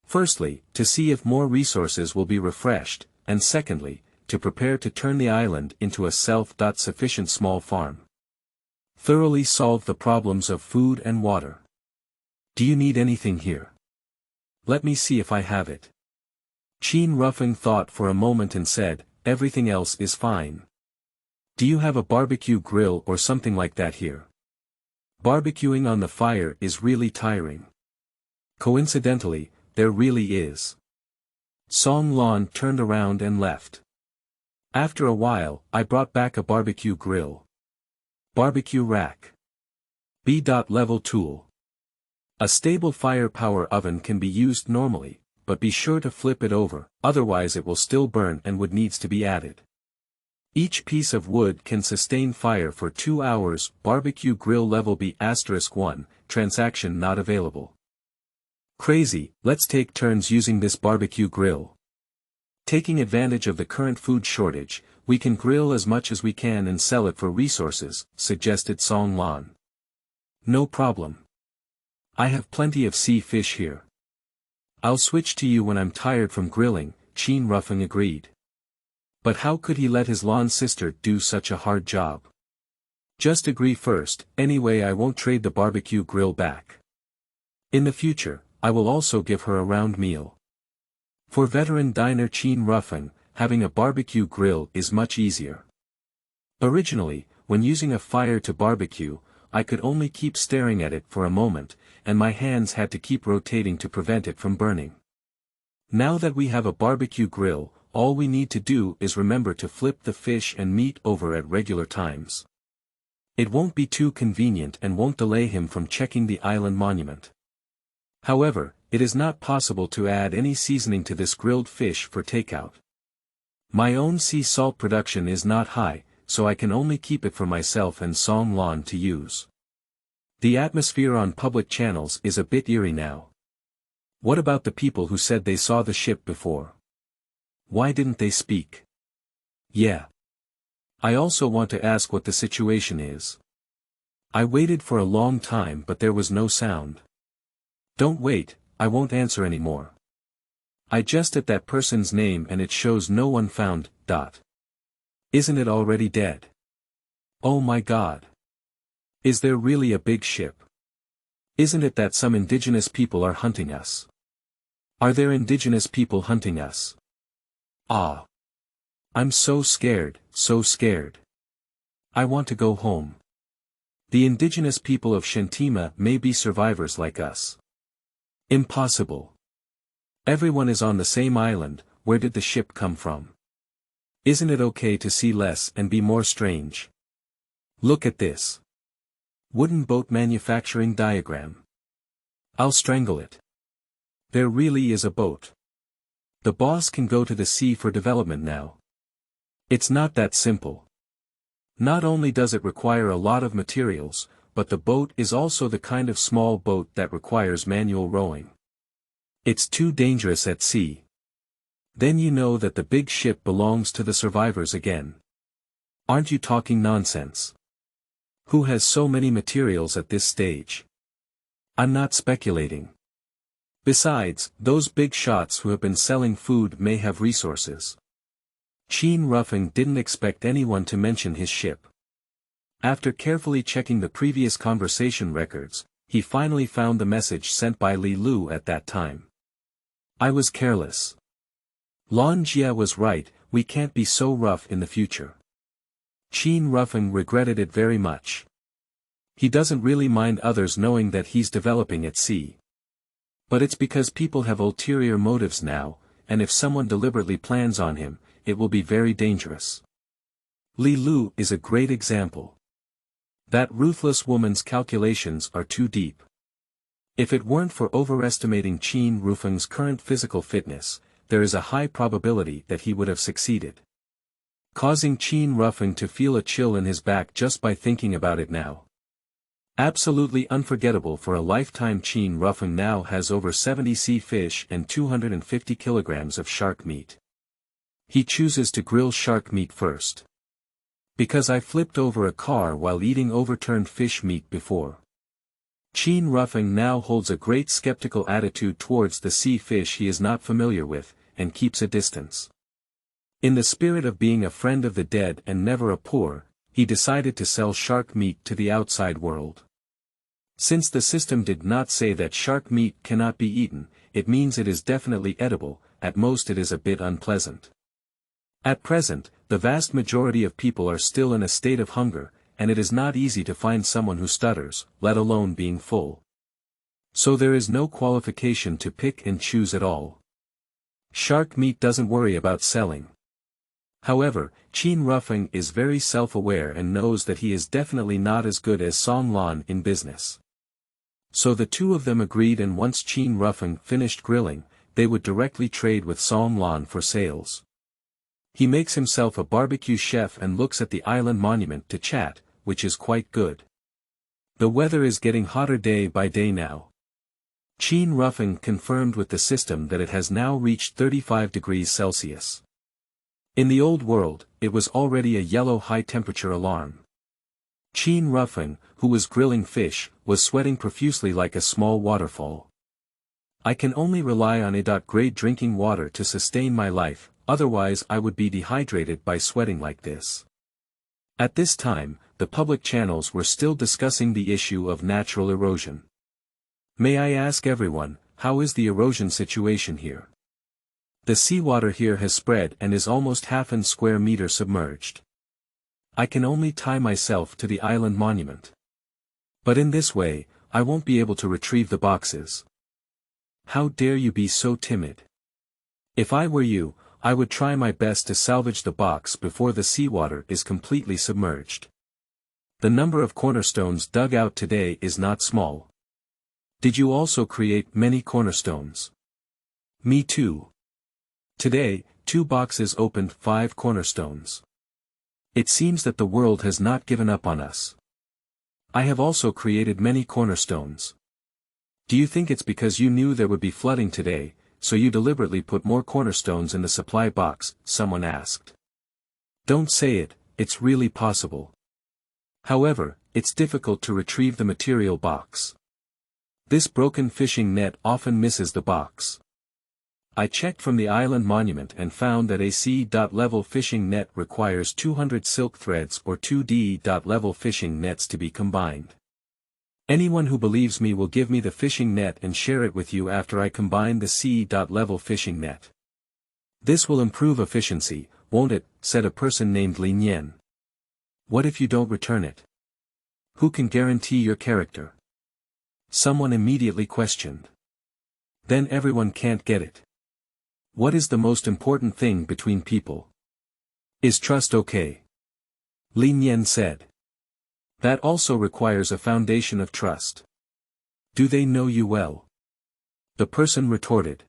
Firstly, to see if more resources will be refreshed, and secondly, to prepare to turn the island into a self-sufficient small farm. Thoroughly solve the problems of food and water. Do you need anything here? Let me see if I have it. Qin Rufeng thought for a moment and said, everything else is fine. Do you have a barbecue grill or something like that here? Barbecuing on the fire is really tiring. Coincidentally, there really is. Song Lan turned around and left. After a while, I brought back a barbecue grill. Barbecue rack. B.level tool. A stable firepower oven can be used normally, but be sure to flip it over, otherwise it will still burn and wood needs to be added. Each piece of wood can sustain fire for 2 hours. Barbecue grill level B *1, transaction not available. Crazy, let's take turns using this barbecue grill. Taking advantage of the current food shortage, we can grill as much as we can and sell it for resources, suggested Song Lan. No problem. I have plenty of sea fish here. I'll switch to you when I'm tired from grilling, Qin Rufeng agreed. But how could he let his Lan sister do such a hard job? Just agree first, anyway I won't trade the barbecue grill back. In the future, I will also give her a round meal. For veteran diner Qin Rufeng, having a barbecue grill is much easier. Originally, when using a fire to barbecue, I could only keep staring at it for a moment, and my hands had to keep rotating to prevent it from burning. Now that we have a barbecue grill, all we need to do is remember to flip the fish and meat over at regular times. It won't be too convenient and won't delay him from checking the island monument. However, it is not possible to add any seasoning to this grilled fish for takeout. My own sea salt production is not high, so I can only keep it for myself and Song Lan to use. The atmosphere on public channels is a bit eerie now. What about the people who said they saw the ship before? Why didn't they speak? Yeah. I also want to ask what the situation is. I waited for a long time but there was no sound. Don't wait, I won't answer anymore. I just at that person's name and it shows no one found, . Isn't it already dead? Oh my god. Is there really a big ship? Isn't it that some indigenous people are hunting us? Are there indigenous people hunting us? Ah. I'm so scared, so scared. I want to go home. The indigenous people of Shantima may be survivors like us. Impossible. Everyone is on the same island, where did the ship come from? Isn't it okay to see less and be more strange? Look at this. Wooden boat manufacturing diagram. I'll strangle it. There really is a boat. The boss can go to the sea for development now. It's not that simple. Not only does it require a lot of materials, but the boat is also the kind of small boat that requires manual rowing. It's too dangerous at sea. Then you know that the big ship belongs to the survivors again. Aren't you talking nonsense? Who has so many materials at this stage? I'm not speculating. Besides, those big shots who have been selling food may have resources. Qin Rufeng didn't expect anyone to mention his ship. After carefully checking the previous conversation records, he finally found the message sent by Li Lu at that time. I was careless. Lan Jia was right, we can't be so rough in the future. Qin Rufeng regretted it very much. He doesn't really mind others knowing that he's developing at sea. But it's because people have ulterior motives now, and if someone deliberately plans on him, it will be very dangerous. Li Lu is a great example. That ruthless woman's calculations are too deep. If it weren't for overestimating Qin Rufeng's current physical fitness, there is a high probability that he would have succeeded. Causing Qin Rufeng to feel a chill in his back just by thinking about it now. Absolutely unforgettable for a lifetime. Qin Rufeng now has over 70 sea fish and 250 kilograms of shark meat. He chooses to grill shark meat first. Because I flipped over a car while eating overturned fish meat before. Qin Rufeng now holds a great skeptical attitude towards the sea fish he is not familiar with, and keeps a distance. In the spirit of being a friend of the dead and never a poor, he decided to sell shark meat to the outside world. Since the system did not say that shark meat cannot be eaten, it means it is definitely edible, at most it is a bit unpleasant. At present, the vast majority of people are still in a state of hunger, and it is not easy to find someone who stutters, let alone being full. So there is no qualification to pick and choose at all. Shark meat doesn't worry about selling. However, Qin Rufeng is very self-aware and knows that he is definitely not as good as Song Lan in business. So the two of them agreed, and once Qin Rufeng finished grilling, they would directly trade with Song Lan for sales. He makes himself a barbecue chef and looks at the island monument to chat, which is quite good. The weather is getting hotter day by day now. Qin Rufeng confirmed with the system that it has now reached 35 degrees Celsius. In the old world, it was already a yellow high-temperature alarm. Qin Rufeng, who was grilling fish, was sweating profusely like a small waterfall. I can only rely on A.grade drinking water to sustain my life, otherwise I would be dehydrated by sweating like this. At this time, the public channels were still discussing the issue of natural erosion. May I ask everyone, how is the erosion situation here? The seawater here has spread and is almost half an square meter submerged. I can only tie myself to the island monument. But in this way, I won't be able to retrieve the boxes. How dare you be so timid? If I were you, I would try my best to salvage the box before the seawater is completely submerged. The number of cornerstones dug out today is not small. Did you also create many cornerstones? Me too. Today, 2 boxes opened 5 cornerstones. It seems that the world has not given up on us. I have also created many cornerstones. Do you think it's because you knew there would be flooding today, so you deliberately put more cornerstones in the supply box? Someone asked. Don't say it, it's really possible. However, it's difficult to retrieve the material box. This broken fishing net often misses the box. I checked from the island monument and found that a C.level fishing net requires 200 silk threads or 2 D.level fishing nets to be combined. Anyone who believes me will give me the fishing net and share it with you after I combine the C.level fishing net. This will improve efficiency, won't it? Said a person named Lin Yan. What if you don't return it? Who can guarantee your character? Someone immediately questioned. Then everyone can't get it. What is the most important thing between people? Is trust okay? Lin Yan said. That also requires a foundation of trust. Do they know you well? The person retorted.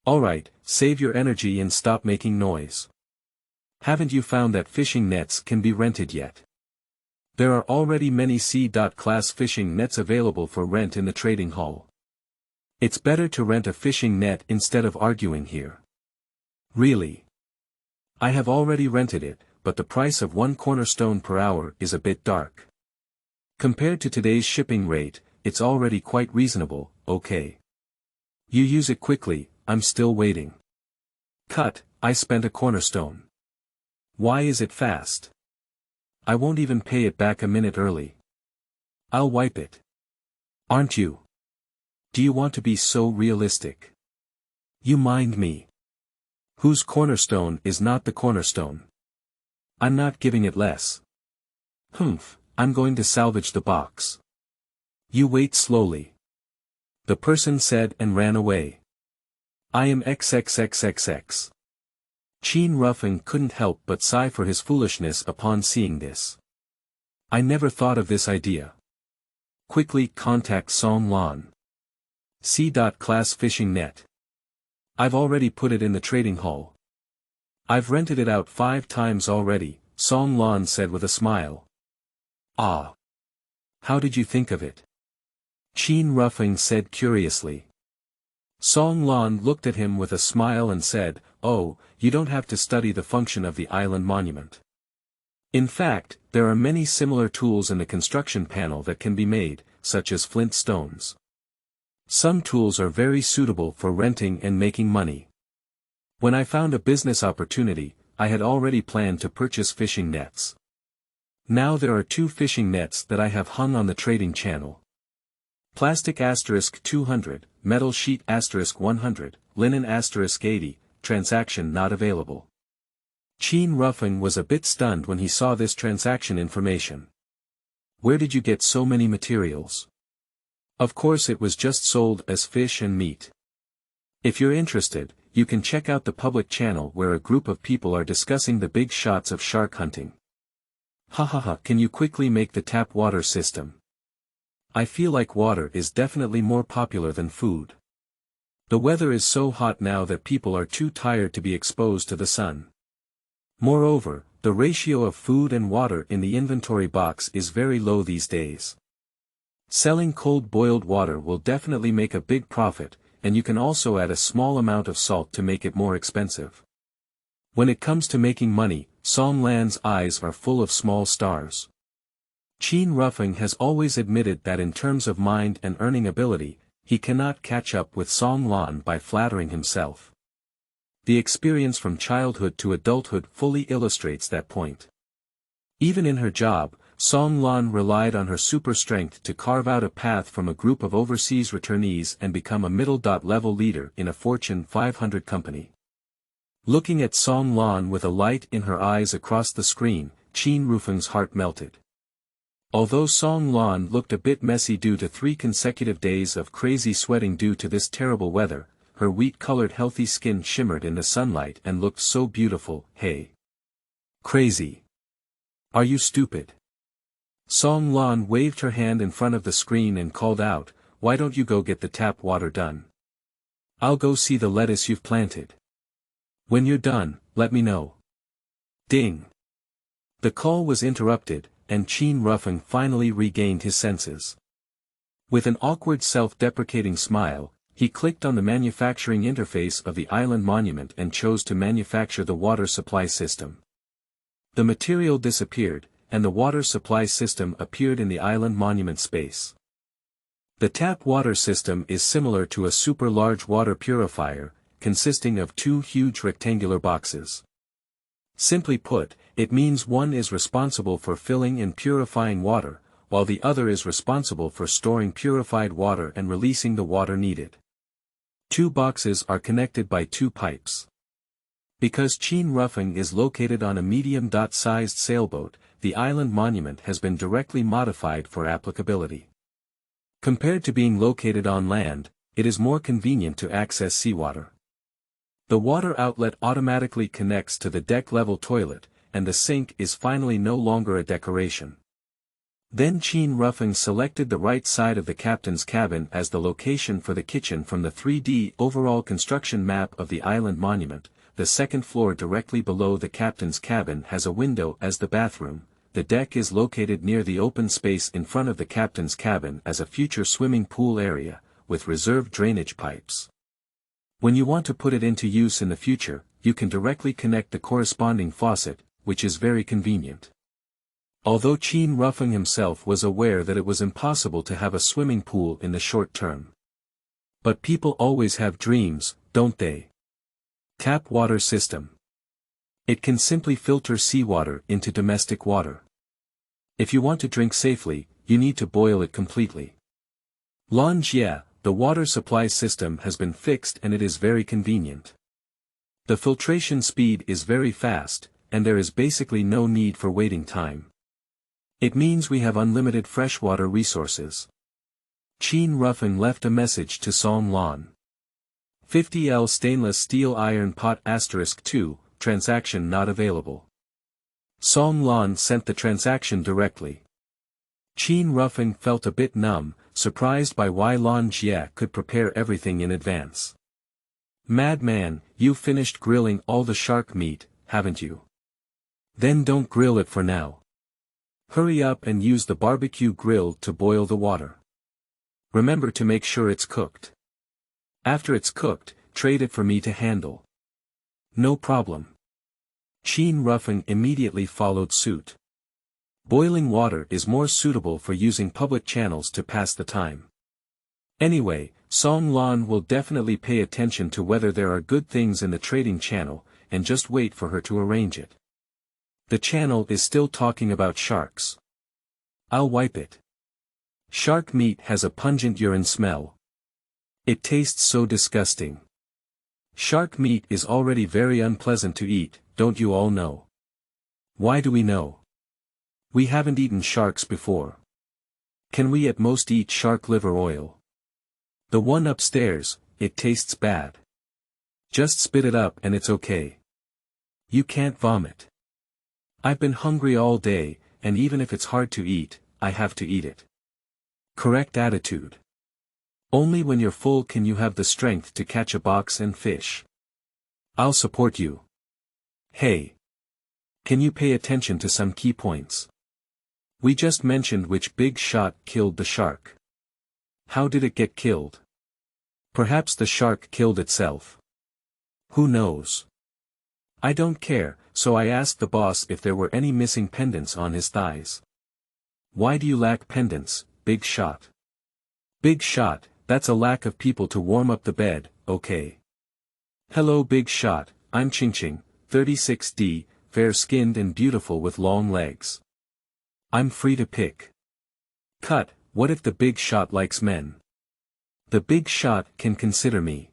Alright, save your energy and stop making noise. Haven't you found that fishing nets can be rented yet? There are already many C.class fishing nets available for rent in the trading hall. It's better to rent a fishing net instead of arguing here. Really? I have already rented it, but the price of 1 cornerstone per hour is a bit dark. Compared to today's shipping rate, it's already quite reasonable. Okay. You use it quickly, I'm still waiting. Cut, I spent a cornerstone. Why is it fast? I won't even pay it back a minute early. I'll wipe it. Aren't you? Do you want to be so realistic? You mind me. Whose cornerstone is not the cornerstone? I'm not giving it less. Humph, I'm going to salvage the box. You wait slowly. The person said and ran away. I am XXXXX. Qin Rufeng couldn't help but sigh for his foolishness upon seeing this. I never thought of this idea. Quickly contact Song Lan. C.class fishing net. I've already put it in the trading hall. I've rented it out 5 times already, Song Lan said with a smile. Ah. How did you think of it? Qin Rufeng said curiously. Song Lan looked at him with a smile and said, Oh, you don't have to study the function of the island monument. In fact, there are many similar tools in the construction panel that can be made, such as flint stones. Some tools are very suitable for renting and making money. When I found a business opportunity, I had already planned to purchase fishing nets. Now there are 2 fishing nets that I have hung on the trading channel. Plastic *200, metal sheet *100, linen *80, transaction not available. Qin Rufeng was a bit stunned when he saw this transaction information. Where did you get so many materials? Of course it was just sold as fish and meat. If you're interested, you can check out the public channel where a group of people are discussing the big shots of shark hunting. Hahaha, can you quickly make the tap water system? I feel like water is definitely more popular than food. The weather is so hot now that people are too tired to be exposed to the sun. Moreover, the ratio of food and water in the inventory box is very low these days. Selling cold boiled water will definitely make a big profit, and you can also add a small amount of salt to make it more expensive. When it comes to making money, Song Lan's eyes are full of small stars. Qin Rufeng has always admitted that in terms of mind and earning ability, he cannot catch up with Song Lan by flattering himself. The experience from childhood to adulthood fully illustrates that point. Even in her job, Song Lan relied on her super strength to carve out a path from a group of overseas returnees and become a middle-level leader in a Fortune 500 company. Looking at Song Lan with a light in her eyes across the screen, Qin Rufeng's heart melted. Although Song Lan looked a bit messy due to 3 consecutive days of crazy sweating due to this terrible weather, her wheat-colored healthy skin shimmered in the sunlight and looked so beautiful. Hey! Crazy! Are you stupid? Song Lan waved her hand in front of the screen and called out, "Why don't you go get the tap water done? I'll go see the lettuce you've planted. When you're done, let me know." Ding! The call was interrupted, and Qin Rufeng finally regained his senses. With an awkward self-deprecating smile, he clicked on the manufacturing interface of the island monument and chose to manufacture the water supply system. The material disappeared, and the water supply system appeared in the island monument space. The tap water system is similar to a super large water purifier, consisting of 2 huge rectangular boxes. Simply put, it means one is responsible for filling and purifying water, while the other is responsible for storing purified water and releasing the water needed. 2 boxes are connected by 2 pipes. Because Qin Rufeng is located on a medium-sized sailboat, the island monument has been directly modified for applicability. Compared to being located on land, it is more convenient to access seawater. The water outlet automatically connects to the deck-level toilet, and the sink is finally no longer a decoration. Then Qin Rufeng selected the right side of the captain's cabin as the location for the kitchen from the 3D overall construction map of the island monument. The second floor directly below the captain's cabin has a window as the bathroom. The deck is located near the open space in front of the captain's cabin as a future swimming pool area, with reserved drainage pipes. When you want to put it into use in the future, you can directly connect the corresponding faucet, which is very convenient. Although Qin Rufeng himself was aware that it was impossible to have a swimming pool in the short term. But people always have dreams, don't they? Tap water system. It can simply filter seawater into domestic water. If you want to drink safely, you need to boil it completely. Lanjie, the water supply system has been fixed and it is very convenient. The filtration speed is very fast, and there is basically no need for waiting time. It means we have unlimited freshwater resources. Qin Rufeng left a message to Song Lan. 50L stainless steel iron pot *2, transaction not available. Song Lan sent the transaction directly. Qin Rufeng felt a bit numb, surprised by why Lan Jie could prepare everything in advance. Madman, you finished grilling all the shark meat, haven't you? Then don't grill it for now. Hurry up and use the barbecue grill to boil the water. Remember to make sure it's cooked. After it's cooked, trade it for me to handle. No problem. Qin Rufeng immediately followed suit. Boiling water is more suitable for using public channels to pass the time. Anyway, Song Lan will definitely pay attention to whether there are good things in the trading channel, and just wait for her to arrange it. The channel is still talking about sharks. I'll wipe it. Shark meat has a pungent urine smell. It tastes so disgusting. Shark meat is already very unpleasant to eat, don't you all know? Why do we know? We haven't eaten sharks before. Can we at most eat shark liver oil? The one upstairs, it tastes bad. Just spit it up and it's okay. You can't vomit. I've been hungry all day, and even if it's hard to eat, I have to eat it. Correct attitude. Only when you're full can you have the strength to catch a box and fish. I'll support you. Hey. Can you pay attention to some key points? We just mentioned which big shot killed the shark. How did it get killed? Perhaps the shark killed itself. Who knows? I don't care, so I asked the boss if there were any missing pendants on his thighs. Why do you lack pendants, big shot? Big shot, that's a lack of people to warm up the bed, okay. Hello big shot, I'm Ching, 36D, fair-skinned and beautiful with long legs. I'm free to pick. Cut, what if the big shot likes men? The big shot can consider me.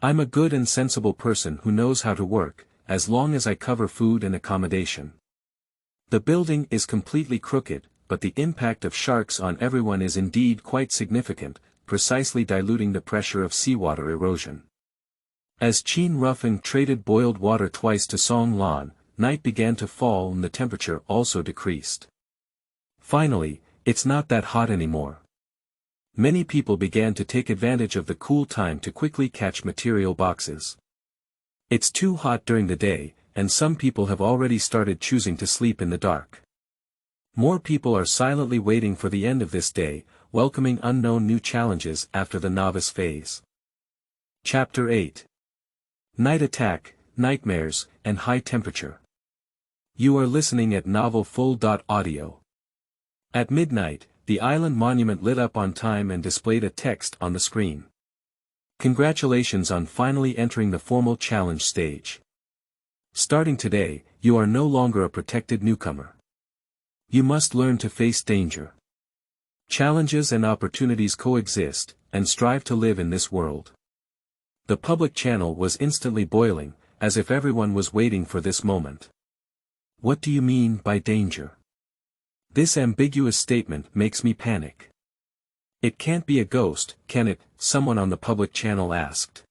I'm a good and sensible person who knows how to work, as long as I cover food and accommodation. The building is completely crooked, but the impact of sharks on everyone is indeed quite significant, precisely diluting the pressure of seawater erosion. As Qin Rufeng traded boiled water twice to Song Lan, night began to fall and the temperature also decreased. Finally, it's not that hot anymore. Many people began to take advantage of the cool time to quickly catch material boxes. It's too hot during the day, and some people have already started choosing to sleep in the dark. More people are silently waiting for the end of this day, welcoming unknown new challenges after the novice phase. Chapter 8. Night Attack, Nightmares, and High Temperature. You are listening at Novel Full. Audio. At midnight, the island monument lit up on time and displayed a text on the screen. Congratulations on finally entering the formal challenge stage. Starting today, you are no longer a protected newcomer. You must learn to face danger. Challenges and opportunities coexist, and strive to live in this world. The public channel was instantly boiling, as if everyone was waiting for this moment. What do you mean by danger? This ambiguous statement makes me panic. It can't be a ghost, can it? Someone on the public channel asked.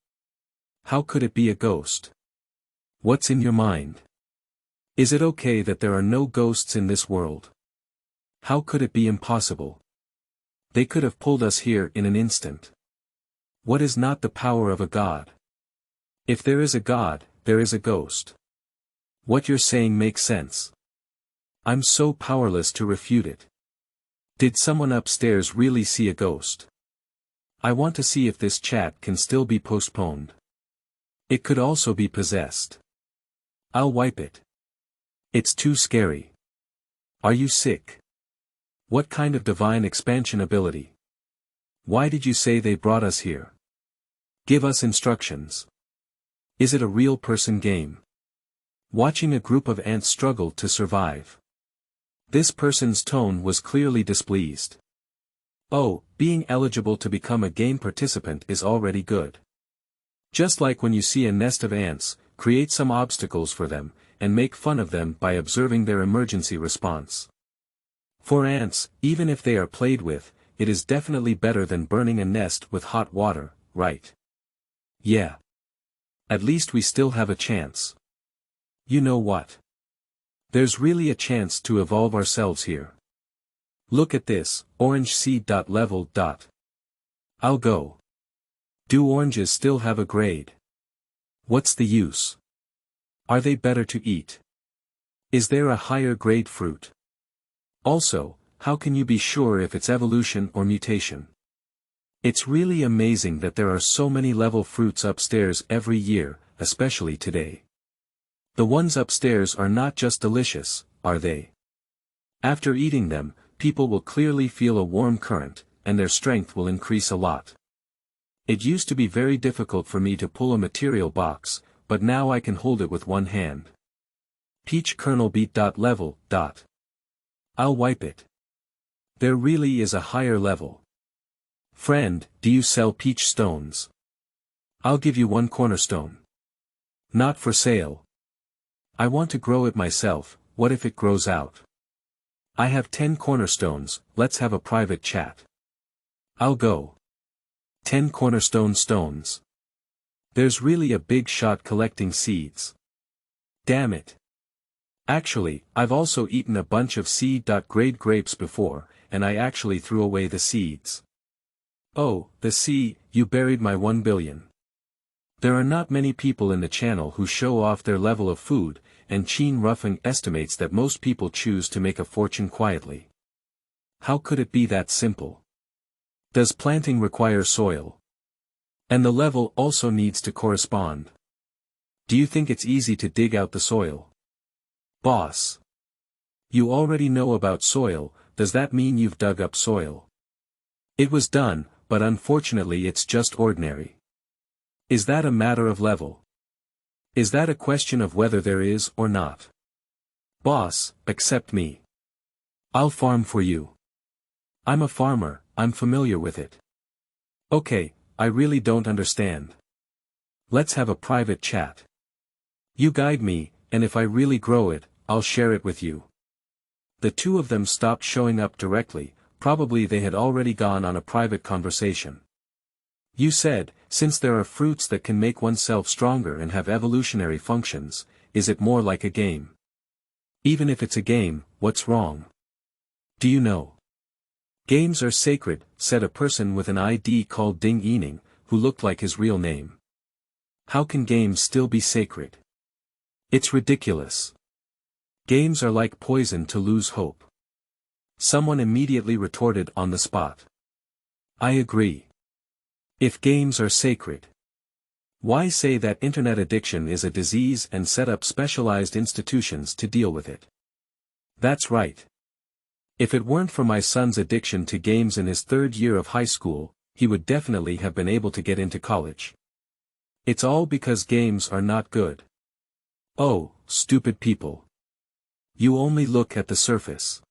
How could it be a ghost? What's in your mind? Is it okay that there are no ghosts in this world? How could it be impossible? They could have pulled us here in an instant. What is not the power of a god? If there is a god, there is a ghost. What you're saying makes sense. I'm so powerless to refute it. Did someone upstairs really see a ghost? I want to see if this chat can still be postponed. It could also be possessed. I'll wipe it. It's too scary. Are you sick? What kind of divine expansion ability? Why did you say they brought us here? Give us instructions. Is it a real person game? Watching a group of ants struggle to survive. This person's tone was clearly displeased. Oh, being eligible to become a game participant is already good. Just like when you see a nest of ants, create some obstacles for them, and make fun of them by observing their emergency response. For ants, even if they are played with, it is definitely better than burning a nest with hot water, right? Yeah. At least we still have a chance. You know what? There's really a chance to evolve ourselves here. Look at this, orange seed. Level. I'll go. Do oranges still have a grade? What's the use? Are they better to eat? Is there a higher grade fruit? Also, how can you be sure if it's evolution or mutation? It's really amazing that there are so many level fruits upstairs every year, especially today. The ones upstairs are not just delicious, are they? After eating them, people will clearly feel a warm current, and their strength will increase a lot. It used to be very difficult for me to pull a material box, but now I can hold it with one hand. Peach kernel beet. Level. I'll wipe it. There really is a higher level. Friend, do you sell peach stones? I'll give you 1 cornerstone. Not for sale. I want to grow it myself. What if it grows out? I have 10 cornerstones, let's have a private chat. I'll go. 10 cornerstone stones. There's really a big shot collecting seeds. Damn it. Actually, I've also eaten a bunch of seed-grade grapes before, and I actually threw away the seeds. Oh, the sea, you buried my 1 billion. There are not many people in the channel who show off their level of food, and Qin Rufeng estimates that most people choose to make a fortune quietly. How could it be that simple? Does planting require soil? And the level also needs to correspond. Do you think it's easy to dig out the soil? Boss. You already know about soil, does that mean you've dug up soil? It was done, but unfortunately it's just ordinary. Is that a matter of level? Is that a question of whether there is or not? Boss, accept me. I'll farm for you. I'm a farmer, I'm familiar with it. Okay, I really don't understand. Let's have a private chat. You guide me, and if I really grow it, I'll share it with you. The two of them stopped showing up directly, probably they had already gone on a private conversation. You said, since there are fruits that can make oneself stronger and have evolutionary functions, is it more like a game? Even if it's a game, what's wrong? Do you know? Games are sacred, said a person with an ID called Ding Yining, who looked like his real name. How can games still be sacred? It's ridiculous. Games are like poison to lose hope. Someone immediately retorted on the spot. I agree. If games are sacred, why say that internet addiction is a disease and set up specialized institutions to deal with it? That's right. If it weren't for my son's addiction to games in his third year of high school, he would definitely have been able to get into college. It's all because games are not good. Oh, stupid people. You only look at the surface.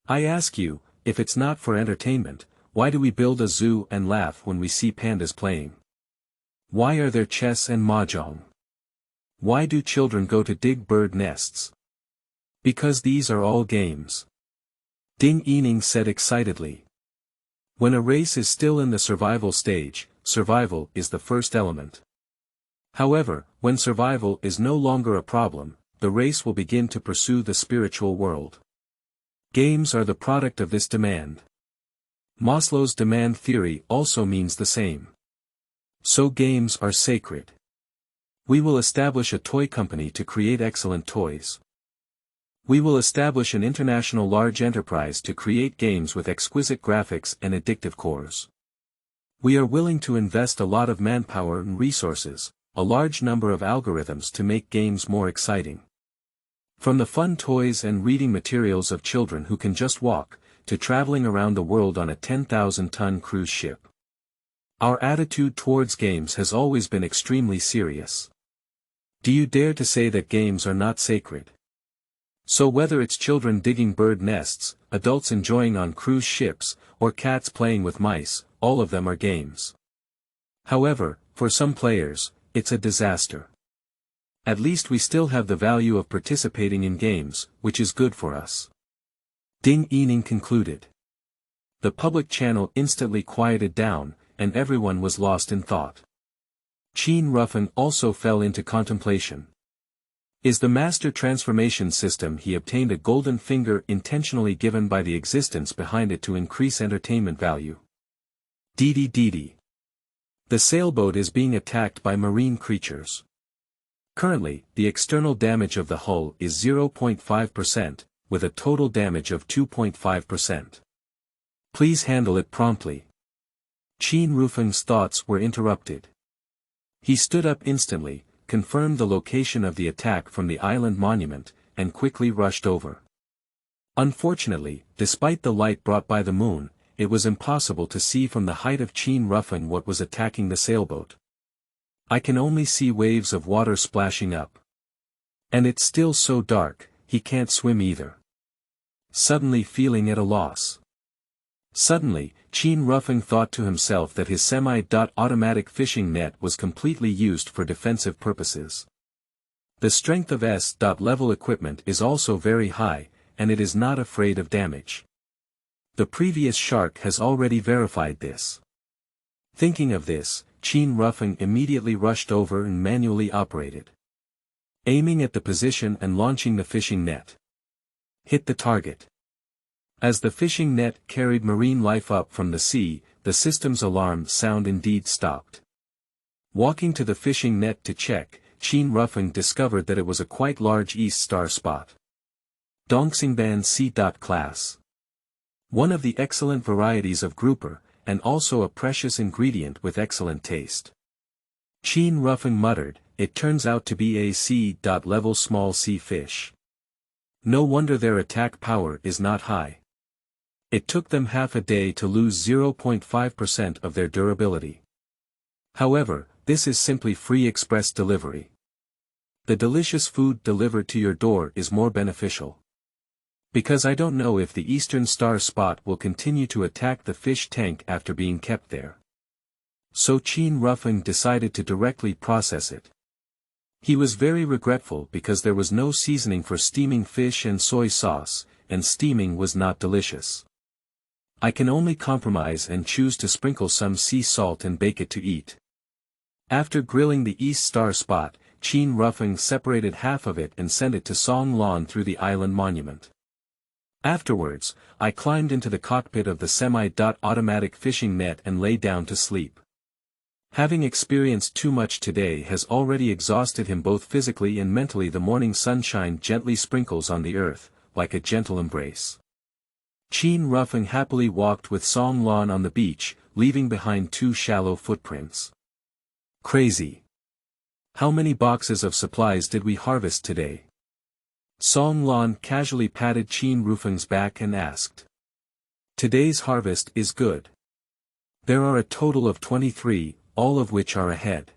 I ask you, if it's not for entertainment, why do we build a zoo and laugh when we see pandas playing? Why are there chess and mahjong? Why do children go to dig bird nests? Because these are all games. Ding Yining said excitedly. When a race is still in the survival stage, survival is the first element. However, when survival is no longer a problem, the race will begin to pursue the spiritual world. Games are the product of this demand. Maslow's demand theory also means the same. So games are sacred. We will establish a toy company to create excellent toys. We will establish an international large enterprise to create games with exquisite graphics and addictive cores. We are willing to invest a lot of manpower and resources, a large number of algorithms to make games more exciting. From the fun toys and reading materials of children who can just walk, to traveling around the world on a 10,000-ton cruise ship. Our attitude towards games has always been extremely serious. Do you dare to say that games are not sacred? So whether it's children digging bird nests, adults enjoying on cruise ships, or cats playing with mice, all of them are games. However, for some players, it's a disaster. At least we still have the value of participating in games, which is good for us. Ding Yining concluded. The public channel instantly quieted down, and everyone was lost in thought. Qin Rufeng also fell into contemplation. Is the master transformation system he obtained a golden finger intentionally given by the existence behind it to increase entertainment value? Dee. The sailboat is being attacked by marine creatures. Currently, the external damage of the hull is 0.5%, with a total damage of 2.5%. Please handle it promptly. Qin Rufeng's thoughts were interrupted. He stood up instantly, confirmed the location of the attack from the island monument, and quickly rushed over. Unfortunately, despite the light brought by the moon, it was impossible to see from the height of Qin Rufeng what was attacking the sailboat. I can only see waves of water splashing up. And it's still so dark, he can't swim either. Suddenly feeling at a loss. Suddenly, Qin Rufeng thought to himself that his semi-automatic fishing net was completely used for defensive purposes. The strength of S-level equipment is also very high, and it is not afraid of damage. The previous shark has already verified this. Thinking of this, Qin Rufeng immediately rushed over and manually operated. Aiming at the position and launching the fishing net. Hit the target. As the fishing net carried marine life up from the sea, the system's alarm sound indeed stopped. Walking to the fishing net to check, Qin Rufeng discovered that it was a quite large East Star spot. Dongxingban C. class. One of the excellent varieties of grouper, and also a precious ingredient with excellent taste. Qin Rufeng muttered, it turns out to be a C.level small sea fish. No wonder their attack power is not high. It took them half a day to lose 0.5% of their durability. However, this is simply free express delivery. The delicious food delivered to your door is more beneficial. Because I don't know if the Eastern Star spot will continue to attack the fish tank after being kept there. So Qin Rufeng decided to directly process it. He was very regretful because there was no seasoning for steaming fish and soy sauce, and steaming was not delicious. I can only compromise and choose to sprinkle some sea salt and bake it to eat. After grilling the East Star spot, Qin Rufeng separated half of it and sent it to Song Lan through the island monument. Afterwards, I climbed into the cockpit of the semi-automatic fishing net and lay down to sleep. Having experienced too much today has already exhausted him both physically and mentally. The morning sunshine gently sprinkles on the earth, like a gentle embrace. Qin Rufeng happily walked with Song Lan on the beach, leaving behind 2 shallow footprints. Crazy. How many boxes of supplies did we harvest today? Song Lan casually patted Qin Rufeng's back and asked. Today's harvest is good. There are a total of 23, all of which are ahead.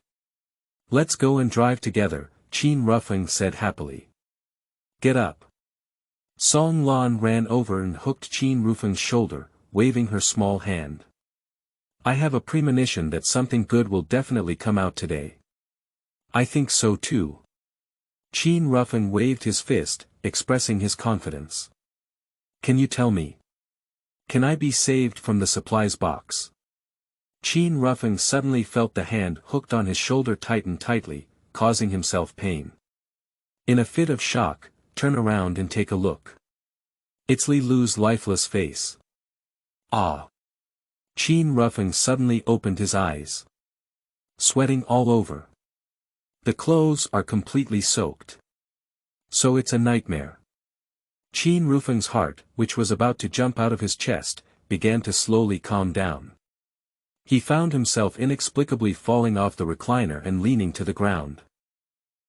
Let's go and drive together, Qin Rufeng said happily. Get up. Song Lan ran over and hooked Qin Rufeng's shoulder, waving her small hand. I have a premonition that something good will definitely come out today. I think so too. Qin Rufeng waved his fist, expressing his confidence. Can you tell me? Can I be saved from the supplies box? Qin Rufeng suddenly felt the hand hooked on his shoulder tighten tightly, causing himself pain. In a fit of shock, turn around and take a look. It's Li Lu's lifeless face. Ah! Qin Rufeng suddenly opened his eyes. Sweating all over. The clothes are completely soaked. So it's a nightmare. Qin Rufeng's heart, which was about to jump out of his chest, began to slowly calm down. He found himself inexplicably falling off the recliner and leaning to the ground.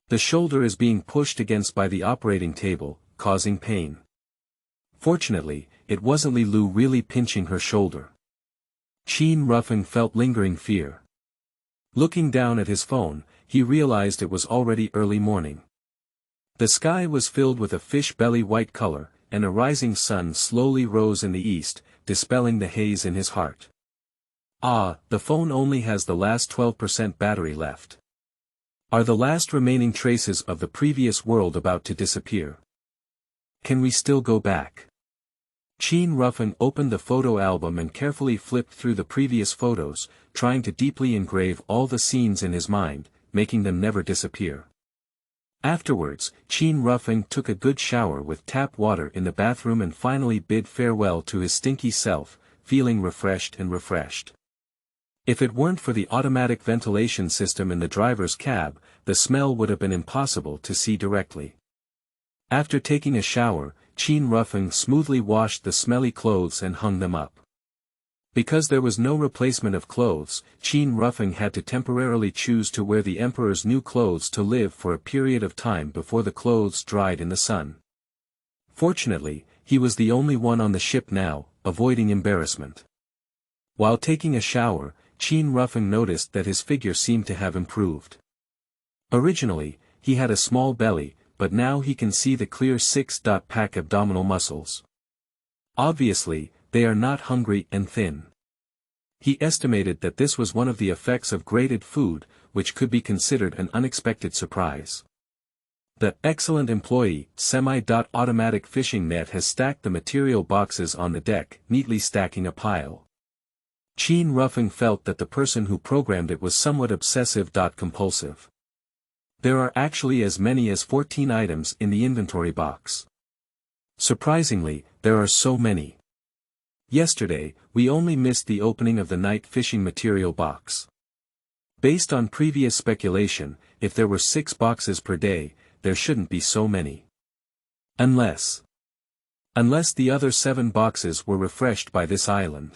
The shoulder is being pushed against by the operating table, causing pain. Fortunately, it wasn't Li Lu really pinching her shoulder. Qin Rufeng felt lingering fear. Looking down at his phone, he realized it was already early morning. The sky was filled with a fish belly white color, and a rising sun slowly rose in the east, dispelling the haze in his heart. Ah, the phone only has the last 12% battery left. Are the last remaining traces of the previous world about to disappear? Can we still go back? Qin Rufeng opened the photo album and carefully flipped through the previous photos, trying to deeply engrave all the scenes in his mind, making them never disappear. Afterwards, Qin Rufeng took a good shower with tap water in the bathroom and finally bid farewell to his stinky self, feeling refreshed and refreshed. If it weren't for the automatic ventilation system in the driver's cab, the smell would have been impossible to see directly. After taking a shower, Qin Rufeng smoothly washed the smelly clothes and hung them up. Because there was no replacement of clothes, Qin Rufeng had to temporarily choose to wear the emperor's new clothes to live for a period of time before the clothes dried in the sun. Fortunately, he was the only one on the ship now, avoiding embarrassment. While taking a shower, Qin Rufeng noticed that his figure seemed to have improved. Originally, he had a small belly, but now he can see the clear 6-pack abdominal muscles. Obviously, they are not hungry and thin. He estimated that this was one of the effects of grated food, which could be considered an unexpected surprise. The excellent employee, semi-automatic fishing net has stacked the material boxes on the deck, neatly stacking a pile. Qin Rufeng felt that the person who programmed it was somewhat obsessive-compulsive. There are actually as many as 14 items in the inventory box. Surprisingly, there are so many. Yesterday, we only missed the opening of the night fishing material box. Based on previous speculation, if there were 6 boxes per day, there shouldn't be so many. Unless the other 7 boxes were refreshed by this island.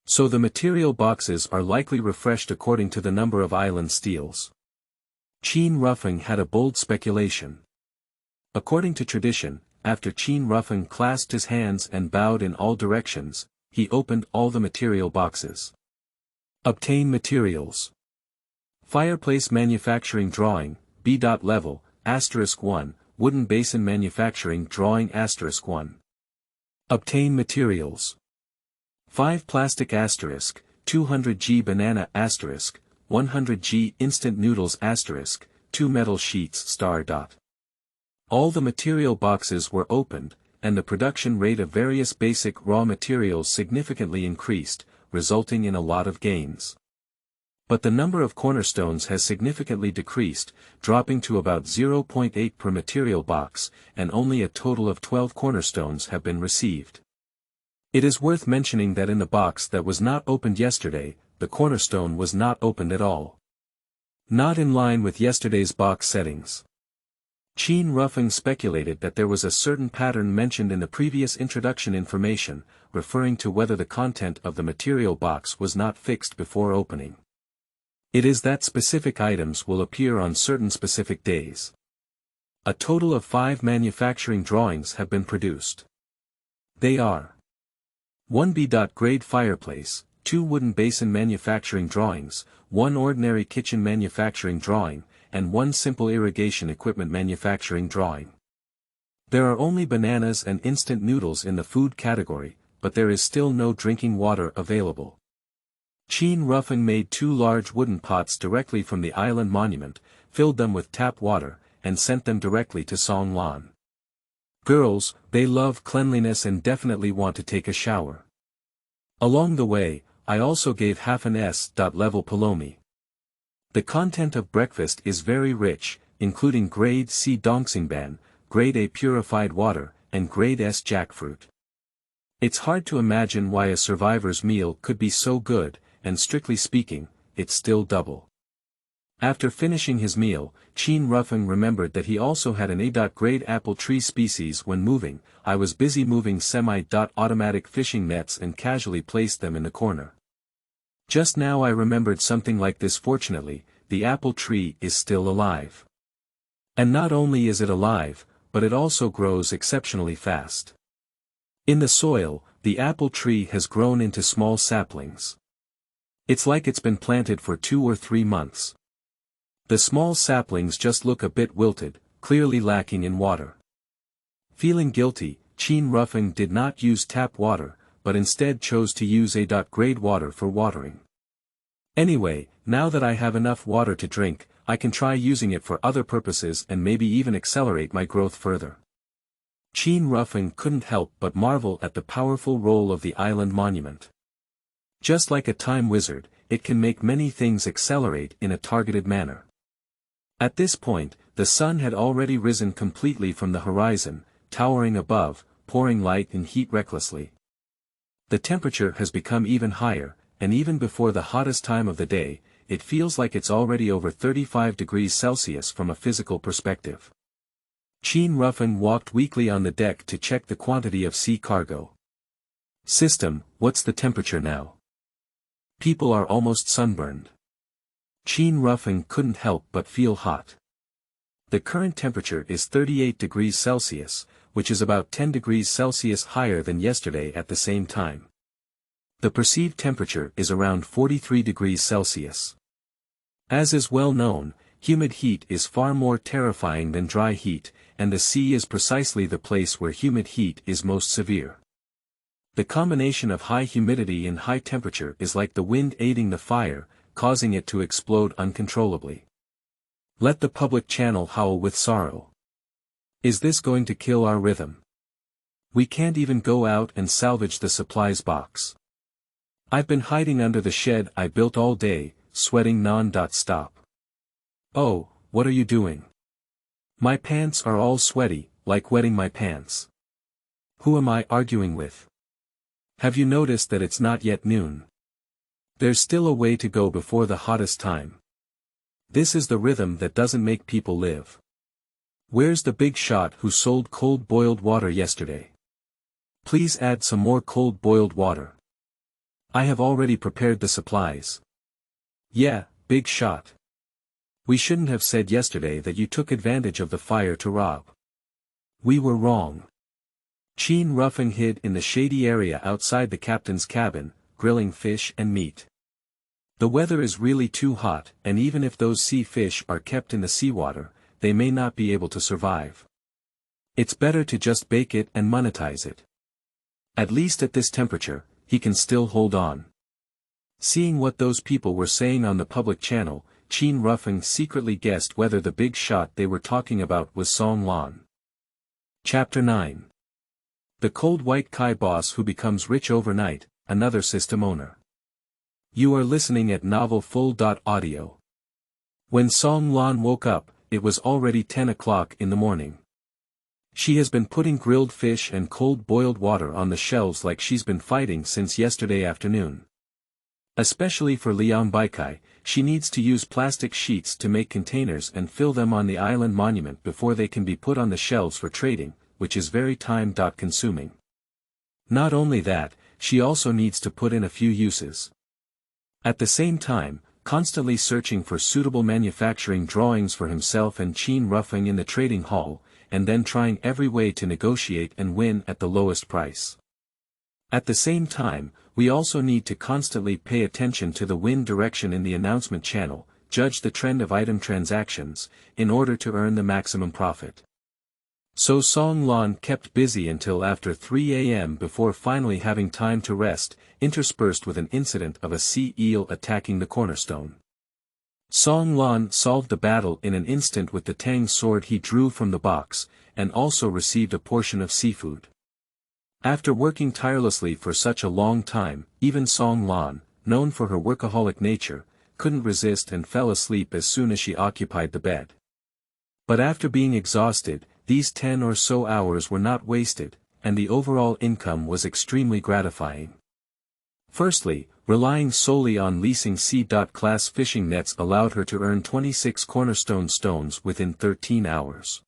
So the material boxes are likely refreshed according to the number of island steals. Qin Rufeng had a bold speculation. According to tradition, after Qin Rufeng clasped his hands and bowed in all directions, he opened all the material boxes. Obtain materials. Fireplace manufacturing drawing, B.level, *1, wooden basin manufacturing drawing *1. Obtain materials. 5 plastic *, 200G banana *, 100G instant noodles *, 2 metal sheets *. All the material boxes were opened, and the production rate of various basic raw materials significantly increased, resulting in a lot of gains. But the number of cornerstones has significantly decreased, dropping to about 0.8 per material box, and only a total of 12 cornerstones have been received. It is worth mentioning that in the box that was not opened yesterday, the cornerstone was not opened at all. Not in line with yesterday's box settings. Qin Rufeng speculated that there was a certain pattern mentioned in the previous introduction information, referring to whether the content of the material box was not fixed before opening. It is that specific items will appear on certain specific days. A total of 5 manufacturing drawings have been produced. They are 1 B.grade fireplace, 2 wooden basin manufacturing drawings, 1 ordinary kitchen manufacturing drawing, and 1 simple irrigation equipment manufacturing drawing. There are only bananas and instant noodles in the food category, but there is still no drinking water available. Qin Rufeng made 2 large wooden pots directly from the island monument, filled them with tap water, and sent them directly to Songlan. Girls, they love cleanliness and definitely want to take a shower. Along the way, I also gave half an S.level palomi. The content of breakfast is very rich, including grade C dongsingban, grade A purified water, and grade S jackfruit. It's hard to imagine why a survivor's meal could be so good, and strictly speaking, it's still double. After finishing his meal, Qin Rufeng remembered that he also had an A.grade apple tree species when moving. I was busy moving semi-automatic fishing nets and casually placed them in the corner. Just now I remembered something like this. Fortunately, the apple tree is still alive. And not only is it alive, but it also grows exceptionally fast. In the soil, the apple tree has grown into small saplings. It's like it's been planted for 2 or 3 months. The small saplings just look a bit wilted, clearly lacking in water. Feeling guilty, Qin Rufeng did not use tap water, but instead chose to use A.grade water for watering. Anyway, now that I have enough water to drink, I can try using it for other purposes and maybe even accelerate my growth further. Qin Rufeng couldn't help but marvel at the powerful role of the island monument. Just like a time wizard, it can make many things accelerate in a targeted manner. At this point, the sun had already risen completely from the horizon, towering above, pouring light and heat recklessly. The temperature has become even higher, and even before the hottest time of the day, it feels like it's already over 35 degrees Celsius from a physical perspective. Qin Rufeng walked weakly on the deck to check the quantity of sea cargo. System, what's the temperature now? People are almost sunburned. Qin Rufeng couldn't help but feel hot. The current temperature is 38 degrees Celsius, which is about 10 degrees Celsius higher than yesterday at the same time. The perceived temperature is around 43 degrees Celsius. As is well known, humid heat is far more terrifying than dry heat, and the sea is precisely the place where humid heat is most severe. The combination of high humidity and high temperature is like the wind aiding the fire, causing it to explode uncontrollably. Let the public channel howl with sorrow. Is this going to kill our rhythm? We can't even go out and salvage the supplies box. I've been hiding under the shed I built all day, sweating non-stop. Oh, what are you doing? My pants are all sweaty, like wetting my pants. Who am I arguing with? Have you noticed that it's not yet noon? There's still a way to go before the hottest time. This is the rhythm that doesn't make people live. Where's the big shot who sold cold boiled water yesterday? Please add some more cold boiled water. I have already prepared the supplies. Yeah, big shot. We shouldn't have said yesterday that you took advantage of the fire to rob. We were wrong. Qin Rufeng hid in the shady area outside the captain's cabin, grilling fish and meat. The weather is really too hot, and even if those sea fish are kept in the seawater, they may not be able to survive. It's better to just bake it and monetize it. At least at this temperature, he can still hold on. Seeing what those people were saying on the public channel, Qin Rufeng secretly guessed whether the big shot they were talking about was Song Lan. Chapter 9. The cold white Kai boss who becomes rich overnight, another system owner. You are listening at Novel Full. Audio. When Song Lan woke up, it was already 10 o'clock in the morning. She has been putting grilled fish and cold boiled water on the shelves like she's been fighting since yesterday afternoon. Especially for Liang Baikai, she needs to use plastic sheets to make containers and fill them on the island monument before they can be put on the shelves for trading, which is very time-consuming. Not only that, she also needs to put in a few uses. At the same time, constantly searching for suitable manufacturing drawings for himself and Qin Rufeng in the trading hall, and then trying every way to negotiate and win at the lowest price. At the same time, we also need to constantly pay attention to the wind direction in the announcement channel, judge the trend of item transactions, in order to earn the maximum profit. So Song Lan kept busy until after 3 a.m. before finally having time to rest, interspersed with an incident of a sea eel attacking the Cornerstone. Song Lan solved the battle in an instant with the Tang sword he drew from the box, and also received a portion of seafood. After working tirelessly for such a long time, even Song Lan, known for her workaholic nature, couldn't resist and fell asleep as soon as she occupied the bed. But after being exhausted, these 10 or so hours were not wasted, and the overall income was extremely gratifying. Firstly, relying solely on leasing C.class fishing nets allowed her to earn 26 cornerstone stones within 13 hours.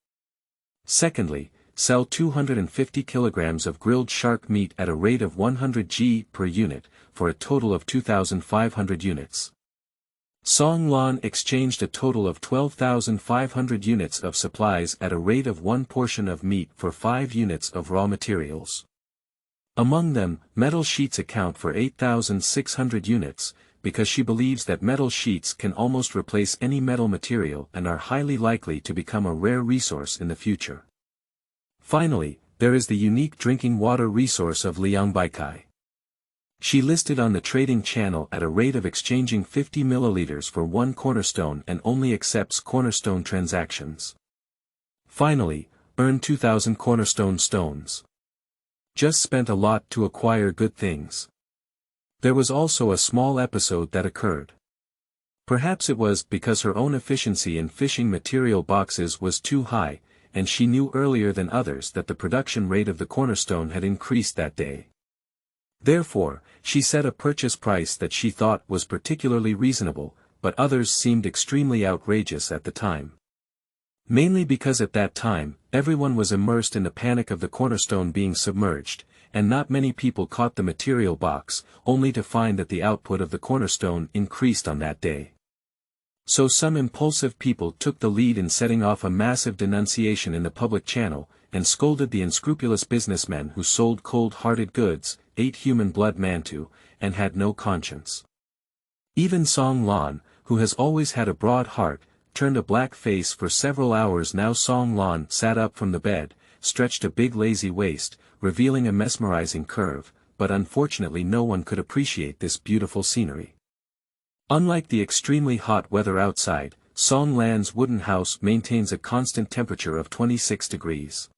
Secondly, sell 250 kilograms of grilled shark meat at a rate of 100 G per unit, for a total of 2,500 units. Song Lan exchanged a total of 12,500 units of supplies at a rate of 1 portion of meat for 5 units of raw materials. Among them, metal sheets account for 8,600 units, because she believes that metal sheets can almost replace any metal material and are highly likely to become a rare resource in the future. Finally, there is the unique drinking water resource of Liang Baikai. She listed on the trading channel at a rate of exchanging 50 milliliters for 1 cornerstone and only accepts cornerstone transactions. Finally, earned 2,000 cornerstone stones. Just spent a lot to acquire good things. There was also a small episode that occurred. Perhaps it was because her own efficiency in fishing material boxes was too high, and she knew earlier than others that the production rate of the cornerstone had increased that day. Therefore, she set a purchase price that she thought was particularly reasonable, but others seemed extremely outrageous at the time. Mainly because at that time, everyone was immersed in the panic of the cornerstone being submerged, and not many people caught the material box, only to find that the output of the cornerstone increased on that day. So some impulsive people took the lead in setting off a massive denunciation in the public channel, and scolded the unscrupulous businessmen who sold cold-hearted goods, ate human blood mantu, and had no conscience. Even Song Lan, who has always had a broad heart, turned a black face for several hours. Now Song Lan sat up from the bed, stretched a big lazy waist, revealing a mesmerizing curve, but unfortunately no one could appreciate this beautiful scenery. Unlike the extremely hot weather outside, Song Lan's wooden house maintains a constant temperature of 26 degrees.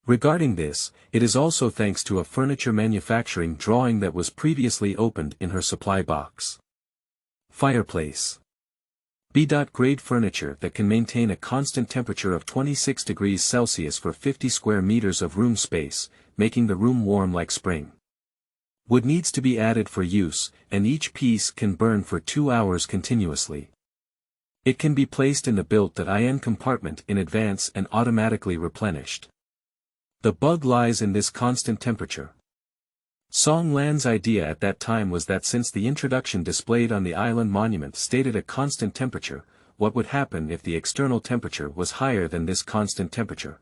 Regarding this, it is also thanks to a furniture manufacturing drawing that was previously opened in her supply box. Fireplace. B.grade furniture that can maintain a constant temperature of 26 degrees Celsius for 50 square meters of room space, making the room warm like spring. Wood needs to be added for use, and each piece can burn for 2 hours continuously. It can be placed in the built-in compartment in advance and automatically replenished. The bug lies in this constant temperature. Song Lan's idea at that time was that since the introduction displayed on the island monument stated a constant temperature, what would happen if the external temperature was higher than this constant temperature?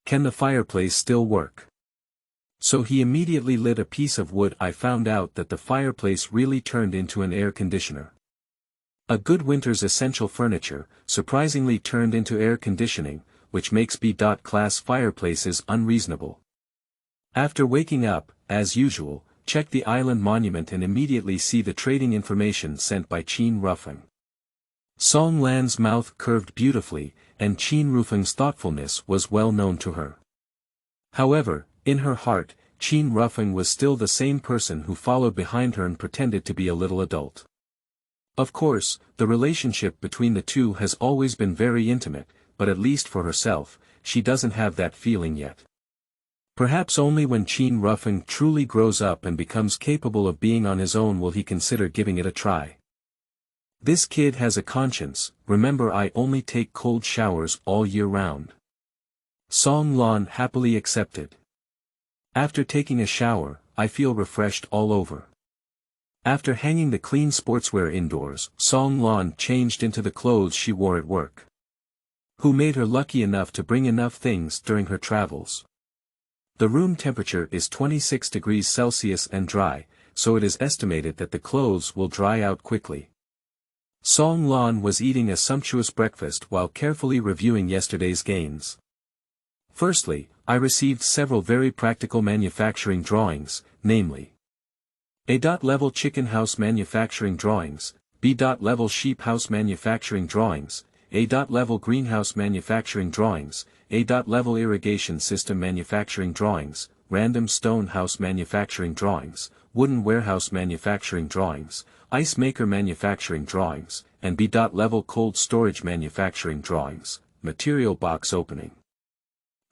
Can the fireplace still work? So he immediately lit a piece of wood. I found out that the fireplace really turned into an air conditioner. A good winter's essential furniture, surprisingly turned into air conditioning, which makes B.class fireplaces unreasonable. After waking up, as usual, check the island monument and immediately see the trading information sent by Qin Rufeng. Song Lan's mouth curved beautifully, and Qin Rufeng's thoughtfulness was well known to her. However, In her heart, Qin Rufeng was still the same person who followed behind her and pretended to be a little adult. Of course, the relationship between the two has always been very intimate, but at least for herself, she doesn't have that feeling yet. Perhaps only when Qin Rufeng truly grows up and becomes capable of being on his own will he consider giving it a try. This kid has a conscience, remember I only take cold showers all year round. Song Lan happily accepted. After taking a shower, I feel refreshed all over. After hanging the clean sportswear indoors, Song Lan changed into the clothes she wore at work. Who made her lucky enough to bring enough things during her travels. The room temperature is 26 degrees Celsius and dry, so it is estimated that the clothes will dry out quickly. Song Lan was eating a sumptuous breakfast while carefully reviewing yesterday's gains. Firstly, I received several very practical manufacturing drawings, namely A.level chicken house manufacturing drawings, B.level sheep house manufacturing drawings, A.level greenhouse manufacturing drawings, A.level irrigation system manufacturing drawings, random stone house manufacturing drawings, wooden warehouse manufacturing drawings, ice maker manufacturing drawings, and B.level cold storage manufacturing drawings, material box opening.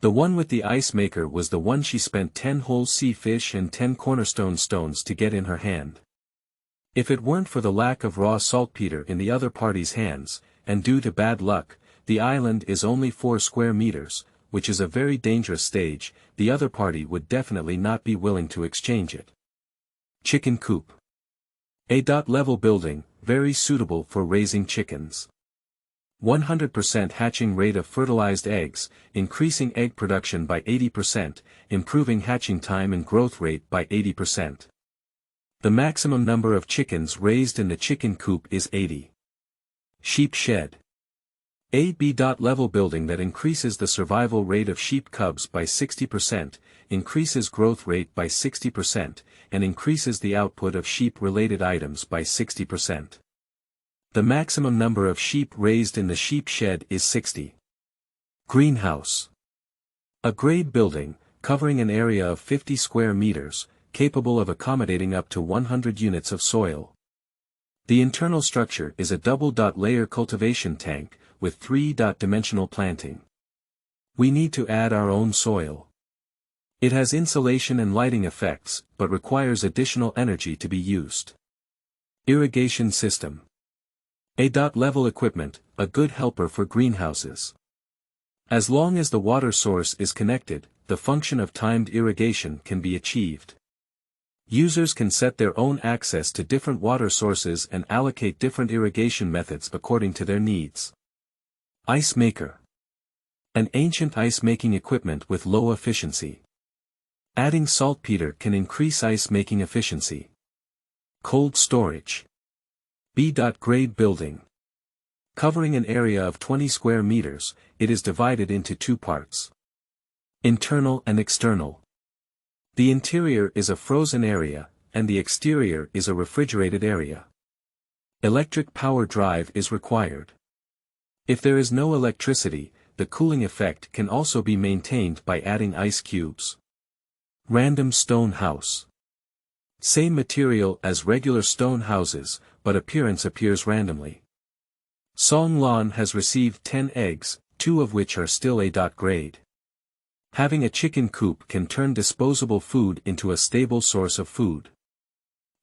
The one with the ice maker was the one she spent 10 whole sea fish and 10 cornerstone stones to get in her hand. If it weren't for the lack of raw saltpeter in the other party's hands, and due to bad luck, the island is only 4 square meters, which is a very dangerous stage, the other party would definitely not be willing to exchange it. Chicken coop. A.level building, very suitable for raising chickens. 100% hatching rate of fertilized eggs, increasing egg production by 80%, improving hatching time and growth rate by 80%. The maximum number of chickens raised in the chicken coop is 80. Sheep shed. A.level building that increases the survival rate of sheep cubs by 60%, increases growth rate by 60%, and increases the output of sheep-related items by 60%. The maximum number of sheep raised in the sheep shed is 60. Greenhouse. A grade building, covering an area of 50 square meters, capable of accommodating up to 100 units of soil. The internal structure is a double-layer cultivation tank, with 3-dimensional planting. We need to add our own soil. It has insulation and lighting effects, but requires additional energy to be used. Irrigation system. A.level equipment, a good helper for greenhouses. As long as the water source is connected, the function of timed irrigation can be achieved. Users can set their own access to different water sources and allocate different irrigation methods according to their needs. Ice maker. An ancient ice-making equipment with low efficiency. Adding saltpeter can increase ice-making efficiency. Cold storage. B.grade building. Covering an area of 20 square meters, it is divided into 2 parts. Internal and external. The interior is a frozen area, and the exterior is a refrigerated area. Electric power drive is required. If there is no electricity, the cooling effect can also be maintained by adding ice cubes. Random stone house. Same material as regular stone houses, but appearance appears randomly. Song Lan has received 10 eggs, 2 of which are still A.grade. Having a chicken coop can turn disposable food into a stable source of food.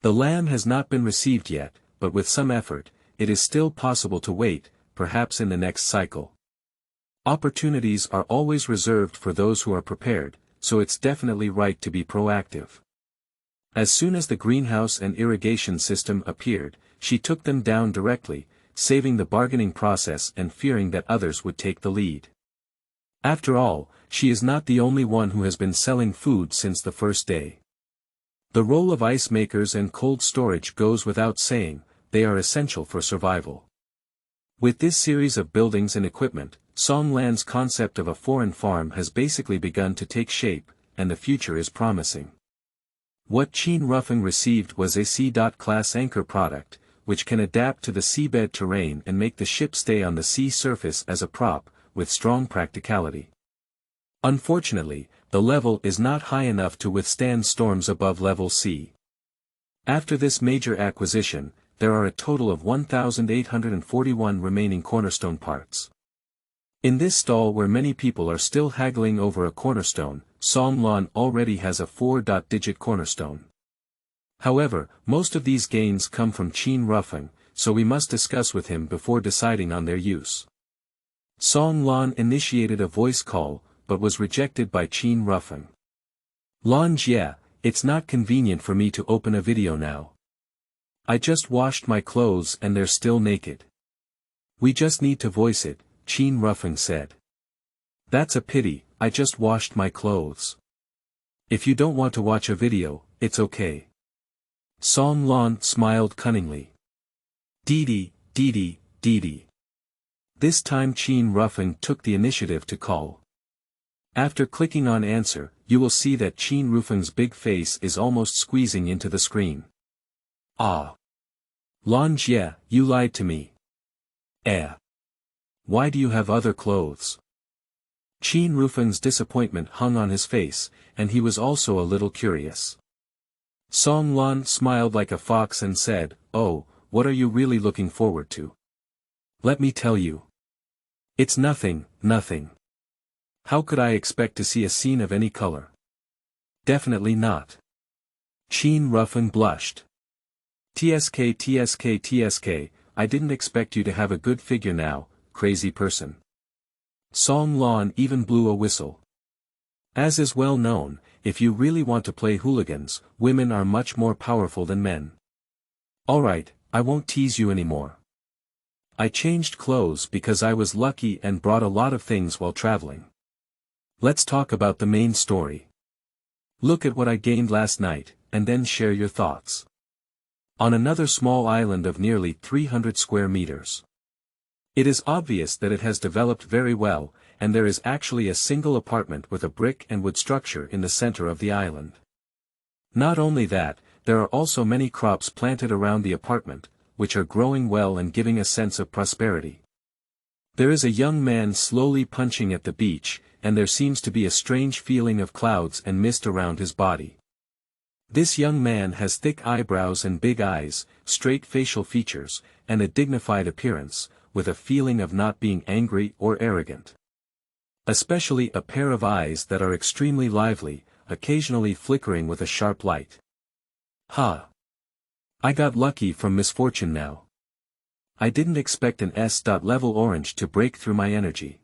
The lamb has not been received yet, but with some effort, it is still possible to wait, perhaps in the next cycle. Opportunities are always reserved for those who are prepared, so it's definitely right to be proactive. As soon as the greenhouse and irrigation system appeared, she took them down directly, saving the bargaining process and fearing that others would take the lead. After all, she is not the only one who has been selling food since the first day. The role of ice makers and cold storage goes without saying, they are essential for survival. With this series of buildings and equipment, Song Lan's concept of a foreign farm has basically begun to take shape, and the future is promising. What Qin Rufeng received was a C.class anchor product, which can adapt to the seabed terrain and make the ship stay on the sea surface as a prop, with strong practicality. Unfortunately, the level is not high enough to withstand storms above level C. After this major acquisition, there are a total of 1,841 remaining cornerstone parts. In this stall where many people are still haggling over a cornerstone, Song Lan already has a 4-digit cornerstone. However, most of these gains come from Qin Rufeng, so we must discuss with him before deciding on their use. Song Lan initiated a voice call, but was rejected by Qin Rufeng. Lan Jie, it's not convenient for me to open a video now. I just washed my clothes and they're still naked. We just need to voice it, Qin Rufeng said. That's a pity, I just washed my clothes. If you don't want to watch a video, it's okay. Song Lan smiled cunningly. Didi. This time Qin Rufeng took the initiative to call. After clicking on answer, you will see that Qin Rufeng's big face is almost squeezing into the screen. Ah. Lan Jie, you lied to me. Why do you have other clothes? Qin Rufeng's disappointment hung on his face, and he was also a little curious. Song Lan smiled like a fox and said, "Oh, what are you really looking forward to? Let me tell you. It's nothing. How could I expect to see a scene of any color? Definitely not." Qin Rufeng blushed. TSK, I didn't expect you to have a good figure now, crazy person. Song Lan even blew a whistle. As is well known, if you really want to play hooligans, women are much more powerful than men. Alright, I won't tease you anymore. I changed clothes because I was lucky and brought a lot of things while traveling. Let's talk about the main story. Look at what I gained last night, and then share your thoughts. On another small island of nearly 300 square meters. It is obvious that it has developed very well, and there is actually a single apartment with a brick and wood structure in the center of the island. Not only that, there are also many crops planted around the apartment, which are growing well and giving a sense of prosperity. There is a young man slowly punching at the beach, and there seems to be a strange feeling of clouds and mist around his body. This young man has thick eyebrows and big eyes, straight facial features, and a dignified appearance, with a feeling of not being angry or arrogant. Especially a pair of eyes that are extremely lively, occasionally flickering with a sharp light. Ha! I got lucky from misfortune now. I didn't expect an S-level orange to break through my energy.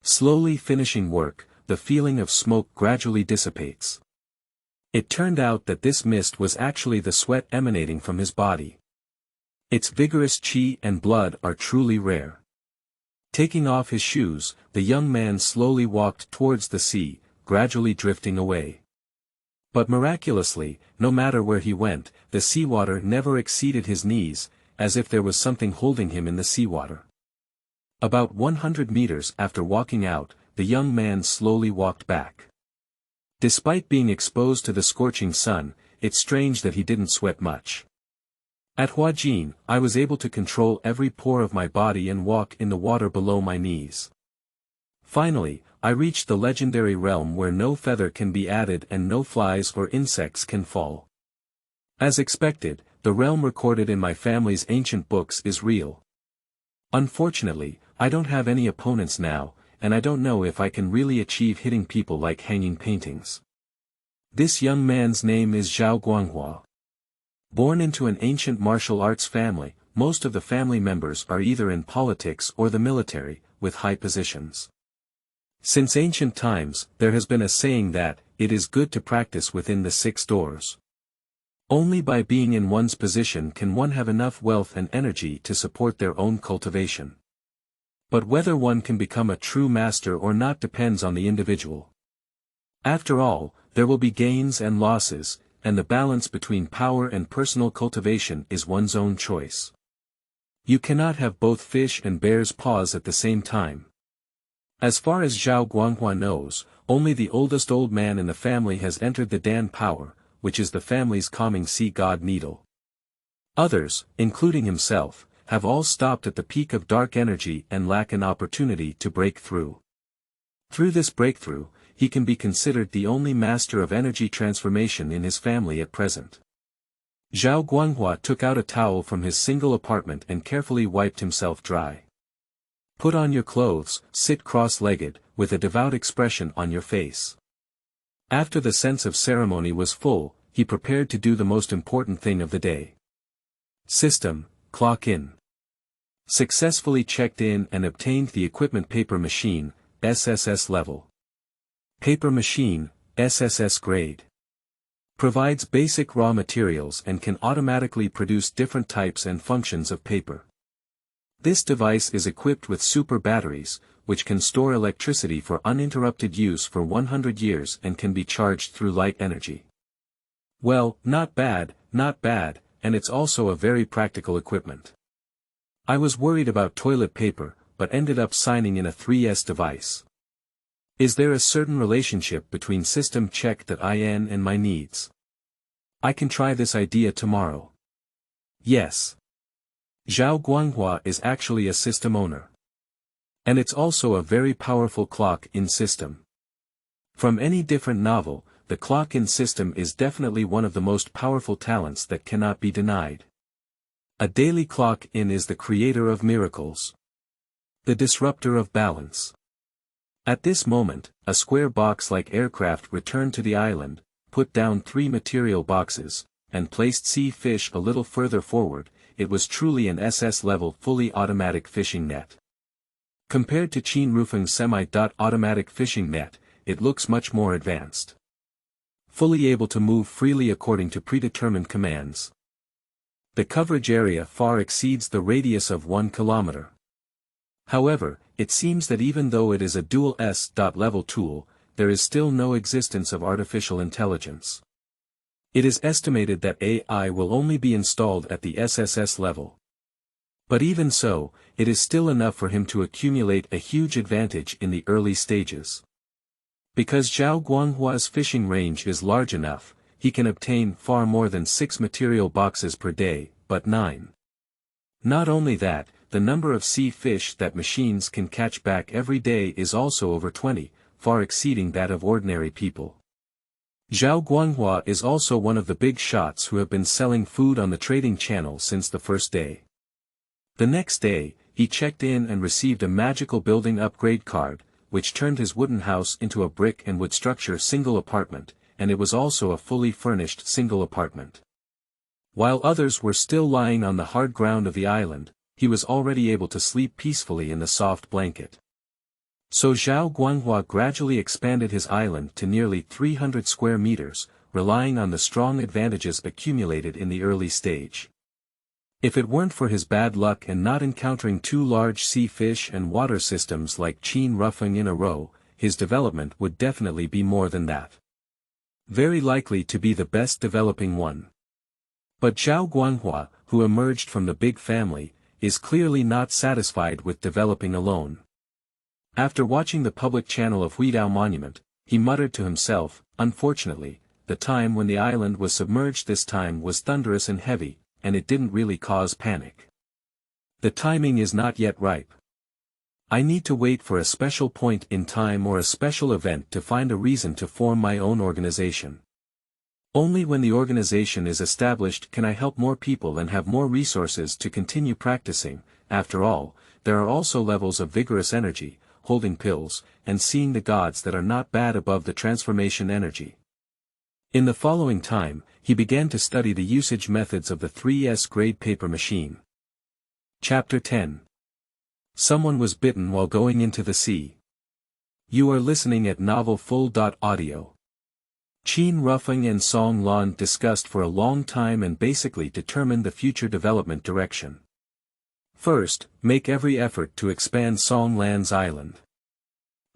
Slowly finishing work, the feeling of smoke gradually dissipates. It turned out that this mist was actually the sweat emanating from his body. Its vigorous qi and blood are truly rare. Taking off his shoes, the young man slowly walked towards the sea, gradually drifting away. But miraculously, no matter where he went, the seawater never exceeded his knees, as if there was something holding him in the seawater. About 100 meters after walking out, the young man slowly walked back. Despite being exposed to the scorching sun, it's strange that he didn't sweat much. At Huajin, I was able to control every pore of my body and walk in the water below my knees. Finally, I reached the legendary realm where no feather can be added and no flies or insects can fall. As expected, the realm recorded in my family's ancient books is real. Unfortunately, I don't have any opponents now, and I don't know if I can really achieve hitting people like hanging paintings. This young man's name is Zhao Guanghua. Born into an ancient martial arts family, most of the family members are either in politics or the military, with high positions. Since ancient times, there has been a saying that, it is good to practice within the 6 doors. Only by being in one's position can one have enough wealth and energy to support their own cultivation. But whether one can become a true master or not depends on the individual. After all, there will be gains and losses, and the balance between power and personal cultivation is one's own choice. You cannot have both fish and bear's paws at the same time. As far as Zhao Guanghua knows, only the oldest old man in the family has entered the Dan power, which is the family's calming sea god needle. Others, including himself, have all stopped at the peak of dark energy and lack an opportunity to break through. Through this breakthrough, he can be considered the only master of energy transformation in his family at present. Zhao Guanghua took out a towel from his single apartment and carefully wiped himself dry. Put on your clothes, sit cross-legged, with a devout expression on your face. After the sense of ceremony was full, he prepared to do the most important thing of the day. System, clock in. Successfully checked in and obtained the equipment paper machine, SSS level. Paper machine, SSS grade. Provides basic raw materials and can automatically produce different types and functions of paper. This device is equipped with super batteries, which can store electricity for uninterrupted use for 100 years and can be charged through light energy. Well, not bad, and it's also a very practical equipment. I was worried about toilet paper, but ended up signing in a 3S device. Is there a certain relationship between system check that IN and my needs? I can try this idea tomorrow. Yes. Zhao Guanghua is actually a system owner. And it's also a very powerful clock-in system. From any different novel, the clock-in system is definitely one of the most powerful talents that cannot be denied. A daily clock-in is the creator of miracles. The disruptor of balance. At this moment, a square box-like aircraft returned to the island, put down 3 material boxes, and placed sea fish a little further forward. It was truly an SS-level fully automatic fishing net. Compared to Qin Rufeng's semi-automatic fishing net, it looks much more advanced. Fully able to move freely according to predetermined commands. The coverage area far exceeds the radius of 1 kilometer. However, it seems that even though it is a dual S.level tool, there is still no existence of artificial intelligence. It is estimated that AI will only be installed at the SSS level. But even so, it is still enough for him to accumulate a huge advantage in the early stages. Because Zhao Guanghua's fishing range is large enough, he can obtain far more than 6 material boxes per day, but 9. Not only that, the number of sea fish that machines can catch back every day is also over 20, far exceeding that of ordinary people. Zhao Guanghua is also one of the big shots who have been selling food on the trading channel since the first day. The next day, he checked in and received a magical building upgrade card, which turned his wooden house into a brick and wood structure single apartment, and it was also a fully furnished single apartment. While others were still lying on the hard ground of the island, he was already able to sleep peacefully in the soft blanket. So Zhao Guanghua gradually expanded his island to nearly 300 square meters, relying on the strong advantages accumulated in the early stage. If it weren't for his bad luck and not encountering 2 large sea fish and water systems like Qin Rufeng in a row, his development would definitely be more than that. Very likely to be the best developing one. But Zhao Guanghua, who emerged from the big family, is clearly not satisfied with developing alone. After watching the public channel of Huidao Monument, he muttered to himself, unfortunately, the time when the island was submerged this time was thunderous and heavy, and it didn't really cause panic. The timing is not yet ripe. I need to wait for a special point in time or a special event to find a reason to form my own organization. Only when the organization is established can I help more people and have more resources to continue practicing. After all, there are also levels of vigorous energy, holding pills, and seeing the gods that are not bad above the transformation energy. In the following time, he began to study the usage methods of the 3S grade paper machine. Chapter 10. Someone was bitten while going into the sea. You are listening at novelfull.audio. Qin Rufeng and Song Lan discussed for a long time and basically determined the future development direction. First, make every effort to expand Song Lan's island.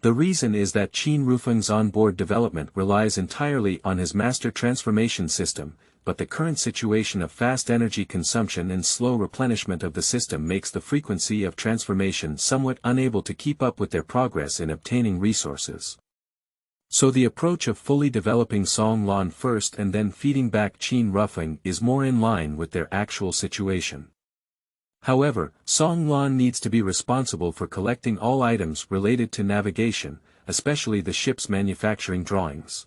The reason is that Qin Rufeng's onboard development relies entirely on his master transformation system, but the current situation of fast energy consumption and slow replenishment of the system makes the frequency of transformation somewhat unable to keep up with their progress in obtaining resources. So the approach of fully developing Song Lan first and then feeding back Qin Rufeng is more in line with their actual situation. However, Song Lan needs to be responsible for collecting all items related to navigation, especially the ship's manufacturing drawings.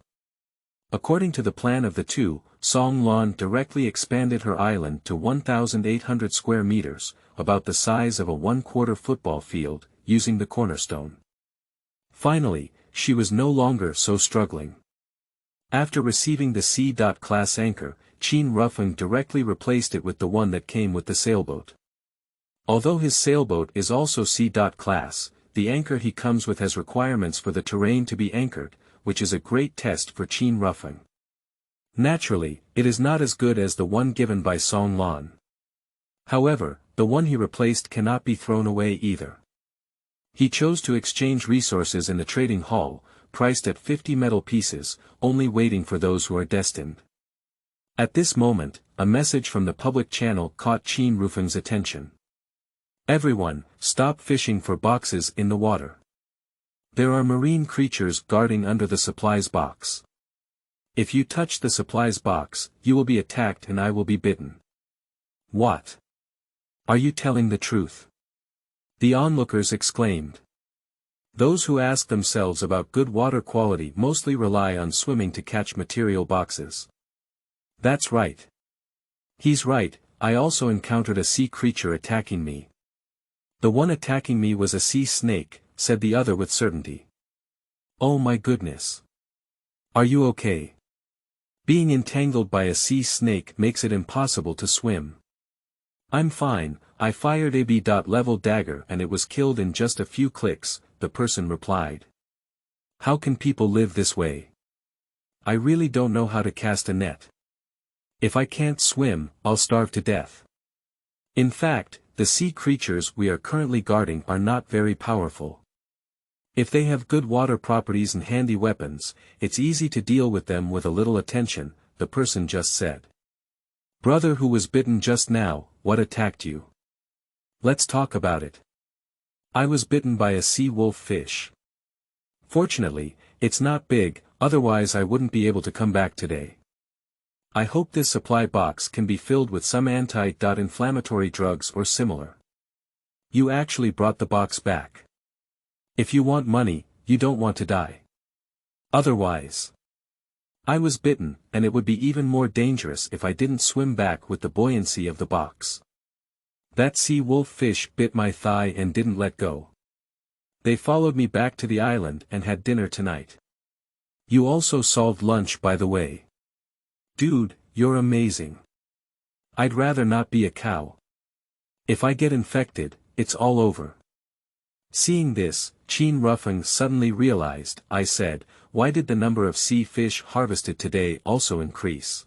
According to the plan of the two, Song Lan directly expanded her island to 1,800 square meters, about the size of a one-quarter football field, using the Cornerstone. Finally, she was no longer so struggling. After receiving the C.Class anchor, Qin Rufeng directly replaced it with the one that came with the sailboat. Although his sailboat is also C.Class, the anchor he comes with has requirements for the terrain to be anchored, which is a great test for Qin Rufeng. Naturally, it is not as good as the one given by Song Lan. However, the one he replaced cannot be thrown away either. He chose to exchange resources in the trading hall, priced at 50 metal pieces, only waiting for those who are destined. At this moment, a message from the public channel caught Qin Rufeng's attention. Everyone, stop fishing for boxes in the water. There are marine creatures guarding under the supplies box. If you touch the supplies box, you will be attacked and I will be bitten. What? Are you telling the truth? The onlookers exclaimed. Those who ask themselves about good water quality mostly rely on swimming to catch material boxes. That's right. He's right, I also encountered a sea creature attacking me. The one attacking me was a sea snake, said the other with certainty. Oh my goodness. Are you okay? Being entangled by a sea snake makes it impossible to swim. I'm fine, I fired a B.level dagger and it was killed in just a few clicks, the person replied. How can people live this way? I really don't know how to cast a net. If I can't swim, I'll starve to death. In fact, the sea creatures we are currently guarding are not very powerful. If they have good water properties and handy weapons, it's easy to deal with them with a little attention, the person just said. Brother who was bitten just now, what attacked you? Let's talk about it. I was bitten by a sea wolf fish. Fortunately, it's not big, otherwise I wouldn't be able to come back today. I hope this supply box can be filled with some anti-inflammatory drugs or similar. You actually brought the box back. If you want money, you don't want to die. Otherwise. I was bitten, and it would be even more dangerous if I didn't swim back with the buoyancy of the box. That sea wolf fish bit my thigh and didn't let go. They followed me back to the island and had dinner tonight. You also solved lunch by the way. Dude, you're amazing. I'd rather not be a cow. If I get infected, it's all over. Seeing this, Qin Rufeng suddenly realized, I said, why did the number of sea fish harvested today also increase?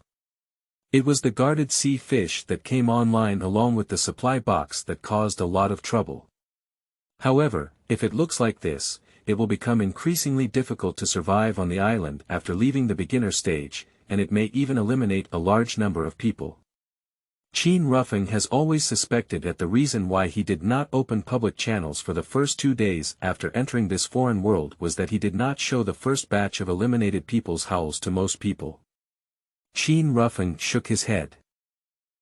It was the guarded sea fish that came online along with the supply box that caused a lot of trouble. However, if it looks like this, it will become increasingly difficult to survive on the island after leaving the beginner stage, and it may even eliminate a large number of people. Qin Rufeng has always suspected that the reason why he did not open public channels for the first 2 days after entering this foreign world was that he did not show the first batch of eliminated people's howls to most people. Qin Rufeng shook his head.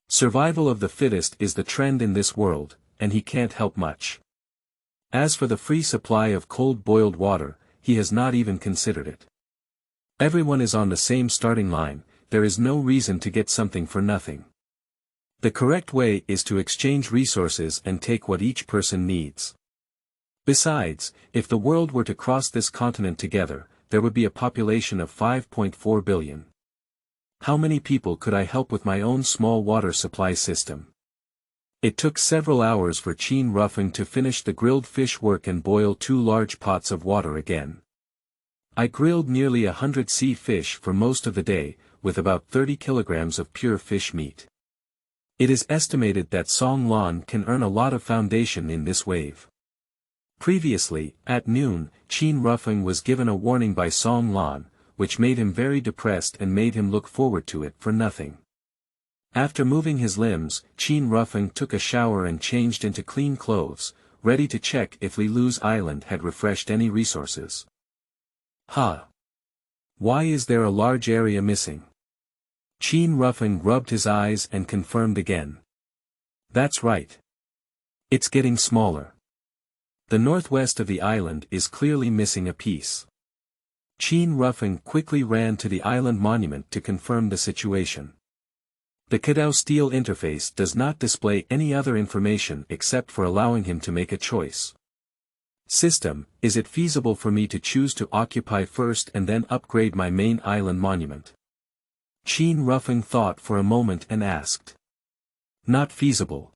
Survival of the fittest is the trend in this world, and he can't help much. As for the free supply of cold-boiled water, he has not even considered it. Everyone is on the same starting line, there is no reason to get something for nothing. The correct way is to exchange resources and take what each person needs. Besides, if the world were to cross this continent together, there would be a population of 5.4 billion. How many people could I help with my own small water supply system? It took several hours for Qin Rufeng to finish the grilled fish work and boil 2 large pots of water again. I grilled nearly 100 sea fish for most of the day, with about 30 kilograms of pure fish meat. It is estimated that Song Lan can earn a lot of foundation in this wave. Previously, at noon, Qin Rufeng was given a warning by Song Lan, which made him very depressed and made him look forward to it for nothing. After moving his limbs, Qin Rufeng took a shower and changed into clean clothes, ready to check if Lilu's island had refreshed any resources. Why is there a large area missing? Qin Rufeng rubbed his eyes and confirmed again. That's right. It's getting smaller. The northwest of the island is clearly missing a piece. Qin Rufeng quickly ran to the island monument to confirm the situation. The Cadao Steel interface does not display any other information except for allowing him to make a choice. System, is it feasible for me to choose to occupy first and then upgrade my main island monument? Qin Rufeng thought for a moment and asked. Not feasible.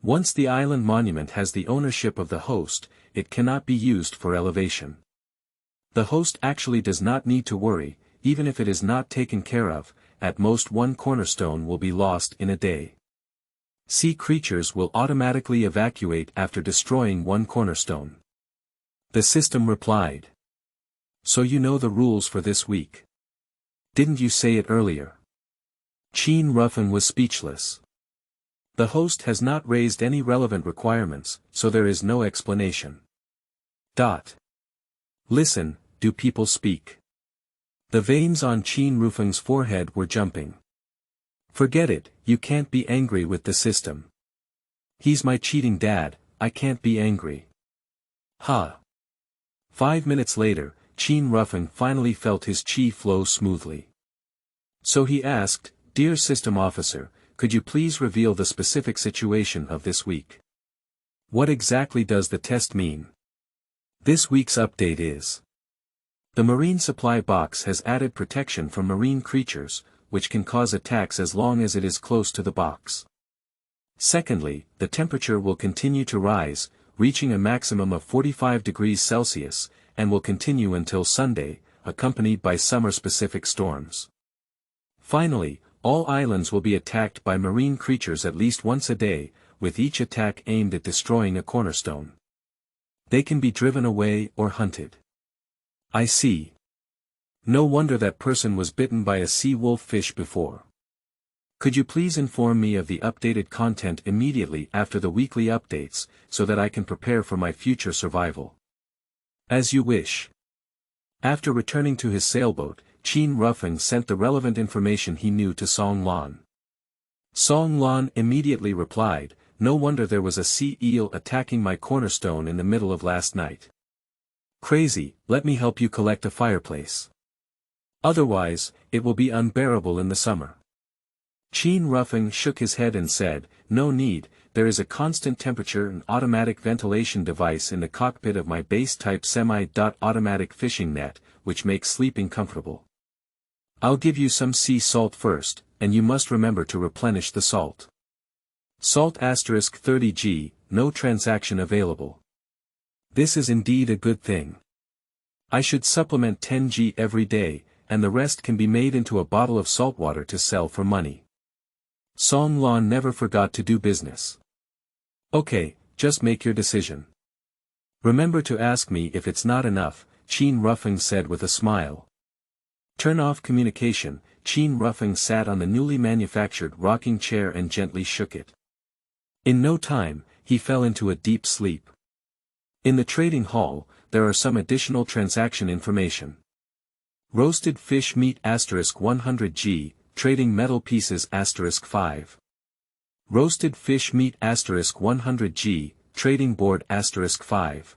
Once the island monument has the ownership of the host, it cannot be used for elevation. The host actually does not need to worry, even if it is not taken care of, at most one cornerstone will be lost in a day. Sea creatures will automatically evacuate after destroying one cornerstone. The system replied. So you know the rules for this week. Didn't you say it earlier? Qin Rufeng was speechless. The host has not raised any relevant requirements, so there is no explanation. Listen, do people speak? The veins on Qin Rufeng's forehead were jumping. Forget it, you can't be angry with the system. He's my cheating dad, I can't be angry. Ha! 5 minutes later, Qin Rufeng finally felt his chi flow smoothly. So he asked, Dear System Officer, could you please reveal the specific situation of this week? What exactly does the test mean? This week's update is: the marine supply box has added protection from marine creatures, which can cause attacks as long as it is close to the box. Secondly, the temperature will continue to rise, reaching a maximum of 45 degrees Celsius, and will continue until Sunday, accompanied by summer-specific storms. Finally, all islands will be attacked by marine creatures at least once a day, with each attack aimed at destroying a cornerstone. They can be driven away or hunted. I see. No wonder that person was bitten by a sea wolf fish before. Could you please inform me of the updated content immediately after the weekly updates, so that I can prepare for my future survival? As you wish. After returning to his sailboat, Qin Rufeng sent the relevant information he knew to Song Lan. Song Lan immediately replied, No wonder there was a sea eel attacking my cornerstone in the middle of last night. Crazy, let me help you collect a fireplace. Otherwise, it will be unbearable in the summer. Qin Rufeng shook his head and said, No need, there is a constant temperature and automatic ventilation device in the cockpit of my base-type semi-automatic fishing net, which makes sleeping comfortable. I'll give you some sea salt first, and you must remember to replenish the salt. Salt *30G, no transaction available. This is indeed a good thing. I should supplement 10G every day, and the rest can be made into a bottle of saltwater to sell for money. Song Lan never forgot to do business. Okay, just make your decision. Remember to ask me if it's not enough, Qin Rufeng said with a smile. Turn off communication. Qin Rufeng sat on the newly manufactured rocking chair and gently shook it. In no time, he fell into a deep sleep. In the trading hall, there are some additional transaction information. Roasted fish meat *100G, trading metal pieces *5. Roasted fish meat *100G, trading board *5.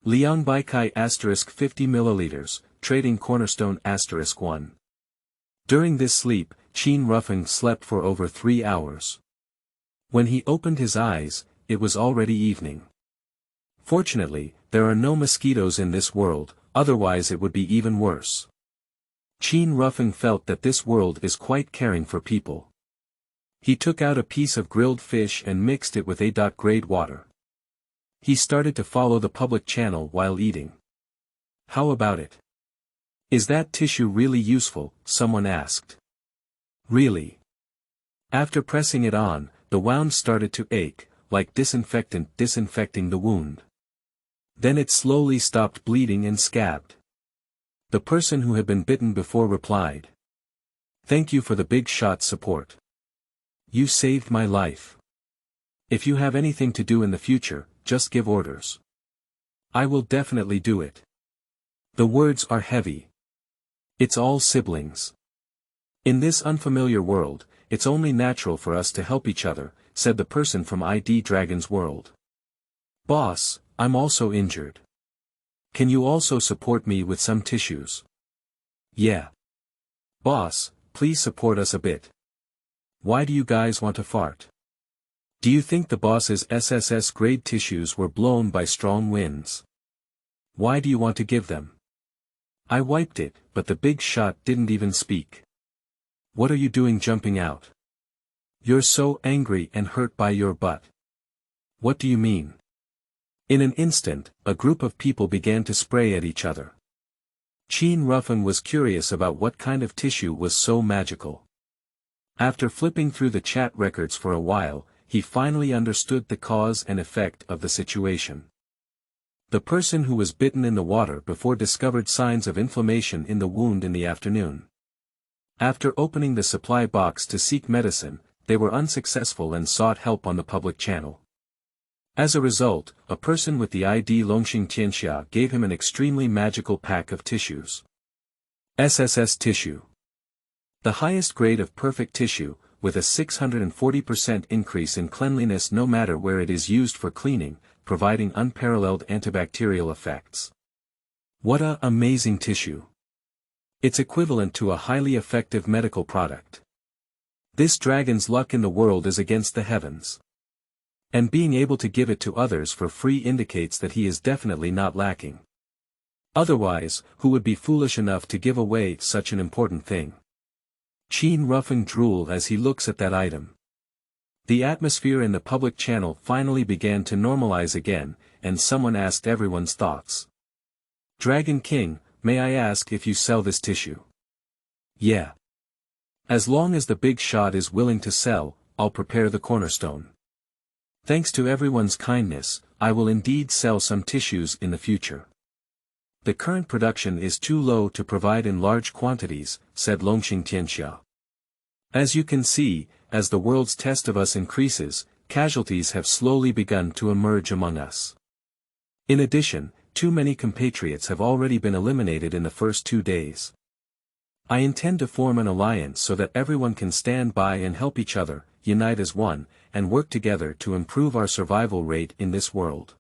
Liang Baikai *50 milliliters, trading cornerstone *1. During this sleep, Qin Rufeng slept for over 3 hours. When he opened his eyes, it was already evening. Fortunately, there are no mosquitoes in this world, otherwise it would be even worse. Qin Rufeng felt that this world is quite caring for people. He took out a piece of grilled fish and mixed it with A.grade water. He started to follow the public channel while eating. How about it? Is that tissue really useful? Someone asked. Really? After pressing it on, the wound started to ache, like disinfectant disinfecting the wound. Then it slowly stopped bleeding and scabbed. The person who had been bitten before replied. Thank you for the big shot support. You saved my life. If you have anything to do in the future, just give orders. I will definitely do it. The words are heavy. It's all siblings. In this unfamiliar world, it's only natural for us to help each other, said the person from ID Dragon's world. Boss, I'm also injured. Can you also support me with some tissues? Yeah. Boss, please support us a bit. Why do you guys want to fart? Do you think the boss's SSS-grade tissues were blown by strong winds? Why do you want to give them? I wiped it, but the big shot didn't even speak. What are you doing jumping out? You're so angry and hurt by your butt. What do you mean? In an instant, a group of people began to spray at each other. Qin Rufeng was curious about what kind of tissue was so magical. After flipping through the chat records for a while, he finally understood the cause and effect of the situation. The person who was bitten in the water before discovered signs of inflammation in the wound in the afternoon. After opening the supply box to seek medicine, they were unsuccessful and sought help on the public channel. As a result, a person with the ID Longxing Tianxia gave him an extremely magical pack of tissues. SSS tissue. The highest grade of perfect tissue, with a 640% increase in cleanliness no matter where it is used for cleaning, providing unparalleled antibacterial effects. What an amazing tissue! It's equivalent to a highly effective medical product. This dragon's luck in the world is against the heavens. And being able to give it to others for free indicates that he is definitely not lacking. Otherwise, who would be foolish enough to give away such an important thing? Qin Rufeng drooled as he looks at that item. The atmosphere in the public channel finally began to normalize again, and someone asked everyone's thoughts. Dragon King, may I ask if you sell this tissue? Yeah. As long as the big shot is willing to sell, I'll prepare the cornerstone. Thanks to everyone's kindness, I will indeed sell some tissues in the future. The current production is too low to provide in large quantities, said Longxing Tianxia. As you can see, as the world's test of us increases, casualties have slowly begun to emerge among us. In addition, too many compatriots have already been eliminated in the first 2 days. I intend to form an alliance so that everyone can stand by and help each other, unite as one, and work together to improve our survival rate in this world.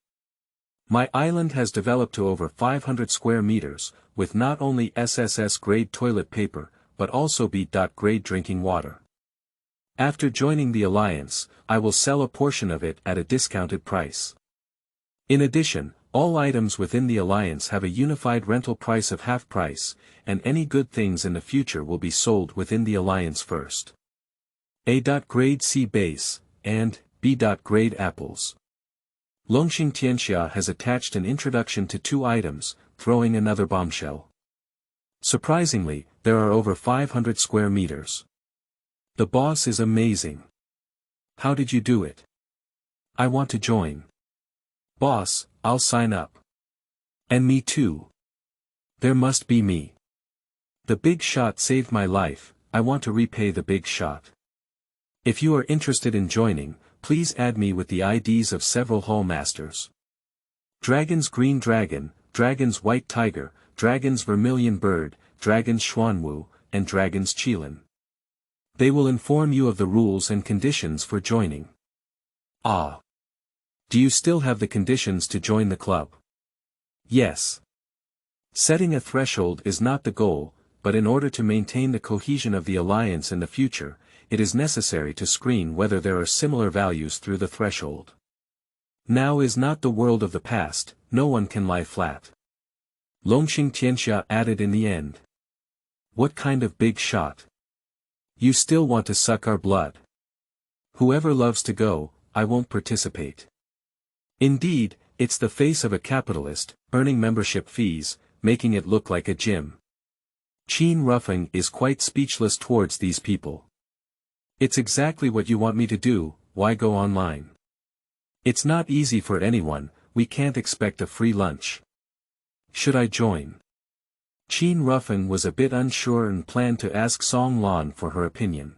My island has developed to over 500 square meters, with not only SSS-grade toilet paper, but also B.grade drinking water. After joining the alliance, I will sell a portion of it at a discounted price. In addition, all items within the alliance have a unified rental price of half price, and any good things in the future will be sold within the alliance first. A.grade sea base, and B.grade apples. Longxing Tianxia has attached an introduction to 2 items, throwing another bombshell. Surprisingly, there are over 500 square meters. The boss is amazing. How did you do it? I want to join. Boss, I'll sign up. And me too. There must be me. The big shot saved my life, I want to repay the big shot. If you are interested in joining, please add me with the IDs of several hallmasters. Dragon's green dragon, Dragon's white tiger, Dragon's vermilion bird, Dragon's xuanwu, and Dragon's qilin. They will inform you of the rules and conditions for joining. Ah. Do you still have the conditions to join the club? Yes. Setting a threshold is not the goal, but in order to maintain the cohesion of the alliance in the future, it is necessary to screen whether there are similar values through the threshold. Now is not the world of the past, no one can lie flat. Longxing Tianxia added in the end. What kind of big shot? You still want to suck our blood? Whoever loves to go, I won't participate. Indeed, it's the face of a capitalist, earning membership fees, making it look like a gym. Qin Rufeng is quite speechless towards these people. It's exactly what you want me to do, why go online? It's not easy for anyone, we can't expect a free lunch. Should I join? Qin Rufeng was a bit unsure and planned to ask Song Lan for her opinion.